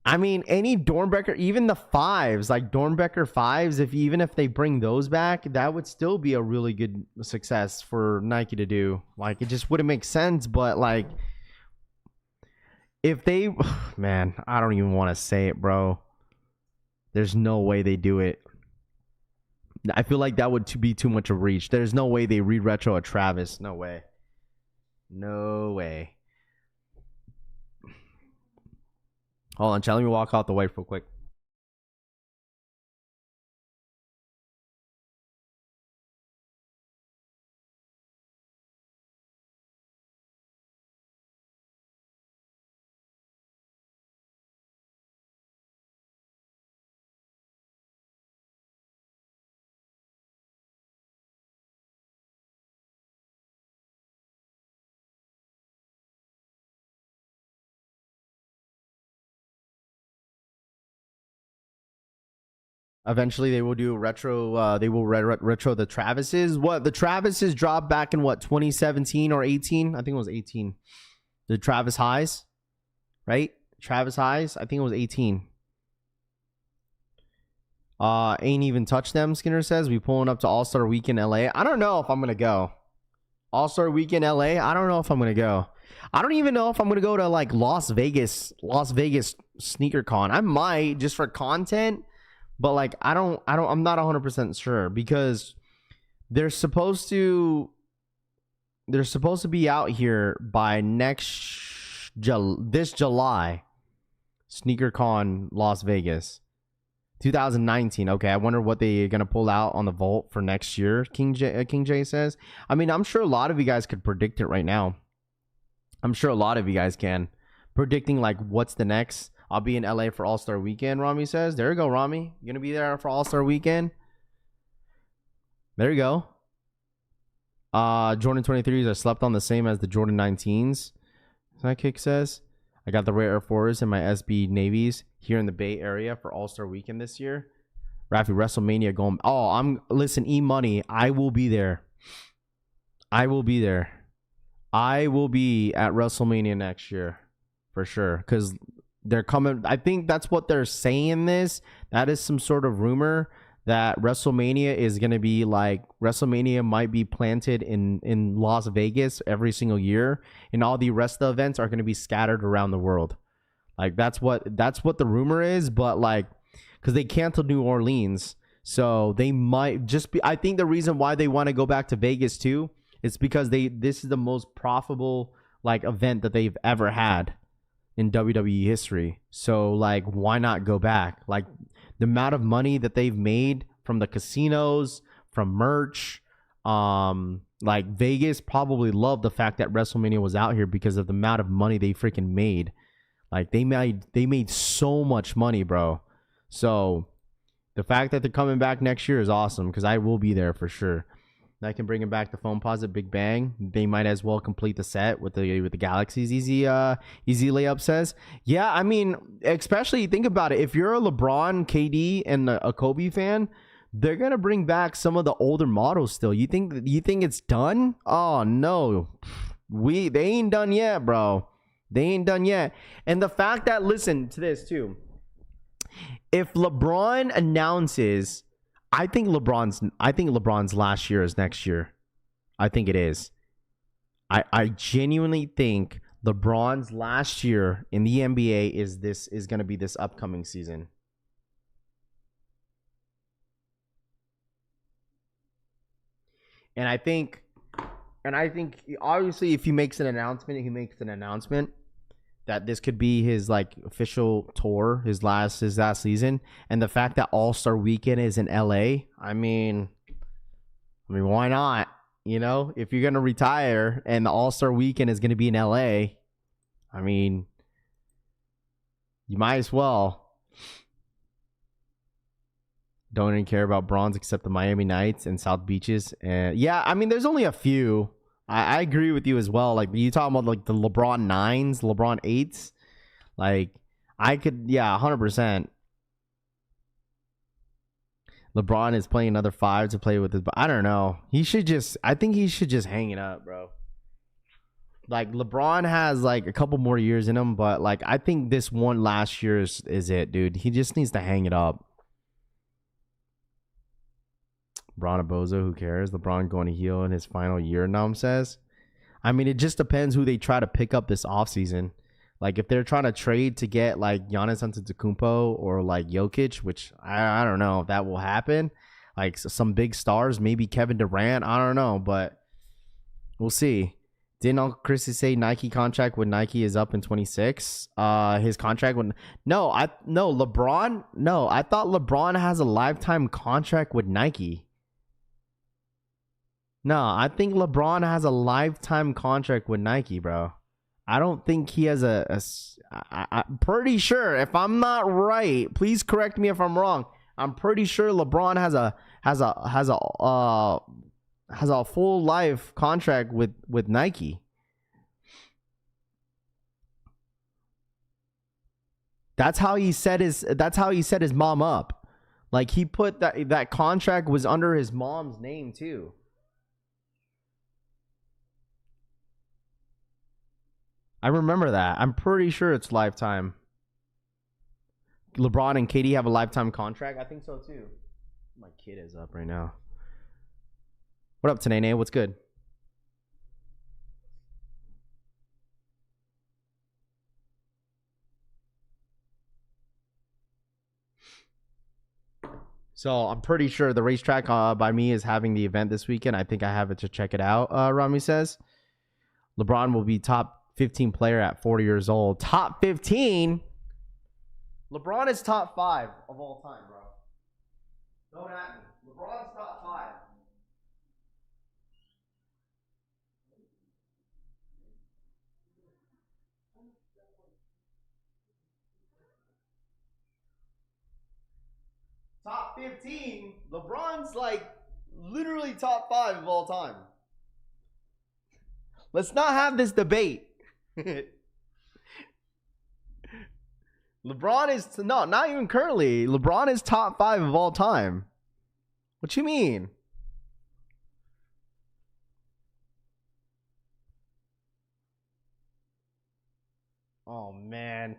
I mean, any Dornbecker, even the 5s, like Dornbecker 5s, even if they bring those back, that would still be a really good success for Nike to do. Like, it just wouldn't make sense, but like, if they, man, I don't even want to say it, bro. There's no way they do it. I feel like that would be too much of reach. There's no way they re-retro a Travis. No way. No way. Hold on, chat. Let me walk out the way real quick. Eventually, they will do retro. They will retro the Travises. What the Travises dropped back in 2017 or 18? I think it was 18. The Travis highs, right? Travis highs. I think it was 18. Ain't even touched them. Skinner says we pulling up to All-Star Weekend LA. I don't know if I'm gonna go. All-Star Weekend LA. I don't know if I'm gonna go. I don't even know if I'm gonna go to like Las Vegas Sneaker Con. I might just for content. But like I'm not 100% sure because they're supposed to they're supposed to be out here by this July. SneakerCon Las Vegas 2019. Okay, I wonder what they're gonna pull out on the vault for next year. King J says. I mean, I'm sure a lot of you guys could predict it right now. I'm sure a lot of you guys can. Predicting like what's the next. I'll be in LA for All-Star Weekend, Rami says. There you go, Rami. You're gonna be there for All-Star Weekend. There you go. Jordan 23s are slept on the same as the Jordan 19s. That kick says. I got the rare Air Force and my SB Navies here in the Bay Area for All-Star Weekend this year. Raffle, WrestleMania going. Oh, listen, E-Money. I will be there. I will be there. I will be at WrestleMania next year for sure. Because they're coming. I think that's what they're saying this. That is some sort of rumor that WrestleMania is going to be like, WrestleMania might be planted in Las Vegas every single year, and all the rest of the events are going to be scattered around the world. Like that's what the rumor is, but like, because they canceled New Orleans, so they might just be, I think the reason why they want to go back to Vegas too is because this is the most profitable like event that they've ever had in WWE history. So like, why not go back? Like, the amount of money that they've made from the casinos, from merch, like Vegas probably loved the fact that WrestleMania was out here because of the amount of money they freaking made. Like they made so much money, bro. So the fact that they're coming back next year is awesome because I will be there for sure. I can bring him back the phone posit Big Bang. They might as well complete the set with the Galaxy's easy layup says. Yeah, I mean, especially think about it. If you're a LeBron, KD, and a Kobe fan, they're gonna bring back some of the older models still. You think it's done? Oh no, they ain't done yet, bro. They ain't done yet. And the fact that, listen to this too. If LeBron announces, I think LeBron's last year is next year. I think it is. I genuinely think LeBron's last year in the NBA is going to be this upcoming season. And I think obviously if he makes an announcement that this could be his like official tour, his last season, and the fact that All-Star Weekend is in LA, I mean, why not? You know, if you're gonna retire and the All-Star Weekend is gonna be in LA, I mean, you might as well. Don't even care about bronze except the Miami Nights and South Beaches. And yeah, I mean, there's only a few. I agree with you as well. Like, you talking about like the LeBron 9s, LeBron 8s. Like, I could, yeah, 100%. LeBron is playing another 5 to play with his, but I don't know. I think he should just hang it up, bro. Like, LeBron has like a couple more years in him, but like, I think this one last year is it, dude. He just needs to hang it up. LeBron a bozo, who cares? LeBron going to heel in his final year, Nam says. I mean, it just depends who they try to pick up this offseason. Like, if they're trying to trade to get, like, Giannis Antetokounmpo or, like, Jokic, which I don't know if that will happen. Like, some big stars, maybe Kevin Durant. I don't know, but we'll see. Didn't Uncle Chrissy say Nike contract with Nike is up in 26? His contract with... LeBron... No, I thought LeBron has a lifetime contract with Nike. No, I think LeBron has a lifetime contract with Nike, bro. I don't think he has I'm pretty sure, if I'm not right, please correct me if I'm wrong. I'm pretty sure LeBron has a full life contract with Nike. That's how he set his mom up. Like, he put that contract was under his mom's name too. I remember that. I'm pretty sure it's lifetime. LeBron and KD have a lifetime contract. I think so too. My kid is up right now. What up, Tanene? What's good? So I'm pretty sure the racetrack by me is having the event this weekend. I think I have it to check it out, Rami says. LeBron will be top 15 player at 40 years old. Top 15? LeBron is top 5 of all time, bro. Don't at me. LeBron's top 5. Top 15? LeBron's like literally top 5 of all time. Let's not have this debate. LeBron is, no, not even currently. LeBron is top 5 of all time. What you mean? Oh, man.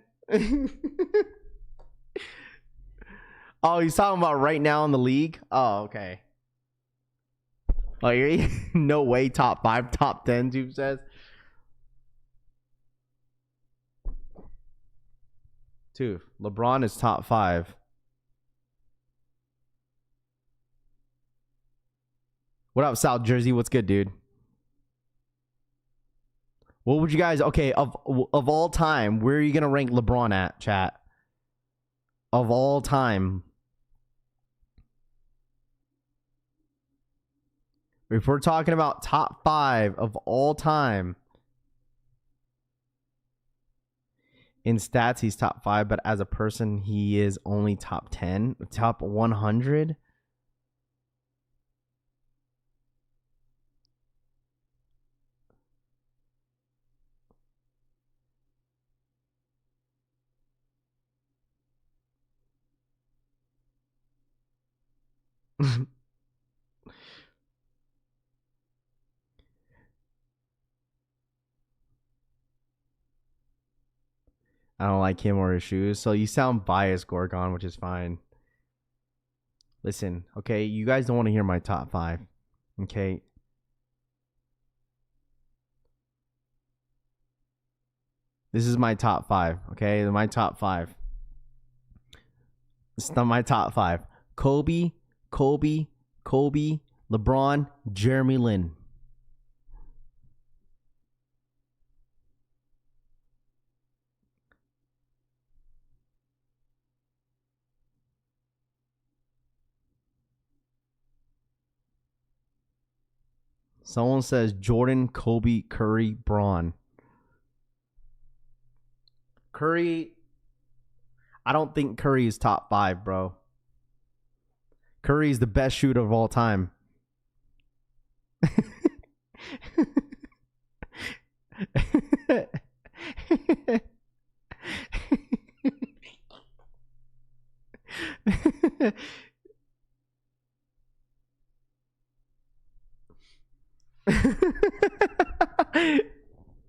Oh, he's talking about right now in the league? Oh, okay. Oh, you're no way top 5, top 10, Tube says. Tube, LeBron is top 5. What up, South Jersey? What's good, dude? What would you guys, okay, of all time, where are you going to rank LeBron at, chat? Of all time. If we're talking about top 5 of all time, in stats, he's top 5, but as a person, he is only top 10, top 100. I don't like him or his shoes. So you sound biased, Gorgon, which is fine. Listen, okay, you guys don't want to hear my top 5. Okay. This is my top 5. Okay, my top 5. It's not my top 5. Kobe, LeBron, Jeremy Lin. Someone says Jordan, Kobe, Curry, Braun. Curry, I don't think Curry is top 5, bro. Curry is the best shooter of all time.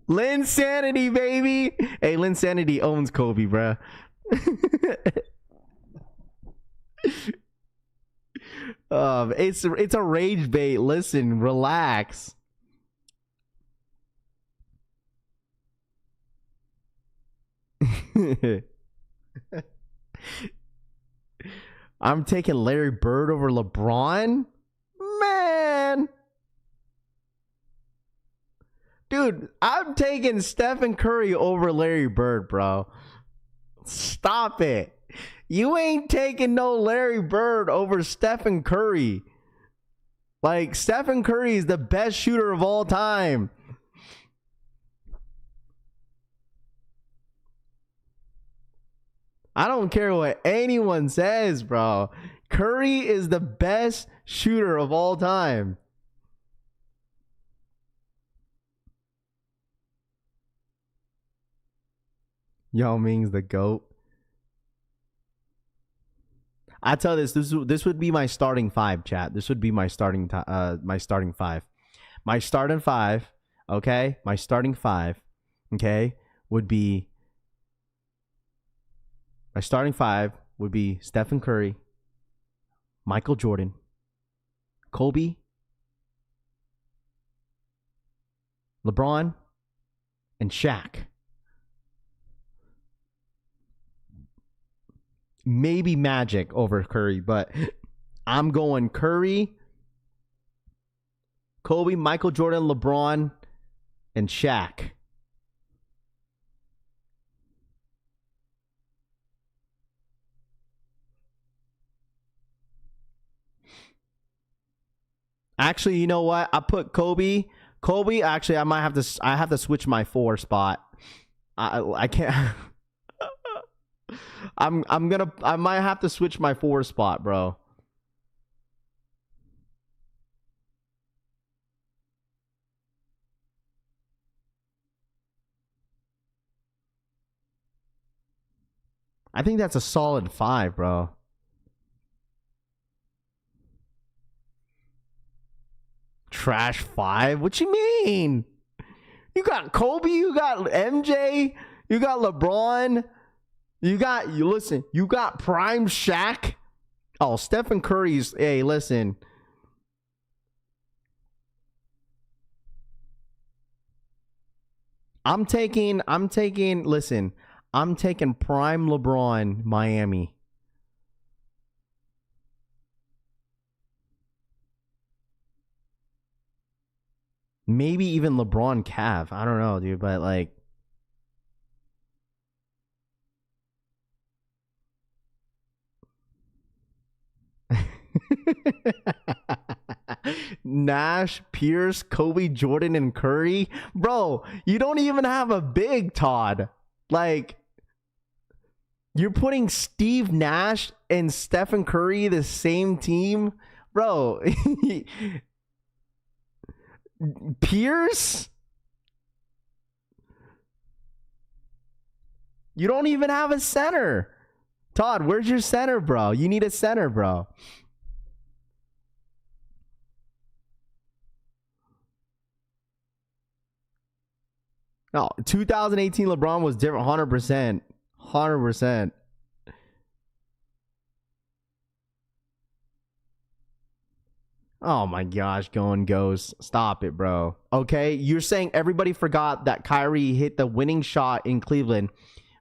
Linsanity, baby. Hey, Linsanity owns Kobe, bruh. It's a rage bait. Listen, relax. I'm taking Larry Bird over LeBron? Man. Dude, I'm taking Stephen Curry over Larry Bird, bro. Stop it. You ain't taking no Larry Bird over Stephen Curry. Like, Stephen Curry is the best shooter of all time. I don't care what anyone says, bro. Curry is the best shooter of all time. Yao Ming's the GOAT. I tell this would be my starting 5, chat. This would be my starting 5. My starting 5, okay? My starting 5, okay, would be Stephen Curry, Michael Jordan, Kobe, LeBron, and Shaq. Maybe Magic over Curry, but I'm going Curry, Kobe, Michael Jordan, LeBron, and Shaq. Actually, you know what? I put Kobe. Kobe. Actually, I might have to. I have to switch my 4 spot. I can't. I might have to switch my 4 spot, bro. I think that's a solid 5, bro. Trash 5? What you mean? You got Kobe, you got MJ, you got LeBron, you got prime Shaq. Oh, Stephen Curry's, hey, listen. I'm taking prime LeBron, Miami. Maybe even LeBron Cav. I don't know, dude, but like Nash, Pierce, Kobe, Jordan, and Curry. Bro, you don't even have a big, Todd. Like, you're putting Steve Nash and Stephen Curry the same team? Bro, Pierce? You don't even have a center. Todd, where's your center, bro? You need a center, bro. No, 2018 LeBron was different, 100%. 100%. Oh my gosh, going Ghost. Stop it, bro. Okay, you're saying everybody forgot that Kyrie hit the winning shot in Cleveland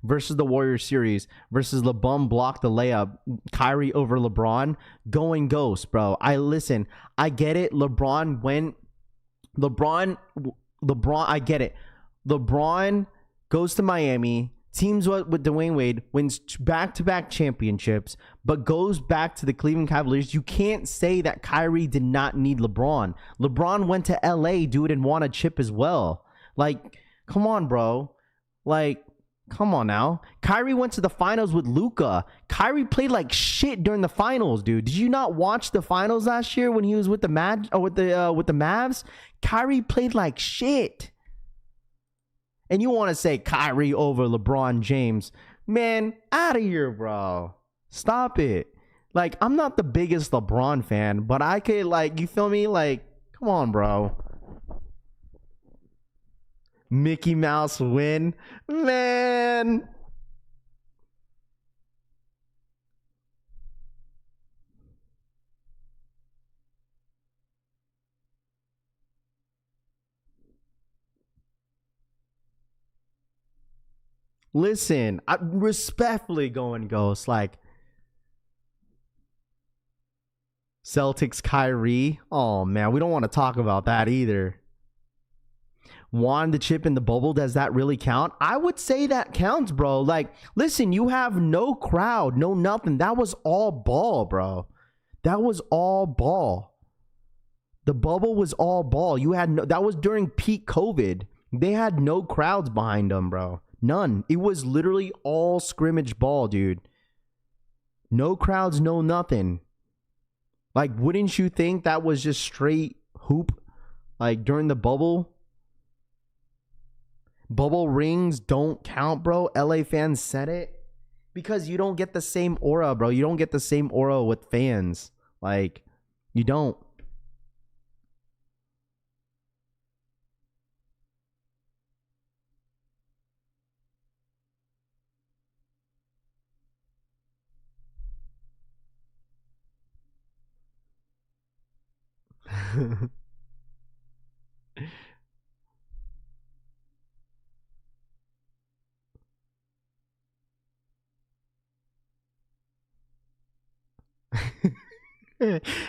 versus the Warriors series versus LeBron blocked the layup. Kyrie over LeBron. Going Ghost, bro. I get it. LeBron, I get it. LeBron goes to Miami, teams with Dwayne Wade, wins back-to-back championships, but goes back to the Cleveland Cavaliers. You can't say that Kyrie did not need LeBron. LeBron went to LA, dude, and won a chip as well. Like, come on, bro. Like, come on now. Kyrie went to the finals with Luka. Kyrie played like shit during the finals, dude. Did you not watch the finals last year when he was with the Mavs? Kyrie played like shit. And you want to say Kyrie over LeBron James. Man, out of here, bro. Stop it. Like, I'm not the biggest LeBron fan, but I could, like, you feel me? Like, come on, bro. Mickey Mouse win. Man. Listen, I'm respectfully going Ghost. Like, Celtics Kyrie. Oh, man, we don't want to talk about that either. Won the chip in the bubble. Does that really count? I would say that counts, bro. Like, listen, you have no crowd, no nothing. That was all ball, bro. That was all ball. The bubble was all ball. You had no, that was during peak COVID. They had no crowds behind them, bro. None. It was literally all scrimmage ball, dude. No crowds, no nothing. Like, wouldn't you think that was just straight hoop? Like, during the bubble? Bubble rings don't count, bro. LA fans said it. Because you don't get the same aura, bro. You don't get the same aura with fans. Like, you don't.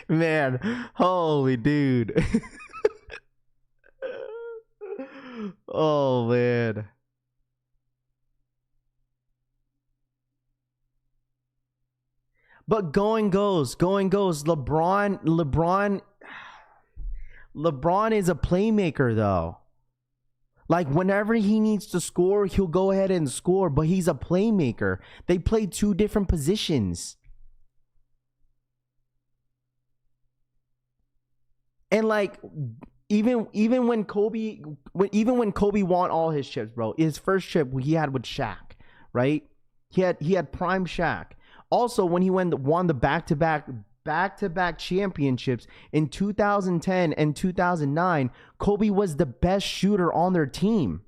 Man, holy dude. Oh man. But going goes. LeBron is a playmaker though. Like whenever he needs to score, he'll go ahead and score, but he's a playmaker. They play two different positions. And like even when Kobe won all his chips, bro, his first chip he had with Shaq, right? He had prime Shaq. Also, when he won the back-to-back championships in 2010 and 2009, Kobe was the best shooter on their team.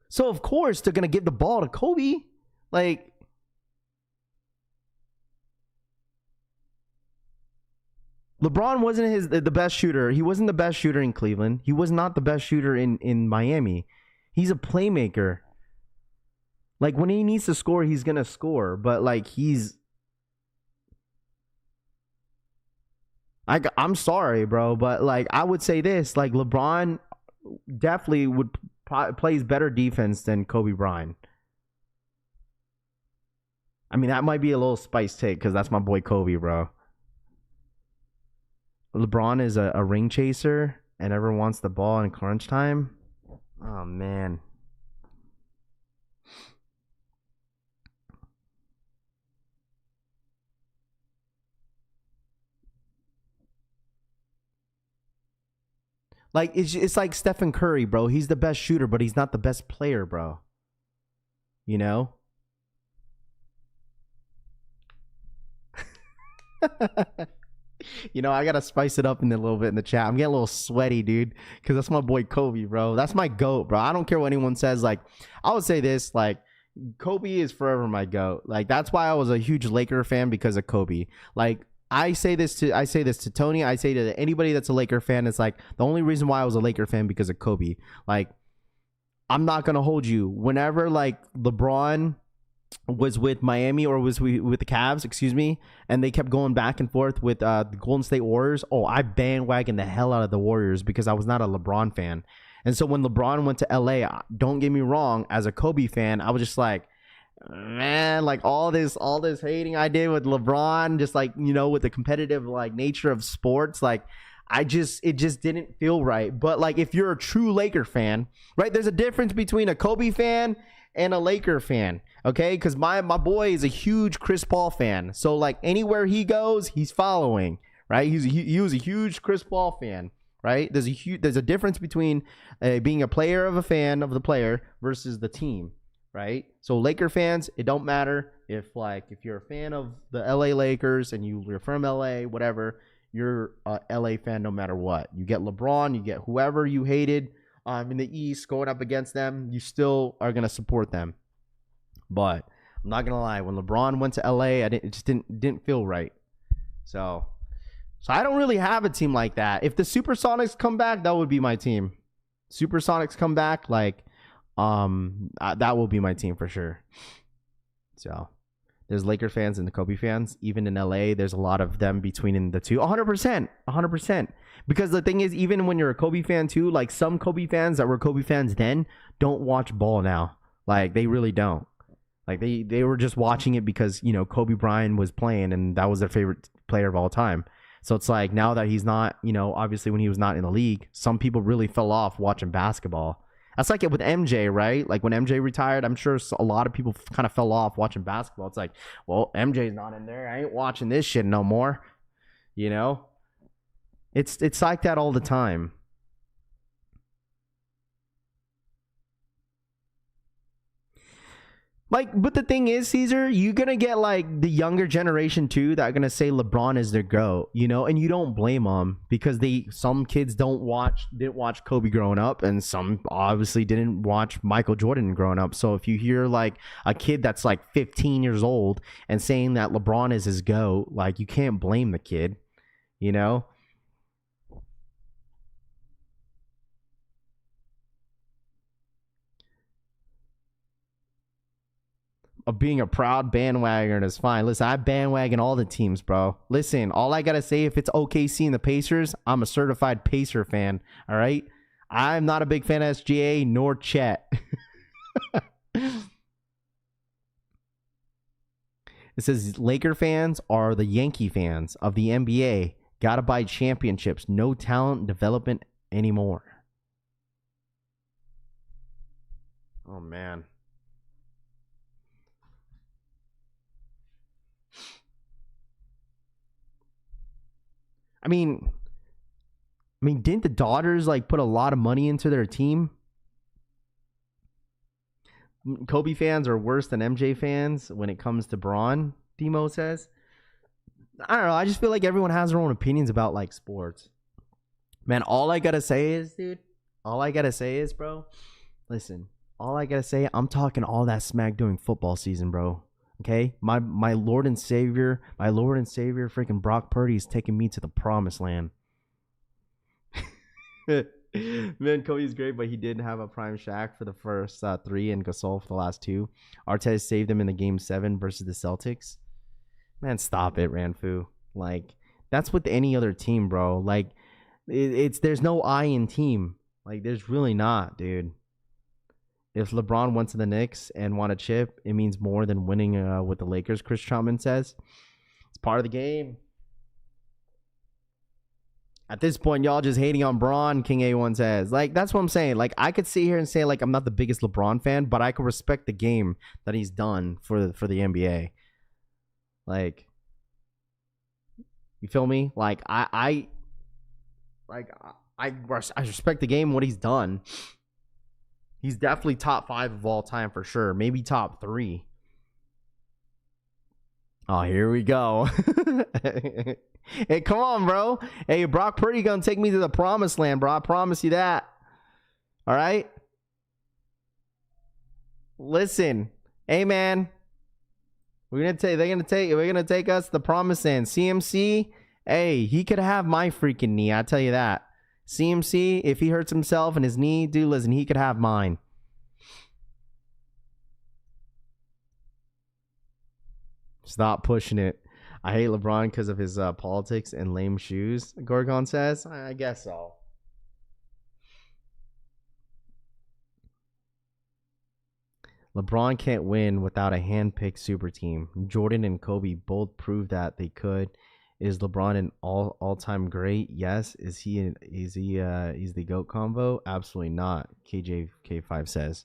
So of course they're gonna give the ball to Kobe. Like, LeBron wasn't the best shooter. He wasn't the best shooter in Cleveland. He was not the best shooter in Miami. He's a playmaker. Like, when he needs to score, he's going to score. But, like, I'm sorry, bro. But, like, I would say this. Like, LeBron definitely plays better defense than Kobe Bryant. I mean, that might be a little spice take because that's my boy Kobe, bro. LeBron is a ring chaser and ever wants the ball in crunch time. Oh, man. Like, it's like Stephen Curry, bro. He's the best shooter, but he's not the best player, bro. You know? You know, I gotta spice it up in a little bit in the chat. I'm getting a little sweaty, dude, because that's my boy Kobe, bro. That's my GOAT, bro. I don't care what anyone says. Like, I would say this, like, Kobe is forever my GOAT. Like, that's why I was a huge Laker fan, because of Kobe. Like, I say this to Tony. I say to anybody that's a Laker fan, it's like, the only reason why I was a Laker fan because of Kobe. Like, I'm not gonna hold you. Whenever, like, LeBron was with Miami or was with the Cavs, excuse me, and they kept going back and forth with the Golden State Warriors, I bandwagoned the hell out of the Warriors because I was not a LeBron fan. And so when LeBron went to LA, don't get me wrong, as a Kobe fan, I was just like, man, like all this hating I did with LeBron, just like, you know, with the competitive like nature of sports, like it just didn't feel right. But like, if you're a true Laker fan, right, there's a difference between a Kobe fan and a Laker fan, okay? Because my boy is a huge Chris Paul fan, so like anywhere he goes, he's following, right? He was a huge Chris Paul fan, right? There's a difference between being a player of a fan of the player versus the team, right? So Laker fans, it don't matter if you're a fan of the LA Lakers and you're from LA, whatever, you're a LA fan no matter what. You get LeBron, you get whoever you hated in the East going up against them, you still are going to support them. But I'm not going to lie, when LeBron went to LA, it just didn't feel right. So I don't really have a team like that. If the Supersonics come back, that would be my team. Supersonics come back, like that will be my team for sure. So there's Laker fans and the Kobe fans. Even in LA, there's a lot of them between the two. 100%. Because the thing is, even when you're a Kobe fan too, like some Kobe fans that were Kobe fans then don't watch ball now. Like they really don't. Like they were just watching it because, you know, Kobe Bryant was playing and that was their favorite player of all time. So it's like now that he's not, you know, obviously when he was not in the league, some people really fell off watching basketball. That's like it with MJ, right? Like when MJ retired, I'm sure a lot of people kind of fell off watching basketball. It's like, well, MJ's not in there. I ain't watching this shit no more. You know? It's like that all the time. Like, but the thing is, Caesar, you're going to get like the younger generation too that are going to say LeBron is their GOAT, you know, and you don't blame them because some kids didn't watch Kobe growing up, and some obviously didn't watch Michael Jordan growing up. So if you hear like a kid that's like 15 years old and saying that LeBron is his GOAT, like you can't blame the kid, you know? being a proud bandwagoner is fine. Listen, I bandwagon all the teams, bro. Listen, all I gotta say, if it's OKC and the Pacers, I'm a certified Pacer fan. All right, I'm not a big fan of SGA nor Chet. It says Laker fans are the Yankee fans of the NBA. Gotta buy championships. No talent development anymore. Oh, man. I mean, didn't the Dodgers like put a lot of money into their team? Kobe fans are worse than MJ fans when it comes to Braun, Demo says. I don't know. I just feel like everyone has their own opinions about like sports. Man, all I gotta say is, dude, bro, listen, all I gotta say, I'm talking all that smack during football season, bro. Okay? My Lord and Savior, freaking Brock Purdy is taking me to the promised land. Man, Kobe's great, but he didn't have a prime Shaq for the first 3 and Gasol for the last 2. Artez saved them in the game 7 versus the Celtics. Man, stop it, Ranfu. Like, that's with any other team, bro. Like, there's no I in team. Like, there's really not, dude. If LeBron went to the Knicks and won a chip, it means more than winning with the Lakers, Chris Troutman says. It's part of the game. At this point, y'all just hating on Braun, King A1 says. Like, that's what I'm saying. Like, I could sit here and say, like, I'm not the biggest LeBron fan, but I could respect the game that he's done for the NBA. Like, you feel me? Like, I respect the game, what he's done. He's definitely top 5 of all time for sure. Maybe top 3. Oh, here we go. Hey, come on, bro. Hey, Brock Purdy gonna take me to the promised land, bro. I promise you that. All right? Listen. Hey, man. We're gonna take us to the promised land. CMC, hey, he could have my freaking knee. I tell you that. CMC, if he hurts himself and his knee, dude, listen, he could have mine. Stop pushing it. I hate LeBron because of his politics and lame shoes, Gorgon says. I guess so. LeBron can't win without a hand-picked super team. Jordan and Kobe both proved that they could. Is LeBron an all-time great? Yes. Is he the GOAT combo? Absolutely not. KJK5 says.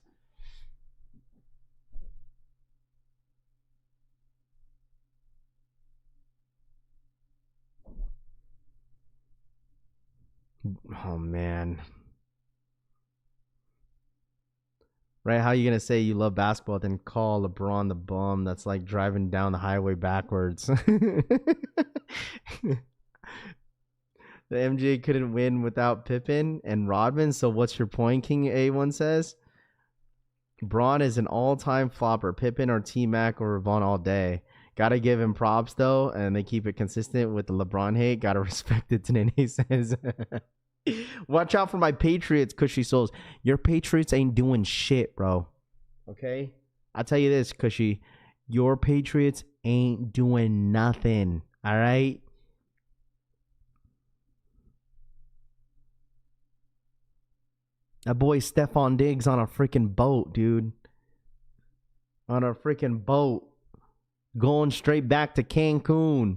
Oh man. Right, how are you going to say you love basketball then call LeBron the bum? That's like driving down the highway backwards. The MJ couldn't win without Pippen and Rodman, so what's your point, King A1 says? Braun is an all-time flopper. Pippen or T-Mac or Vaughn all day. Gotta give him props, though, and they keep it consistent with the LeBron hate. Gotta respect it, Tanene says. Watch out for my Patriots, Cushy Souls. Your Patriots ain't doing shit, bro. Okay? I'll tell you this, Cushy. Your Patriots ain't doing nothing. All right? That boy Stephon Diggs on a freaking boat, dude. On a freaking boat. Going straight back to Cancun.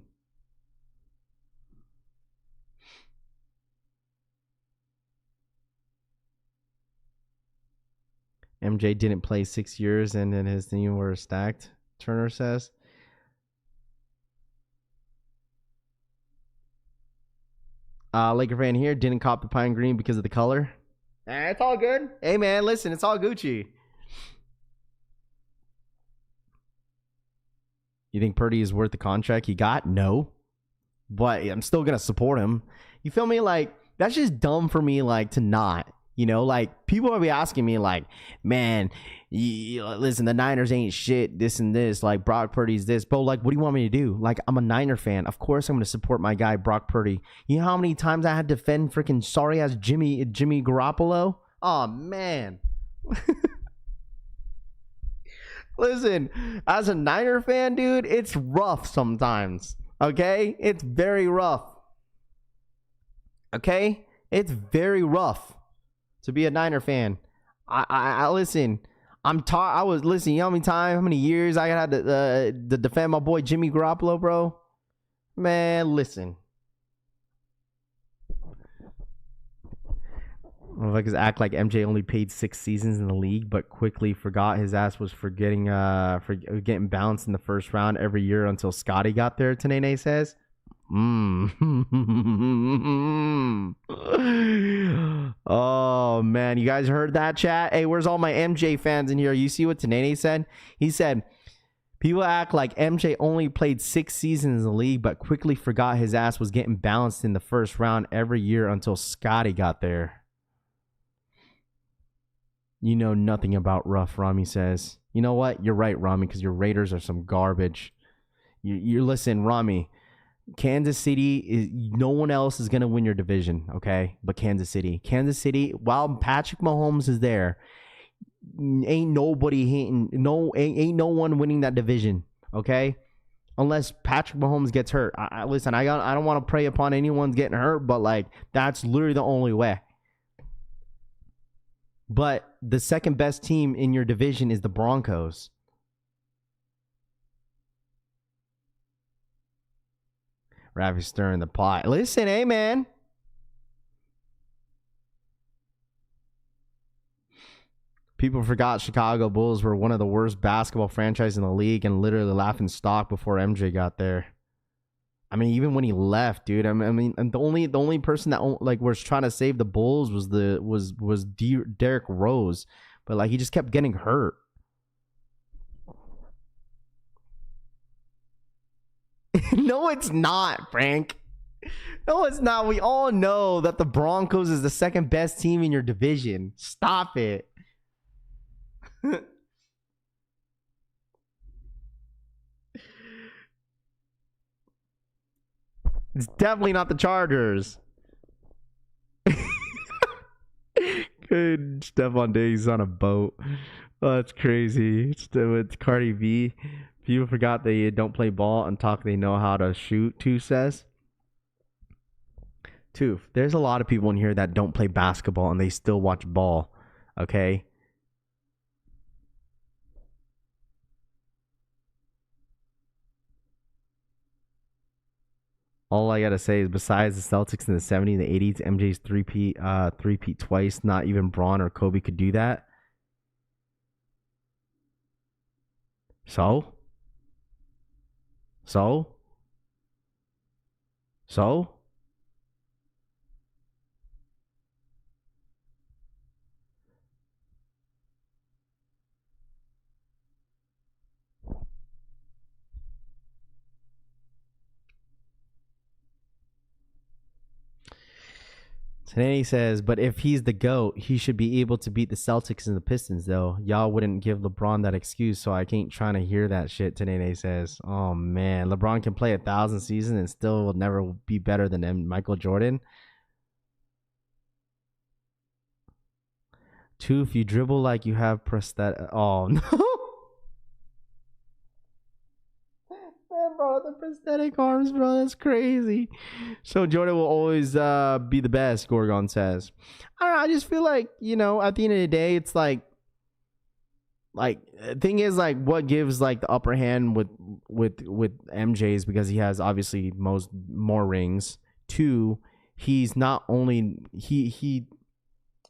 MJ didn't play 6 years and then his team were stacked, Turner says. Laker fan here didn't cop the pine green because of the color. It's all good. Hey, man, listen, it's all Gucci. You think Purdy is worth the contract he got? No. But I'm still going to support him. You feel me? Like, that's just dumb for me, like, to not. You know, like, people will be asking me, like, man, listen, the Niners ain't shit, this and this. Like, Brock Purdy's this. Bro, like, what do you want me to do? Like, I'm a Niner fan. Of course I'm going to support my guy, Brock Purdy. You know how many times I had to defend freaking sorry-ass Jimmy Garoppolo? Oh, man. Listen, as a Niner fan, dude, it's rough sometimes. Okay? It's very rough. Okay? It's very rough to be a Niner fan. I listen. I was listen. You know how many years I had to defend my boy Jimmy Garoppolo, bro? Man, listen. Motherfuckers act like MJ only played 6 seasons in the league, but quickly forgot his ass was for getting bounced in the first round every year until Scotty got there. Tanene says. Oh man, you guys heard that, chat? Hey, where's all my MJ fans in here? You see what Tanene said? He said people act like MJ only played 6 seasons in the league, but quickly forgot his ass was getting bounced in the first round every year until Scotty got there. You know nothing about rough, Rami says. You know what? You're right, Rami, because your Raiders are some garbage. You listen, Rami. Kansas City is no one else is gonna win your division, okay? But Kansas City, while Patrick Mahomes is there, ain't nobody hitting. Ain't no one winning that division, okay? Unless Patrick Mahomes gets hurt. Listen, I don't want to prey upon anyone getting hurt, but like that's literally the only way. But the second best team in your division is the Broncos. Raffle stirring the pot. Listen, hey, man. People forgot Chicago Bulls were one of the worst basketball franchises in the league and literally laughing stock before MJ got there. I mean, even when he left, dude. I mean, and the only person that like was trying to save the Bulls was Derrick Rose, but like he just kept getting hurt. No, it's not, Frank. No, it's not. We all know that the Broncos is the second best team in your division. Stop it. It's definitely not the Chargers. Good. Stephon Diggs on a boat. Oh, that's crazy. It's Cardi B. People forgot they don't play ball and talk they know how to shoot, Tooth says. Tooth, there's a lot of people in here that don't play basketball and they still watch ball. Okay? All I gotta say is besides the Celtics in the 70s and the 80s, MJ's three-peat twice, not even Braun or Kobe could do that. So? Today he says, but if he's the GOAT, he should be able to beat the Celtics and the Pistons, though. Y'all wouldn't give LeBron that excuse, so I ain't trying to hear that shit, Today says. Oh, man. LeBron can play 1,000 seasons and still will never be better than Michael Jordan. Tooth, you dribble like you have prosthetic. Oh, no. Bro, the prosthetic arms, bro, that's crazy. So Jordan will always be the best, Gorgon says. I don't know, I just feel like, you know, at the end of the day, it's like the thing is, like, what gives like the upper hand with MJ's, because he has obviously more rings. 2, he's not only he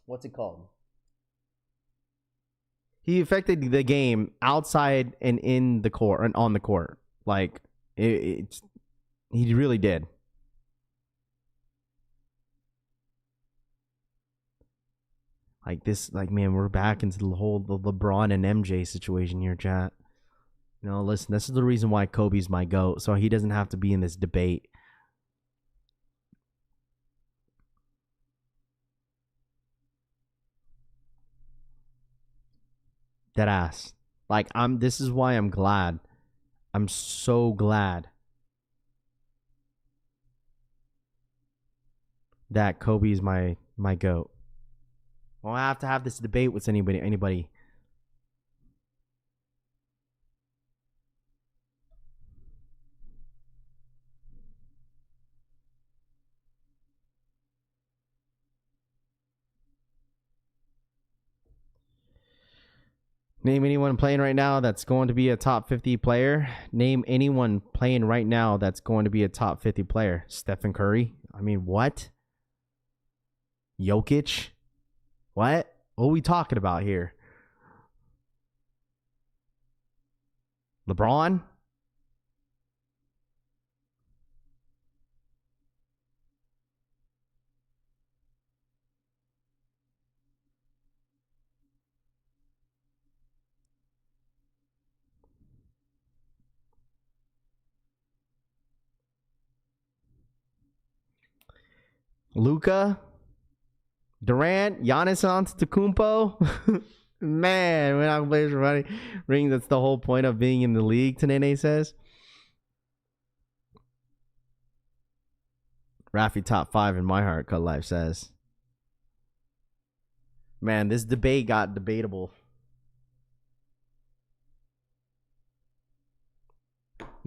what's it called? He affected the game outside and in the court and on the court. Like he really did. Like this, like, man, we're back into the whole LeBron and MJ situation here, chat. You know, listen, this is the reason why Kobe's my GOAT, so he doesn't have to be in this debate. Dead ass. Like, this is why I'm glad. I'm so glad that Kobe is my GOAT. I don't have to have this debate with anybody. Name anyone playing right now that's going to be a top 50 player. Name anyone playing right now that's going to be a top 50 player. Stephen Curry. I mean, what? Jokic? What? What are we talking about here? LeBron? Luka, Durant, Giannis Antetokounmpo. Man, we're not playing for money. Ring, that's the whole point of being in the league, Tanene says. Raffy top 5 in my heart, Cut Life says. Man, this debate got debatable.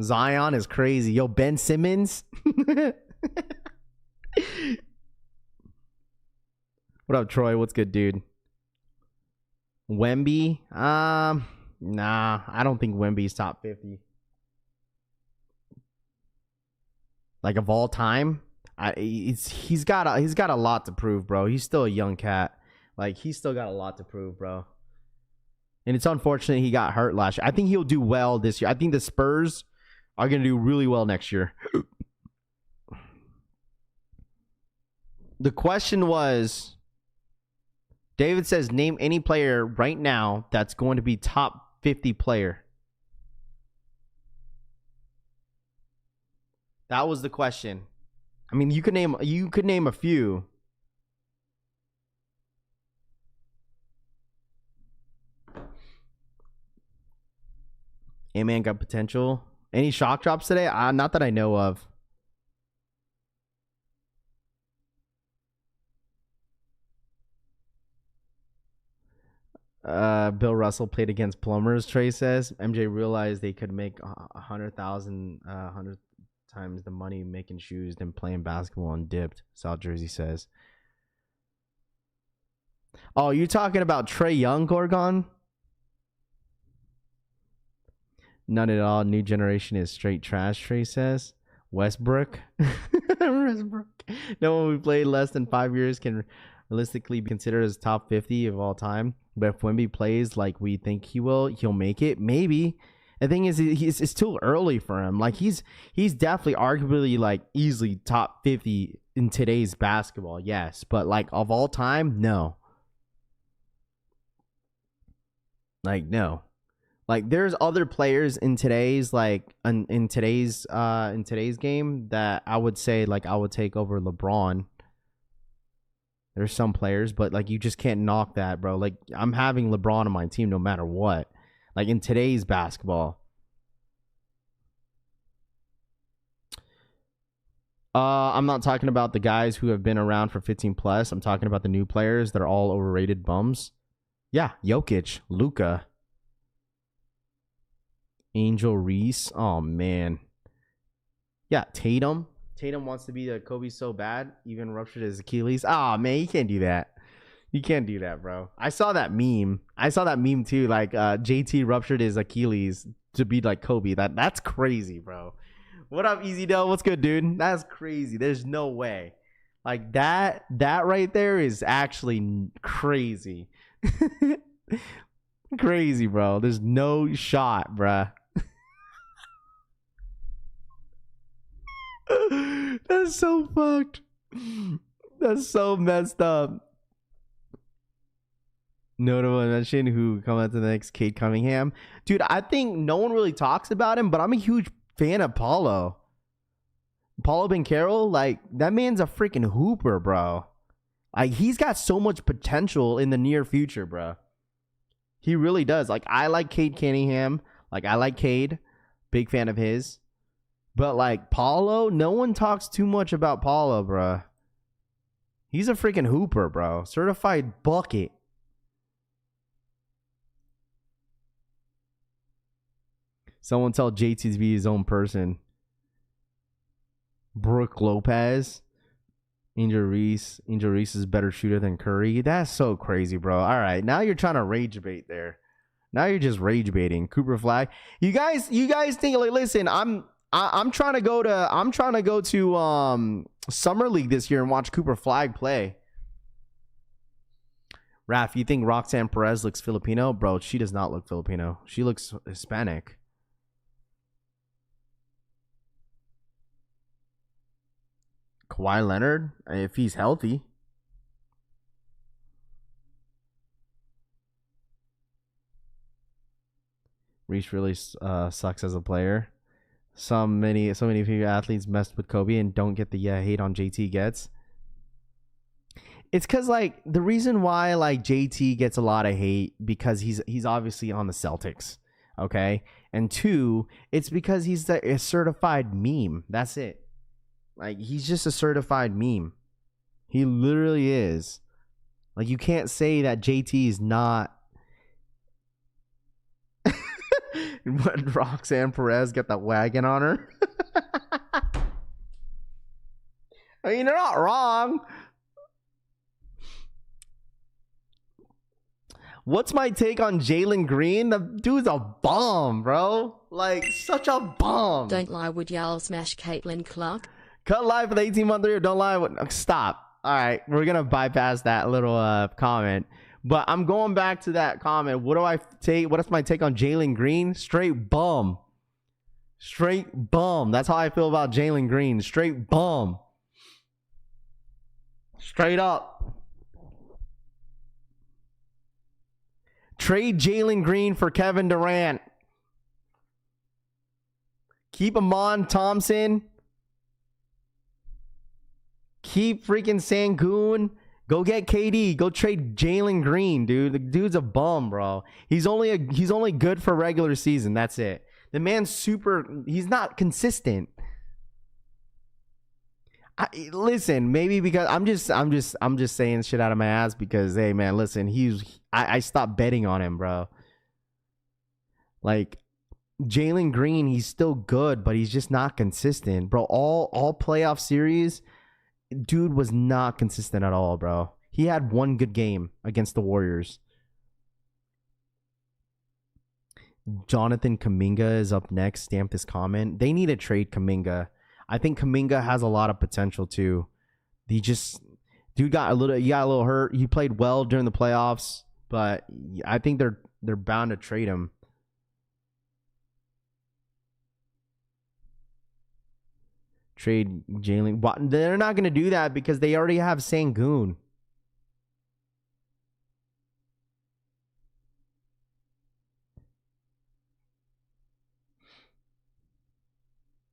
Zion is crazy. Yo, Ben Simmons. What up, Troy? What's good, dude? Wemby? Nah, I don't think Wemby's top 50. Like of all time, he's got a lot to prove, bro. He's still a young cat. Like he's still got a lot to prove, bro. And it's unfortunate he got hurt last year. I think he'll do well this year. I think the Spurs are gonna do really well next year. The question was, David says, name any player right now that's going to be top 50 player. That was the question. I mean, you could name a few. A-Man got potential. Any shock drops today? Not that I know of. Bill Russell played against plumbers, Trey says. MJ realized they could make 100,000 100 times the money making shoes than playing basketball and dipped, South Jersey says. Oh, you talking about Trey Young, Gorgon? None at all. New generation is straight trash, Trey says. Westbrook. Westbrook. No one who played less than 5 years can realistically be considered as top 50 of all time. But if Wemby plays like we think he will, he'll make it. Maybe. The thing is, it's too early for him. Like he's definitely arguably like easily top 50 in today's basketball. Yes, but like of all time, no. Like no. Like there's other players in today's in today's game that I would say like I would take over LeBron. There's some players, but like you just can't knock that, bro. Like I'm having LeBron on my team no matter what. Like in today's basketball. I'm not talking about the guys who have been around for 15 plus. I'm talking about the new players that are all overrated bums. Yeah, Jokic, Luka, Angel Reese. Oh man. Yeah, Tatum. Tatum wants to be the Kobe so bad, even ruptured his Achilles. Oh man, you can't do that. You can't do that, bro. I saw that meme. Too. Like JT ruptured his Achilles to be like Kobe. That's crazy, bro. What up, Easy Doe? What's good, dude? That's crazy. There's no way. Like that right there is actually crazy. Crazy, bro. There's no shot, bruh. That's so fucked. That's so messed up. Notable mention who come out to the next Cade Cunningham. Dude, I think no one really talks about him, but I'm a huge fan of Paulo. Paulo Banchero, like, that man's a freaking hooper, bro. Like, he's got so much potential in the near future, bro. He really does. Like, I like Cade Cunningham. Like, I like Cade. Big fan of his. But, like, Paulo, no one talks too much about Paulo, bro. He's a freaking hooper, bro. Certified bucket. Someone tell JT to be his own person. Brooke Lopez. Angel Reese. Angel Reese is a better shooter than Curry. That's so crazy, bro. All right, now you're trying to rage bait there. Now you're just rage baiting. Cooper Flag. You guys think like, listen, I'm trying to go to Summer League this year and watch Cooper Flag play. Raph, you think Roxanne Perez looks Filipino? Bro, she does not look Filipino. She looks Hispanic. Kawhi Leonard, if he's healthy. Reese really sucks as a player. So many female athletes messed with Kobe and don't get the hate on JT gets. It's because like the reason why like JT gets a lot of hate because he's obviously on the Celtics, okay? And two, it's because he's a certified meme. That's it. Like he's just a certified meme. He literally is. Like you can't say that JT is not. When Roxanne Perez got that wagon on her. I mean, they're not wrong. What's my take on Jalen Green? The dude's a bomb, bro. Like, such a bomb. Don't lie, would y'all smash Caitlin Clark? Cut live for the 18-month year. Don't lie. Stop. All right, we're going to bypass that little comment. But I'm going back to that comment. What do I take? What is my take on Jalen Green? Straight bum. Straight bum. That's how I feel about Jalen Green. Straight bum. Straight up. Trade Jalen Green for Kevin Durant. Keep Amon Thompson. Keep freaking Sangoon. Go get KD. Go trade Jalen Green, dude. The dude's a bum, bro. He's only good for regular season. That's it. The man's he's not consistent. Listen, maybe because I'm just saying shit out of my ass because hey man, listen, I stopped betting on him, bro. Like Jalen Green, he's still good, but he's just not consistent, bro. All playoff series, dude was not consistent at all, bro. He had one good game against the Warriors. Jonathan Kuminga is up next. Stamp this comment. They need to trade Kuminga. I think Kuminga has a lot of potential too. Dude got a little hurt. He played well during the playoffs, but I think they're bound to trade him. Trade Jalen. They're not going to do that because they already have Sangoon.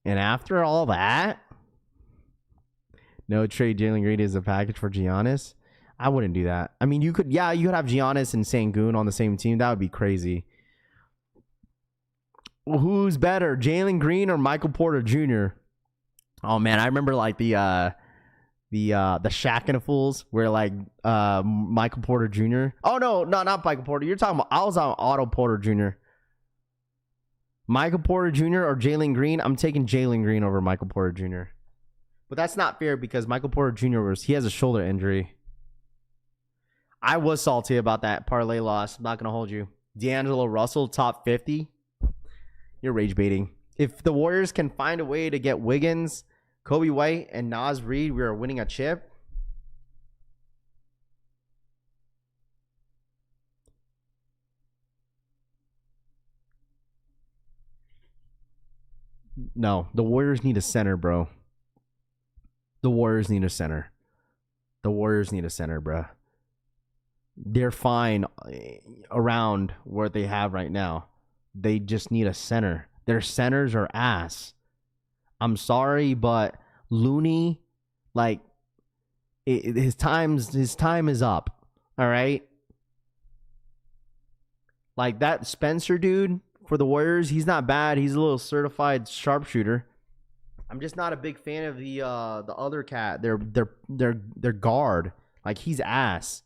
And after all that, no trade Jalen Green is a package for Giannis. I wouldn't do that. I mean, you could have Giannis and Sangoon on the same team. That would be crazy. Who's better, Jalen Green or Michael Porter Jr.? Oh man, I remember like the Shaq and the Fools where like Michael Porter Jr. Oh no, not Michael Porter. You're talking about I was on Otto Porter Jr. Michael Porter Jr. or Jalen Green? I'm taking Jalen Green over Michael Porter Jr. But that's not fair because Michael Porter Jr. he has a shoulder injury. I was salty about that parlay loss. I'm not gonna hold you. D'Angelo Russell top 50. You're rage baiting. If the Warriors can find a way to get Wiggins, Kobe White, and Naz Reid, we are winning a chip. No, the Warriors need a center, bro. The Warriors need a center. The Warriors need a center, bro. They're fine around what they have right now. They just need a center. Their centers are ass. I'm sorry, but Looney, like, his time is up. All right. Like that Spencer dude for the Warriors, he's not bad. He's a little certified sharpshooter. I'm just not a big fan of the other cat. Their guard. Like he's ass.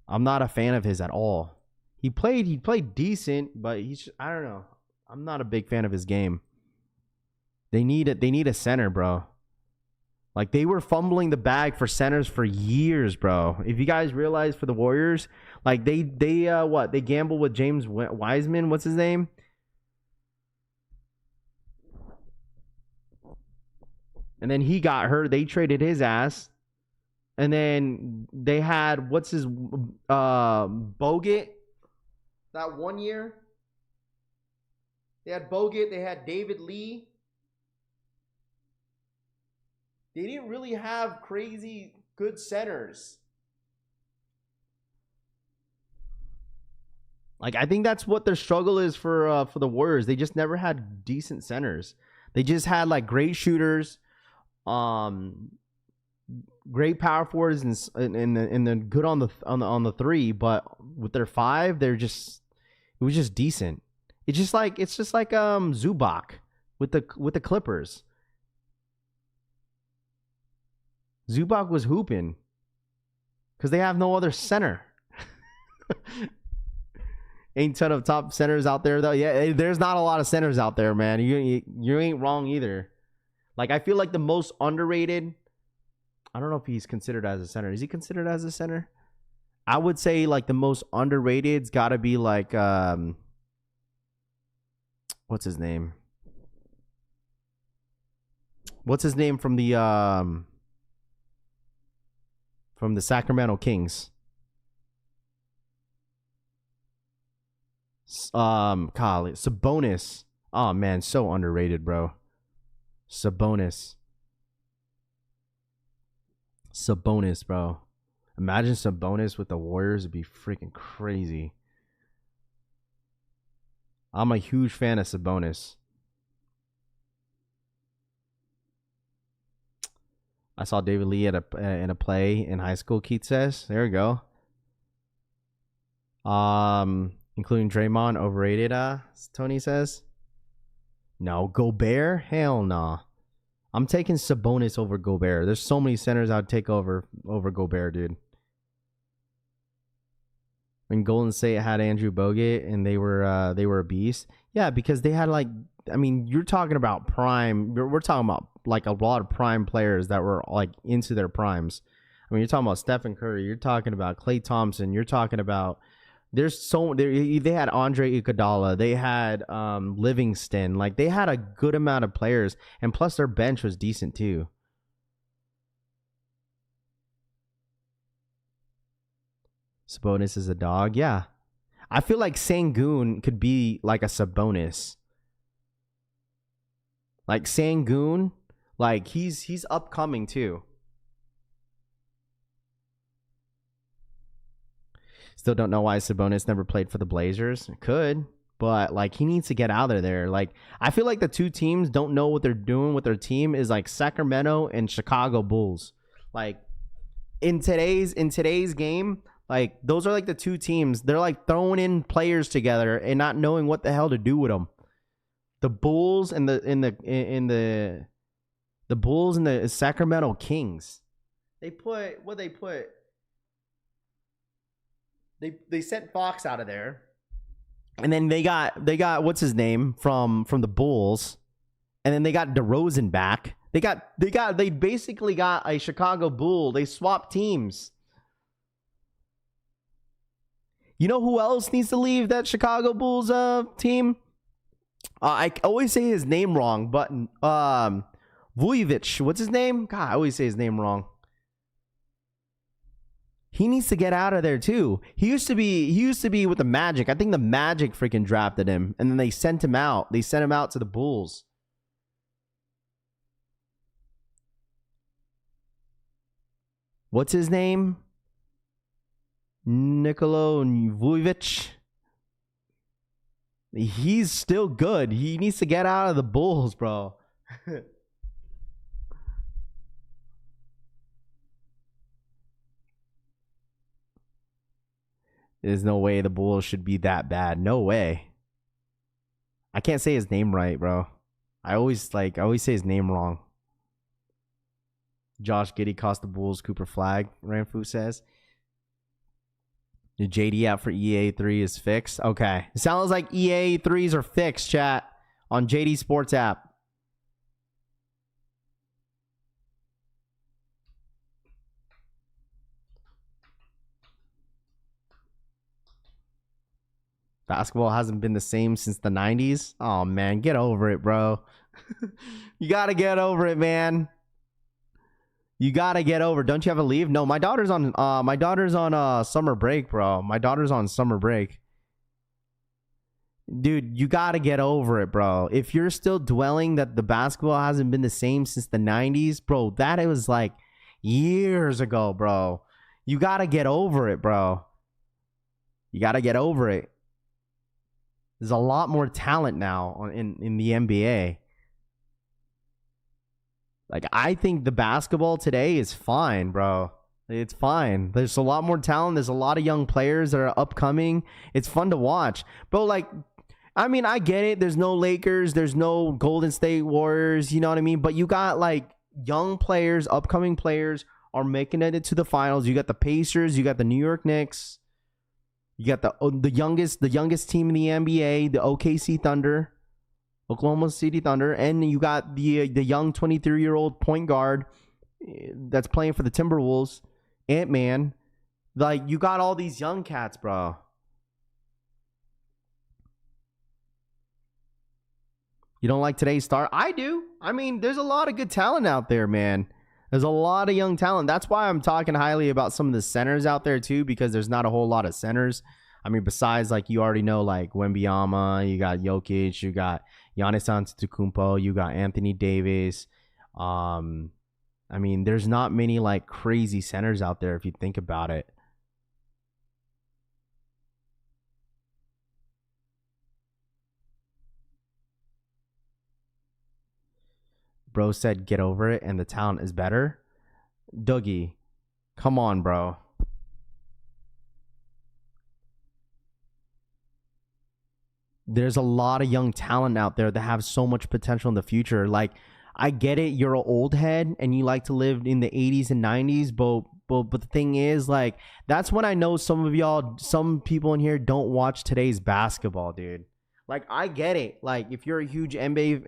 I'm not a fan of his at all. He played decent, but I don't know. I'm not a big fan of his game. They need a center, bro. Like, they were fumbling the bag for centers for years, bro. If you guys realize, for the Warriors, like, they gambled with James Wiseman. What's his name? And then he got hurt. They traded his ass. And then they had, Bogut? That 1 year? They had Bogut. They had David Lee. They didn't really have crazy good centers. Like, I think that's what their struggle is for the Warriors. They just never had decent centers. They just had like great shooters, great power forwards, and then good on the three. But with their five, it was just decent. It's just like Zubac with the Clippers. Zubac was hooping because they have no other center. Ain't ton of top centers out there though. Yeah, there's not a lot of centers out there, man. You ain't wrong either. Like, I feel like the most underrated. I don't know if he's considered as a center. Is he considered as a center? I would say like the most underrated's got to be like what's his name? What's his name from the Sacramento Kings? Sabonis. Oh man, so underrated, bro. Sabonis, bro. Imagine Sabonis with the Warriors. It'd be freaking crazy. I'm a huge fan of Sabonis. I saw David Lee in a play in high school, Keith says. There we go. Including Draymond, overrated, Tony says. No, Gobert? Hell nah. I'm taking Sabonis over Gobert. There's so many centers I'd take over Gobert, dude. When Golden State had Andrew Bogut and they were a beast. Yeah, because they had like, I mean, you're talking about prime. We're talking about like a lot of prime players that were like into their primes. I mean, you're talking about Stephen Curry. You're talking about Klay Thompson. You're talking about they had Andre Iguodala. They had Livingston. Like, they had a good amount of players, and plus their bench was decent too. Sabonis is a dog. Yeah. I feel like Sengun could be like a Sabonis. Like Sengun, like he's upcoming too. Still don't know why Sabonis never played for the Blazers. Could, but like he needs to get out of there. Like, I feel like the two teams don't know what they're doing with their team is like Sacramento and Chicago Bulls. Like in today's game, like those are like the two teams. They're like throwing in players together and not knowing what the hell to do with them. The Bulls and the Bulls and the Sacramento Kings. They sent Fox out of there, and then they got what's his name from the Bulls, and then they got DeRozan back. They basically got a Chicago Bull. They swapped teams. You know who else needs to leave that Chicago Bulls team? I always say his name wrong, but Vujovic. What's his name? God, I always say his name wrong. He needs to get out of there too. He used to be with the Magic. I think the Magic freaking drafted him, and then they sent him out. They sent him out to the Bulls. What's his name? Nikola Vujovic. He's still good. He needs to get out of the Bulls, bro. There's no way the Bulls should be that bad. No way. I can't say his name right, bro. I always say his name wrong. Josh Giddey cost the Bulls Cooper Flag, Ranfu says. The JD app for EA3 is fixed. Okay. It sounds like EA3s are fixed, chat, on Jdsports app. Basketball hasn't been the same since the 90s. Oh man, get over it, bro. You gotta get over it, man. You gotta get over it. Don't you have a leave? No, my daughter's on summer break, bro. My daughter's on summer break. Dude, you gotta get over it, bro. If you're still dwelling that the basketball hasn't been the same since the 90s, bro, that it was like years ago, bro. You gotta get over it, bro. You gotta get over it. There's a lot more talent now in the NBA. Like, I think the basketball today is fine, bro. It's fine. There's a lot more talent. There's a lot of young players that are upcoming. It's fun to watch. Bro, like, I mean, I get it. There's no Lakers. There's no Golden State Warriors. You know what I mean? But you got, like, young players, upcoming players are making it to the finals. You got the Pacers. You got the New York Knicks. You got the youngest team in the NBA, the OKC Thunder. Oklahoma City Thunder, and you got the young 23-year-old point guard that's playing for the Timberwolves, Ant-Man. Like, you got all these young cats, bro. You don't like today's star? I do. I mean, there's a lot of good talent out there, man. There's a lot of young talent. That's why I'm talking highly about some of the centers out there too, because there's not a whole lot of centers. I mean, besides, like, you already know, like, Wembanyama, you got Jokic, you got Giannis Antetokounmpo, you got Anthony Davis. I mean, there's not many, like, crazy centers out there if you think about it. Bro said get over it and the talent is better. Dougie, come on, bro. There's a lot of young talent out there that have so much potential in the future. Like, I get it, you're an old head and you like to live in the 80s and 90s, but the thing is, like, that's when I know some people in here don't watch today's basketball, dude. Like, I get it. Like, if you're a huge MJ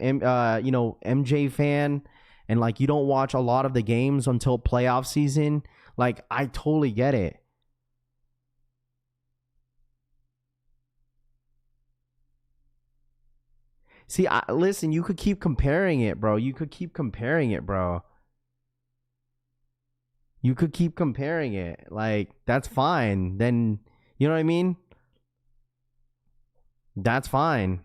fan and, like, you don't watch a lot of the games until playoff season, like, I totally get it. See, listen, you could keep comparing it, bro. You could keep comparing it, bro. You could keep comparing it. Like, that's fine. Then, you know what I mean? That's fine.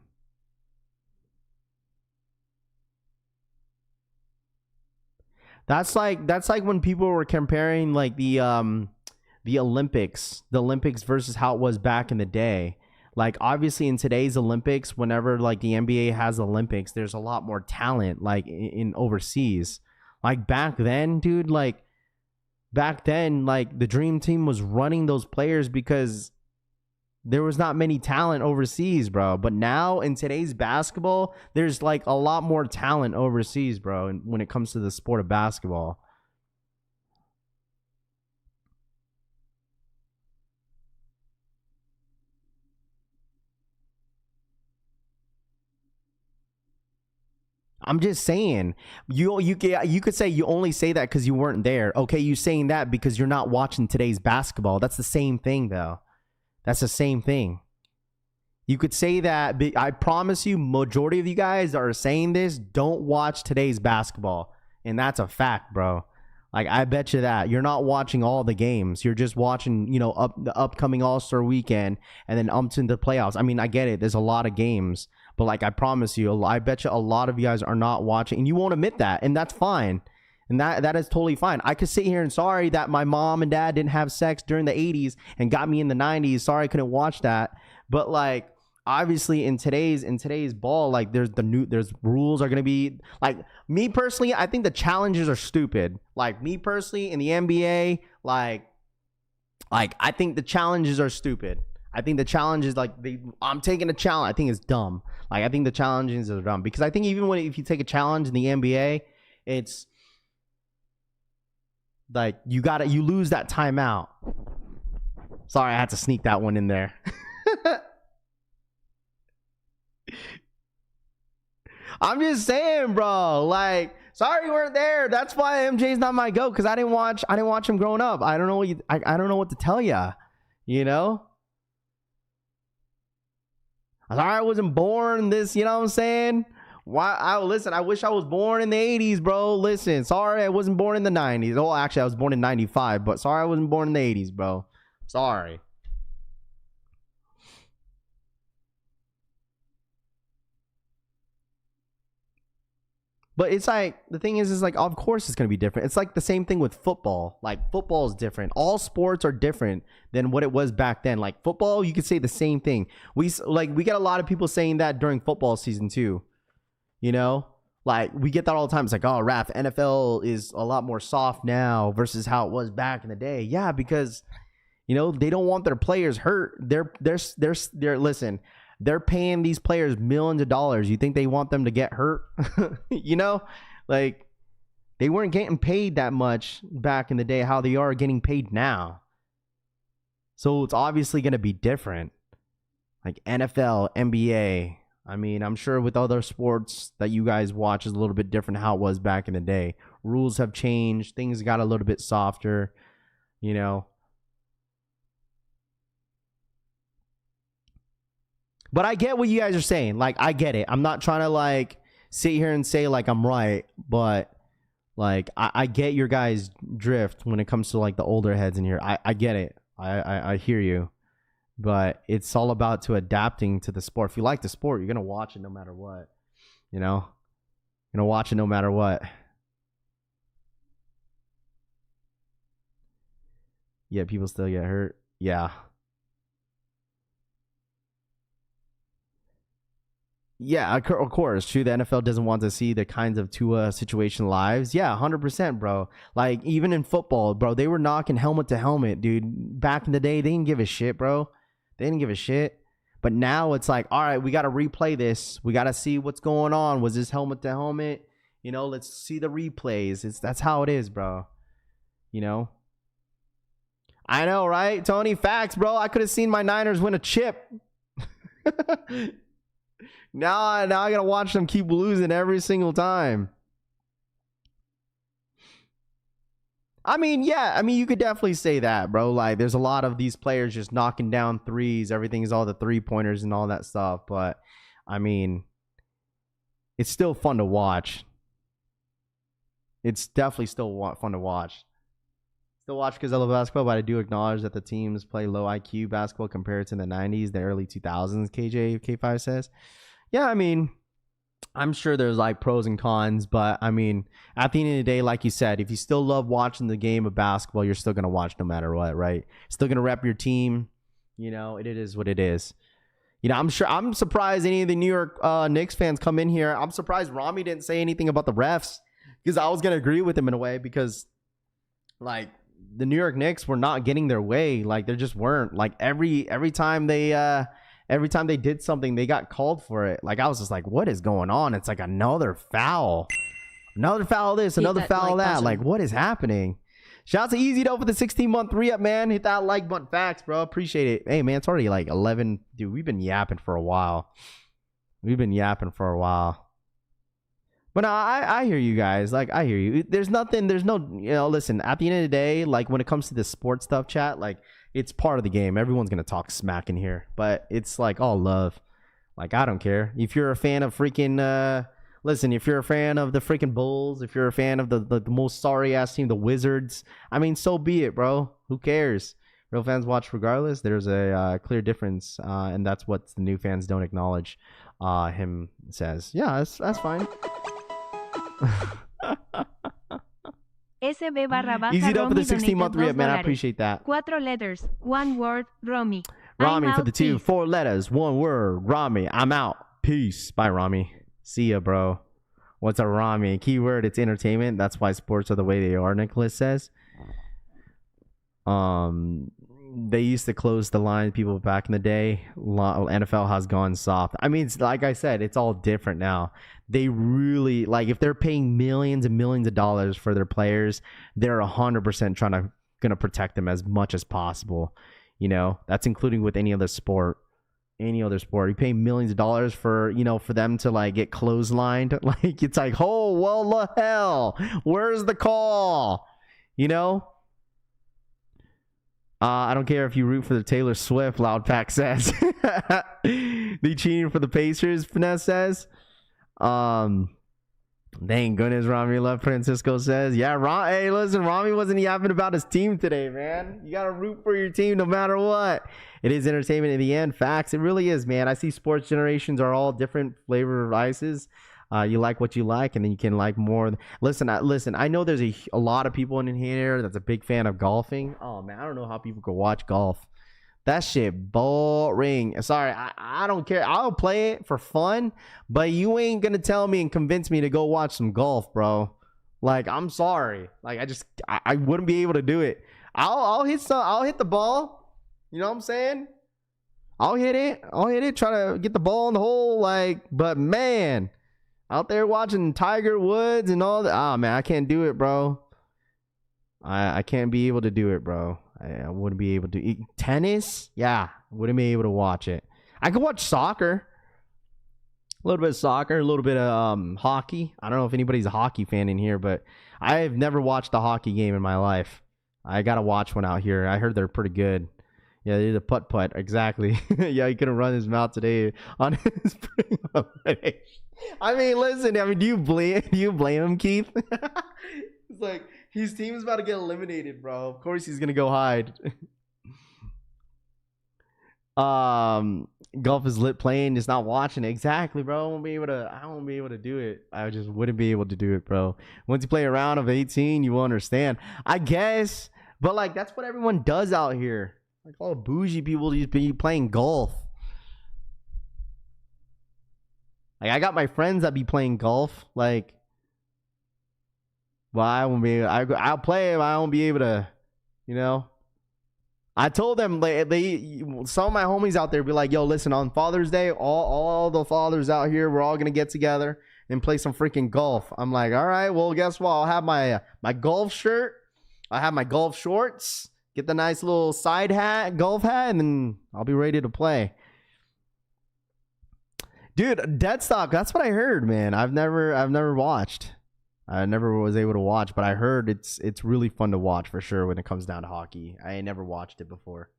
That's like when people were comparing, like, the Olympics versus how it was back in the day. Like, obviously in today's Olympics, whenever, like, the NBA has Olympics, there's a lot more talent, like, in overseas. Like, back then, dude, like, the Dream Team was running those players because there was not many talent overseas, bro. But now in today's basketball, there's, like, a lot more talent overseas, bro, when it comes to the sport of basketball. I'm just saying, you could say you only say that because you weren't there. Okay, you saying that because you're not watching today's basketball. That's the same thing, though. That's the same thing. You could say that, but I promise you, majority of you guys that are saying this don't watch today's basketball, and that's a fact, bro. Like, I bet you that you're not watching all the games. You're just watching, the upcoming All-Star weekend, and then into the playoffs. I mean, I get it. There's a lot of games. But, like, I promise you, I bet you a lot of you guys are not watching, and you won't admit that, and that's fine. And that is totally fine. I could sit here and sorry that my mom and dad didn't have sex during the 80s and got me in the 90s. Sorry I couldn't watch that. But, like, obviously in today's ball, like, there's rules are going to be, like, me personally, I think the challenges are stupid. Like, me personally in the NBA, like I think the challenges are stupid. I think the challenge is, like, I'm taking a challenge. I think it's dumb. Like, I think the challenges are dumb because I think even if you take a challenge in the NBA, it's like you lose that timeout. Sorry, I had to sneak that one in there. I'm just saying, bro. Like, sorry you weren't there. That's why MJ's not my GOAT, because I didn't watch him growing up. I don't know what to tell ya. You know? I wasn't born this, you know what I'm saying? Listen, I wish I was born in the 80s, bro. Listen, sorry I wasn't born in the 90s. Oh, actually, I was born in 95, but sorry I wasn't born in the 80s, bro. Sorry. But it's like, the thing is like, of course it's going to be different. It's like the same thing with football. Like, football is different. All sports are different than what it was back then. Like, football, you could say the same thing. We get a lot of people saying that during football season too. You know? Like, we get that all the time. It's like, oh, Raph, NFL is a lot more soft now versus how it was back in the day. Yeah, because, you know, they don't want their players hurt. They're listen, they're paying these players millions of dollars. You think they want them to get hurt? You know, like, they weren't getting paid that much back in the day how they are getting paid now. So it's obviously going to be different. Like NFL, NBA. I mean, I'm sure with other sports that you guys watch is a little bit different how it was back in the day. Rules have changed. Things got a little bit softer, you know. But I get what you guys are saying. Like, I get it. I'm not trying to, like, sit here and say, like, I'm right. But, like, I get your guys' drift when it comes to, like, the older heads in here. I get it. I hear you. But it's all about to adapting to the sport. If you like the sport, you're going to watch it no matter what. You know? You're going to watch it no matter what. Yeah, people still get hurt. Yeah. Yeah, of course. True, the NFL doesn't want to see the kinds of Tua situation lives. Yeah, 100%, bro. Like, even in football, bro, they were knocking helmet to helmet, dude. Back in the day, they didn't give a shit, bro. They didn't give a shit. But now it's like, all right, we got to replay this. We got to see what's going on. Was this helmet to helmet? You know, let's see the replays. That's how it is, bro. You know? I know, right? Tony, facts, bro. I could have seen my Niners win a chip. Now I gotta watch them keep losing every single time. I mean, yeah. I mean, you could definitely say that, bro. Like, there's a lot of these players just knocking down threes. Everything is all the 3-pointers and all that stuff. But, I mean, it's still fun to watch. It's definitely still fun to watch. Still watch because I love basketball, but I do acknowledge that the teams play low IQ basketball compared to the 90s, the early 2000s, K5 says. Yeah, I mean, I'm sure there's like pros and cons, but I mean, at the end of the day, like you said, if you still love watching the game of basketball, you're still going to watch no matter what, right? Still going to rep your team. You know, it is what it is. You know, I'm surprised any of the New York Knicks fans come in here. I'm surprised Rami didn't say anything about the refs because I was going to agree with him in a way because, like, the New York Knicks were not getting their way. Like, they just weren't. Like, every time they did something, they got called for it. Like, I was just like, what is going on? It's like another foul. Another foul this, another foul that. Like, what is happening? Shout out to Easy though for the 16-month re-up, man. Hit that like button. Facts, bro. Appreciate it. Hey, man, it's already like 11. Dude, we've been yapping for a while. But no, I hear you guys. Like, I hear you. There's no, you know, listen, at the end of the day, like, when it comes to the sports stuff, chat, like, it's part of the game. Everyone's going to talk smack in here. But it's, like, all love. Like, I don't care. If you're a fan of freaking, listen, if you're a fan of the freaking Bulls, if you're a fan of the most sorry-ass team, the Wizards, I mean, so be it, bro. Who cares? Real fans watch regardless. There's a clear difference, and that's what the new fans don't acknowledge, him says. Yeah, that's fine. SB _ Easy up for the 16-month re-up, man. I appreciate that. 4 letters, 1 word, Romy. Rami for the 2, 4 letters, 1 word, Rami. I'm out. Peace. Bye, Rami. See ya, bro. What's a Rami? Keyword, it's entertainment. That's why sports are the way they are, Nicholas says. They used to close the line, people back in the day. NFL has gone soft. I mean, it's, like I said, it's all different now. They really, like, if they're paying millions and millions of dollars for their players, they're 100% gonna protect them as much as possible. You know, that's including with any other sport. You pay millions of dollars for, you know, for them to, like, get clotheslined. Like, it's like, oh, well, the hell, where's the call? You know? I don't care if you root for the Taylor Swift, Loud Pack says. They cheating for the Pacers, Finesse says. Thank goodness Rami left, Francisco says. Yeah, hey, listen, Rami wasn't yapping about his team today, man. You got to root for your team no matter what. It is entertainment in the end. Facts. It really is, man. I see sports generations are all different flavor of ices. You like what you like, and then you can like more. Listen. I know there's a lot of people in here that's a big fan of golfing. Oh man, I don't know how people can watch golf. That shit boring. Sorry, I don't care. I'll play it for fun, but you ain't gonna tell me and convince me to go watch some golf, bro. Like, I'm sorry. Like, I wouldn't be able to do it. I'll hit the ball. You know what I'm saying? I'll hit it. Try to get the ball in the hole. Like, but man. Out there watching Tiger Woods and all that. Oh, man, I can't do it, bro. I can't be able to do it, bro. I wouldn't be able to. Tennis? Yeah, wouldn't be able to watch it. I could watch soccer. A little bit of soccer, a little bit of hockey. I don't know if anybody's a hockey fan in here, but I have never watched a hockey game in my life. I got to watch one out here. I heard they're pretty good. Yeah, they're the putt-putt. Exactly. Yeah, he couldn't run his mouth today on his I mean, listen. I mean, do you blame him, Keith? It's like his team is about to get eliminated, bro. Of course, he's gonna go hide. Golf is lit playing, just not watching it. Exactly, bro. I won't be able to do it. I just wouldn't be able to do it, bro. Once you play a round of 18, you will understand, I guess. But like, that's what everyone does out here. Like all the bougie people just be playing golf. Like, I got my friends that be playing golf. Like, well, I won't be. I'll play, but I won't be able to. You know. I told them some of my homies out there be like, "Yo, listen, on Father's Day, all the fathers out here, we're all gonna get together and play some freaking golf." I'm like, all right, well, guess what? I'll have my golf shirt. I have my golf shorts. Get the nice little side hat, golf hat, and then I'll be ready to play. Dude, Deadstock, that's what I heard, man. I've never watched. I never was able to watch, but I heard it's really fun to watch for sure when it comes down to hockey. I ain't never watched it before.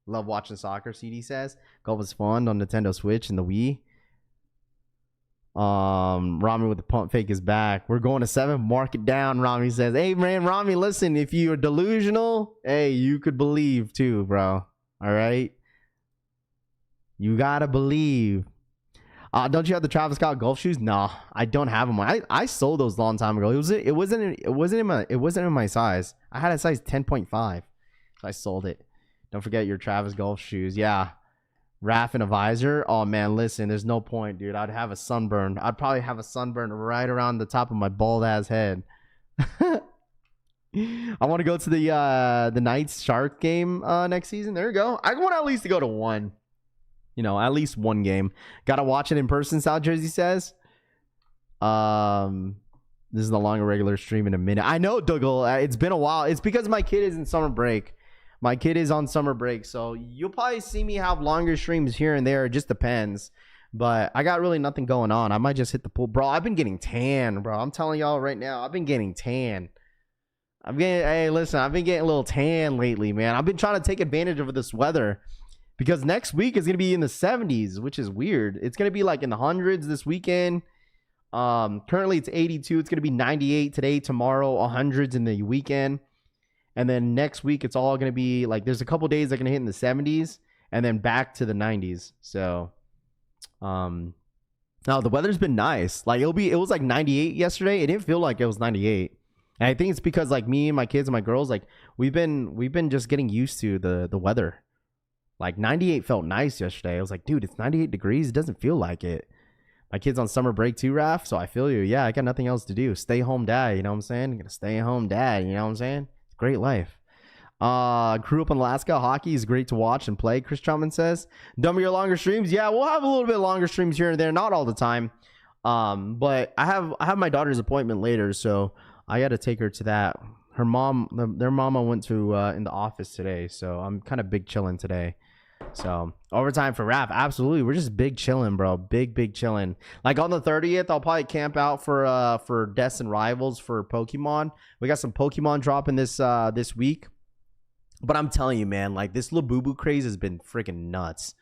Love watching soccer, CD says. Golf is fun on Nintendo Switch and the Wii. Rami with the pump fake is back. We're going to 7. Mark it down, Rami says. Hey, man, Rami, listen, if you're delusional, hey, you could believe too, bro. All right? You got to believe. Don't you have the Travis Scott golf shoes? No, I don't have them. I sold those a long time ago. It wasn't in my size. I had a size 10.5, so I sold it. Don't forget your Travis golf shoes. Yeah, Raff and a visor. Oh man, listen, there's no point, dude. I'd have a sunburn. I'd probably have a sunburn right around the top of my bald ass head. I want to go to the Knights Shark game next season. There you go. I want at least to go to one. You know, at least one game. Gotta watch it in person, South Jersey says. This is the longer regular stream in a minute. I know, Dougal. It's been a while. It's because my kid is in summer break. My kid is on summer break. So you'll probably see me have longer streams here and there. It just depends. But I got really nothing going on. I might just hit the pool. Bro, I've been getting tan, bro. I'm telling y'all right now. I've been getting tan. Hey, listen. I've been getting a little tan lately, man. I've been trying to take advantage of this weather. Because next week is going to be in the 70s, which is weird. It's going to be like in the hundreds this weekend. Currently, it's 82. It's going to be 98 today, tomorrow, 100s in the weekend. And then next week, it's all going to be like, there's a couple days that are going to hit in the 70s and then back to the 90s. So, now the weather's been nice. Like, it was like 98 yesterday. It didn't feel like it was 98. And I think it's because like me and my kids and my girls, like we've been just getting used to the weather. Like 98 felt nice yesterday. I was like, dude, it's 98 degrees. It doesn't feel like it. My kid's on summer break too, Raph. So I feel you. Yeah, I got nothing else to do. Stay home dad. You know what I'm saying? I'm gonna stay home dad. You know what I'm saying? It's a great life. Grew up in Alaska. Hockey is great to watch and play. Chris Troutman says, "Dumb your longer streams." Yeah, we'll have a little bit longer streams here and there. Not all the time. But I have my daughter's appointment later, so I got to take her to that. Her mom, their mama went to in the office today, so I'm kind of big chilling today. So overtime for Raph, absolutely. We're just big chilling, bro. Big chilling. Like on the 30th, I'll probably camp out for Deaths and Rivals for Pokemon. We got some Pokemon dropping this week. But I'm telling you, man, like this Labubu craze has been freaking nuts.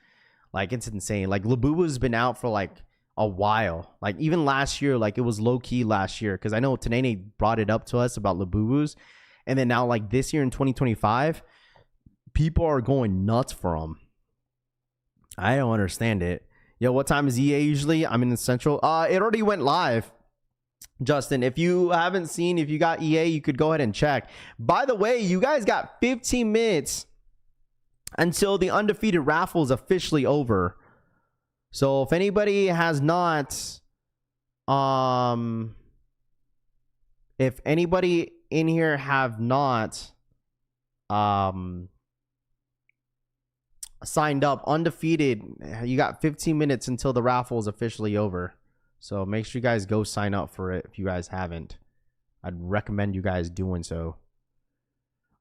Like it's insane. Like Labubu's been out for like a while. Like even last year, like it was low key last year because I know Tanene brought it up to us about Labubus, and then now like this year in 2025, people are going nuts for them. I don't understand it. Yo, what time is EA usually? I'm in the Central. It already went live. Justin, if you haven't seen, if you got EA, you could go ahead and check. By the way, you guys got 15 minutes until the undefeated raffle is officially over. So if anybody has not, if anybody in here have not, signed up undefeated, you got 15 minutes until the raffle is officially over. So make sure you guys go sign up for it if you guys haven't. I'd recommend you guys doing so.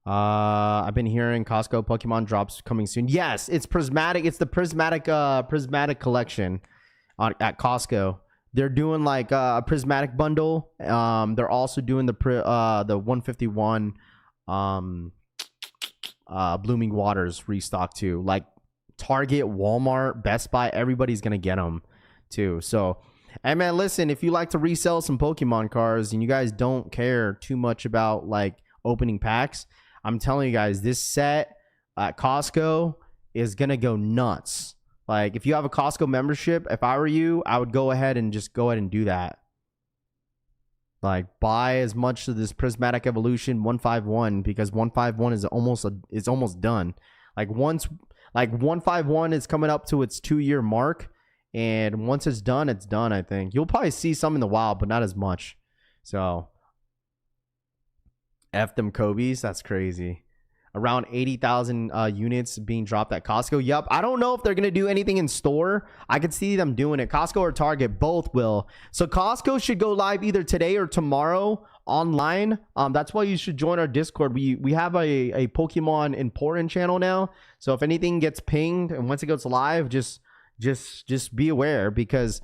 I've been hearing Costco Pokemon drops coming soon. Yes, it's prismatic. It's the prismatic collection at Costco. They're doing like a prismatic bundle. They're also doing the 151 Blooming Waters restock too. Like Target, Walmart, Best Buy, everybody's gonna get them too. So, hey man, listen, if you like to resell some Pokemon cards and you guys don't care too much about like opening packs, I'm telling you guys, this set at Costco is gonna go nuts. Like if you have a Costco membership, if I were you, I would go ahead and do that. Like buy as much of this Prismatic Evolution 151 because 151 is almost done. Like once 151 is coming up to its 2-year mark, and once it's done, I think. You'll probably see some in the wild, but not as much. So F them Kobe's, that's crazy. Around 80,000 units being dropped at Costco. Yep. I don't know if they're going to do anything in store. I could see them doing it. Costco or Target, both will. So Costco should go live either today or tomorrow online. That's why you should join our Discord. We have a Pokemon important channel now. So if anything gets pinged and once it goes live, just be aware because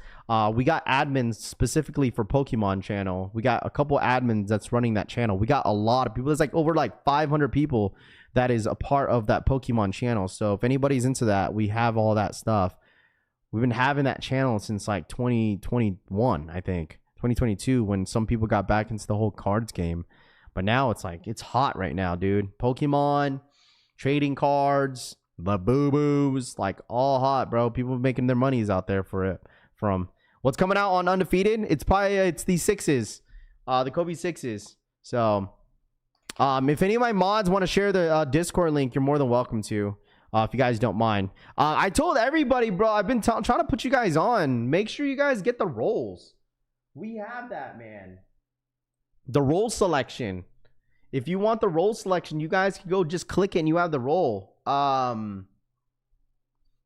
we got admins specifically for Pokemon channel. We got a couple admins that's running that channel. We got a lot of people. There's like over like 500 people that is a part of that Pokemon channel. So if anybody's into that, we have all that stuff. We've been having that channel since like 2021, I think 2022, when some people got back into the whole cards game. But now it's like, it's hot right now, dude. Pokemon, trading cards, the boo-boos, like all hot, bro. People making their monies out there for it. From what's coming out on Undefeated, it's probably it's the 6s, the Kobe 6s. So if any of my mods want to share the Discord link, you're more than welcome to, if you guys don't mind. I told everybody, bro, I've been trying to put you guys on. Make sure you guys get the rolls. We have that, man. The roll selection. If you want the roll selection, you guys can go just click it and you have the roll. The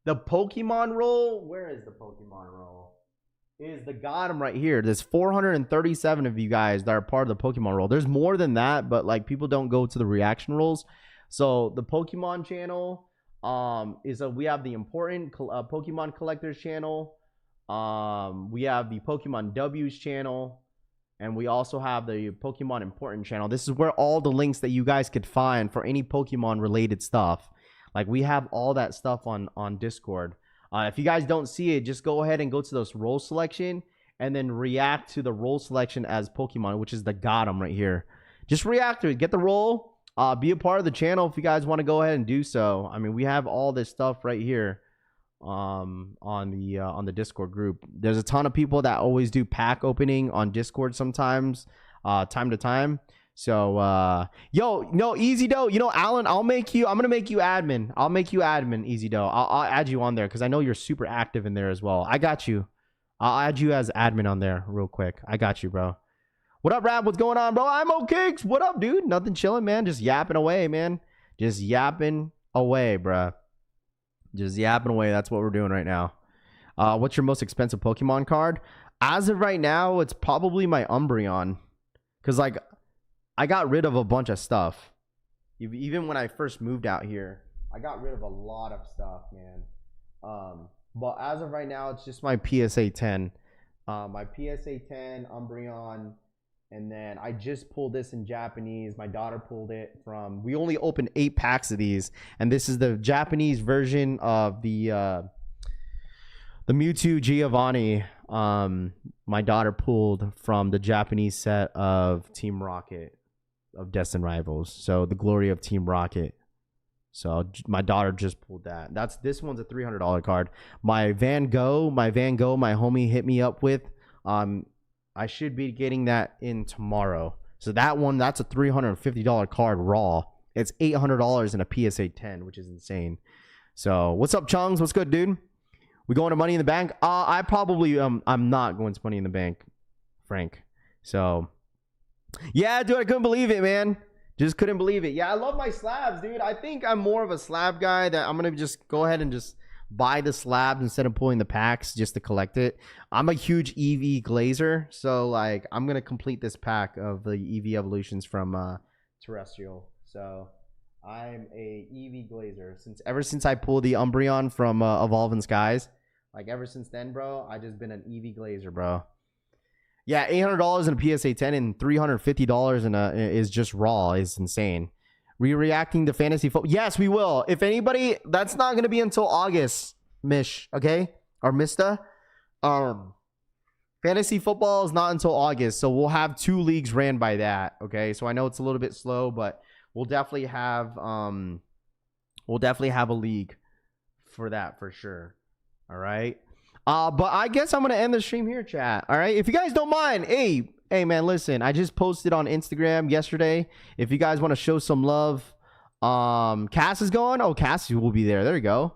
Pokemon roll, where is the Pokemon roll? Is the Gotham right here. There's 437 of you guys that are part of the Pokemon roll. There's more than that, but like people don't go to the reaction rolls. So the Pokemon channel we have the important Pokemon collectors channel. We have the Pokemon W's channel, and we also have the Pokemon important channel. This is where all the links that you guys could find for any Pokemon related stuff. Like we have all that stuff on Discord. If you guys don't see it, just go ahead and go to those roll selection and then react to the roll selection as Pokemon, which is the Gotham right here. Just react to it. Get the roll. Be a part of the channel if you guys want to go ahead and do so. I mean, we have all this stuff right here on the Discord group. There's a ton of people that always do pack opening on Discord sometimes, time to time. So Easy Dough, Alan, I'm gonna make you admin. I'll make you admin, Easy Dough. I'll add you on there because I know you're super active in there as well. I got you. I'll add you as admin on there real quick. I got you, bro. What up, Rap? What's going on, bro? I'm okay. What up, dude? Nothing, chilling, man. Just yapping away, man. Just yapping away, bro. Just yapping away. That's what we're doing right now. What's your most expensive Pokemon card? As of right now, it's probably my Umbreon. Because, like, I got rid of a bunch of stuff. Even when I first moved out here, I got rid of a lot of stuff, man. But as of right now, it's just my PSA 10. My PSA 10 Umbreon. And then I just pulled this in Japanese. My daughter pulled it from. We only opened 8 packs of these, and this is the Japanese version of the Mewtwo Giovanni. My daughter pulled from the Japanese set of Team Rocket of Destined Rivals. So the glory of Team Rocket. So my daughter just pulled that. This one's a $300 card. My Van Gogh, my homie hit me up with. I should be getting that in tomorrow. So that's a $350 card raw. It's $800 in a PSA 10, which is insane. So what's up, Chungs? What's good, dude? We going to Money in the Bank? I probably I'm not going to Money in the Bank, Frank. So yeah, dude, I couldn't believe it, man. Just couldn't believe it. Yeah, I love my slabs, dude. I think I'm more of a slab guy that I'm gonna just go ahead and just buy the slabs instead of pulling the packs just to collect it. I'm a huge EV glazer, so like I'm gonna complete this pack of the EV evolutions from Terrestrial. So I'm a EV glazer ever since I pulled the Umbreon from Evolving Skies. Like ever since then, bro, I just been an EV glazer, bro. Yeah, $800 in a PSA 10 and $350 is just raw. Is insane. Reacting to fantasy football. Yes, we will. If anybody, that's not going to be until August, Mish, okay? Or Mista. Fantasy football is not until August, so we'll have 2 leagues ran by that, okay? So I know it's a little bit slow, but we'll definitely have a league for that for sure. All right? But I guess I'm going to end the stream here, chat. All right? If you guys don't mind, hey, man, listen. I just posted on Instagram yesterday. If you guys want to show some love, Cass is going. Oh, Cass will be there. There you go.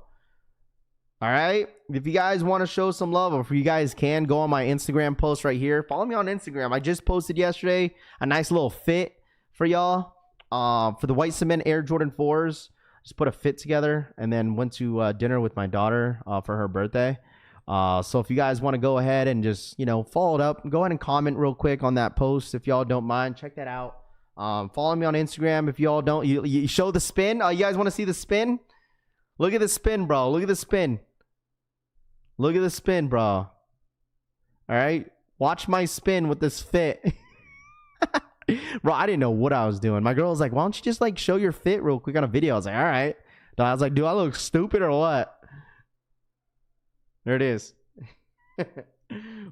All right? If you guys want to show some love, or if you guys can, go on my Instagram post right here. Follow me on Instagram. I just posted yesterday a nice little fit for y'all. For the White Cement Air Jordan 4s. Just put a fit together and then went to dinner with my daughter for her birthday. So if you guys want to go ahead and just, follow it up, go ahead and comment real quick on that post if y'all don't mind. Check that out. Follow me on Instagram if y'all don't. You show the spin. You guys want to see the spin? Look at the spin, bro. Look at the spin. Look at the spin, bro. All right. Watch my spin with this fit. Bro, I didn't know what I was doing. My girl was like, why don't you just show your fit real quick on a video? I was like, all right. I was like, do I look stupid or what? There it is.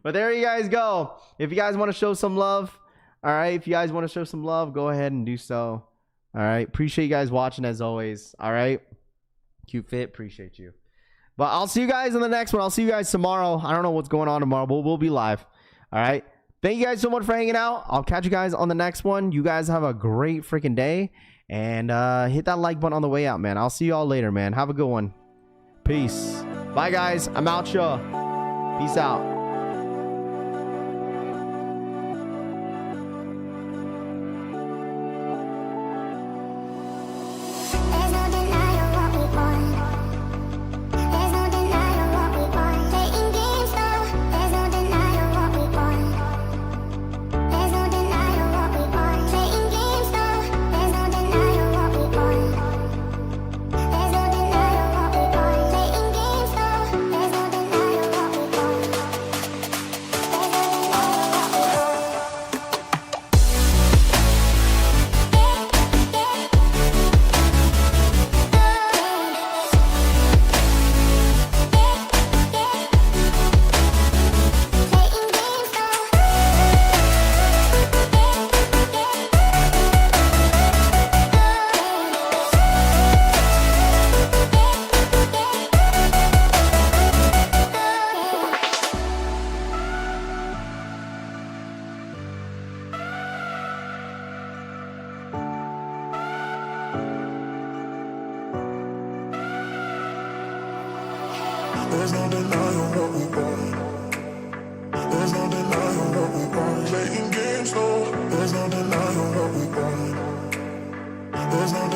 But there you guys go. If you guys want to show some love, all right. If you guys want to show some love, go ahead and do so. All right. Appreciate you guys watching as always. All right. Cute fit. Appreciate you. But I'll see you guys in the next one. I'll see you guys tomorrow. I don't know what's going on tomorrow, but we'll be live. All right. Thank you guys so much for hanging out. I'll catch you guys on the next one. You guys have a great freaking day. And hit that like button on the way out, man. I'll see you all later, man. Have a good one. Peace. Bye, guys. I'm out, y'all. Peace out. There's no denying what we want. There's no denying what we want. Playing games, no. There's no denying what we want. There's no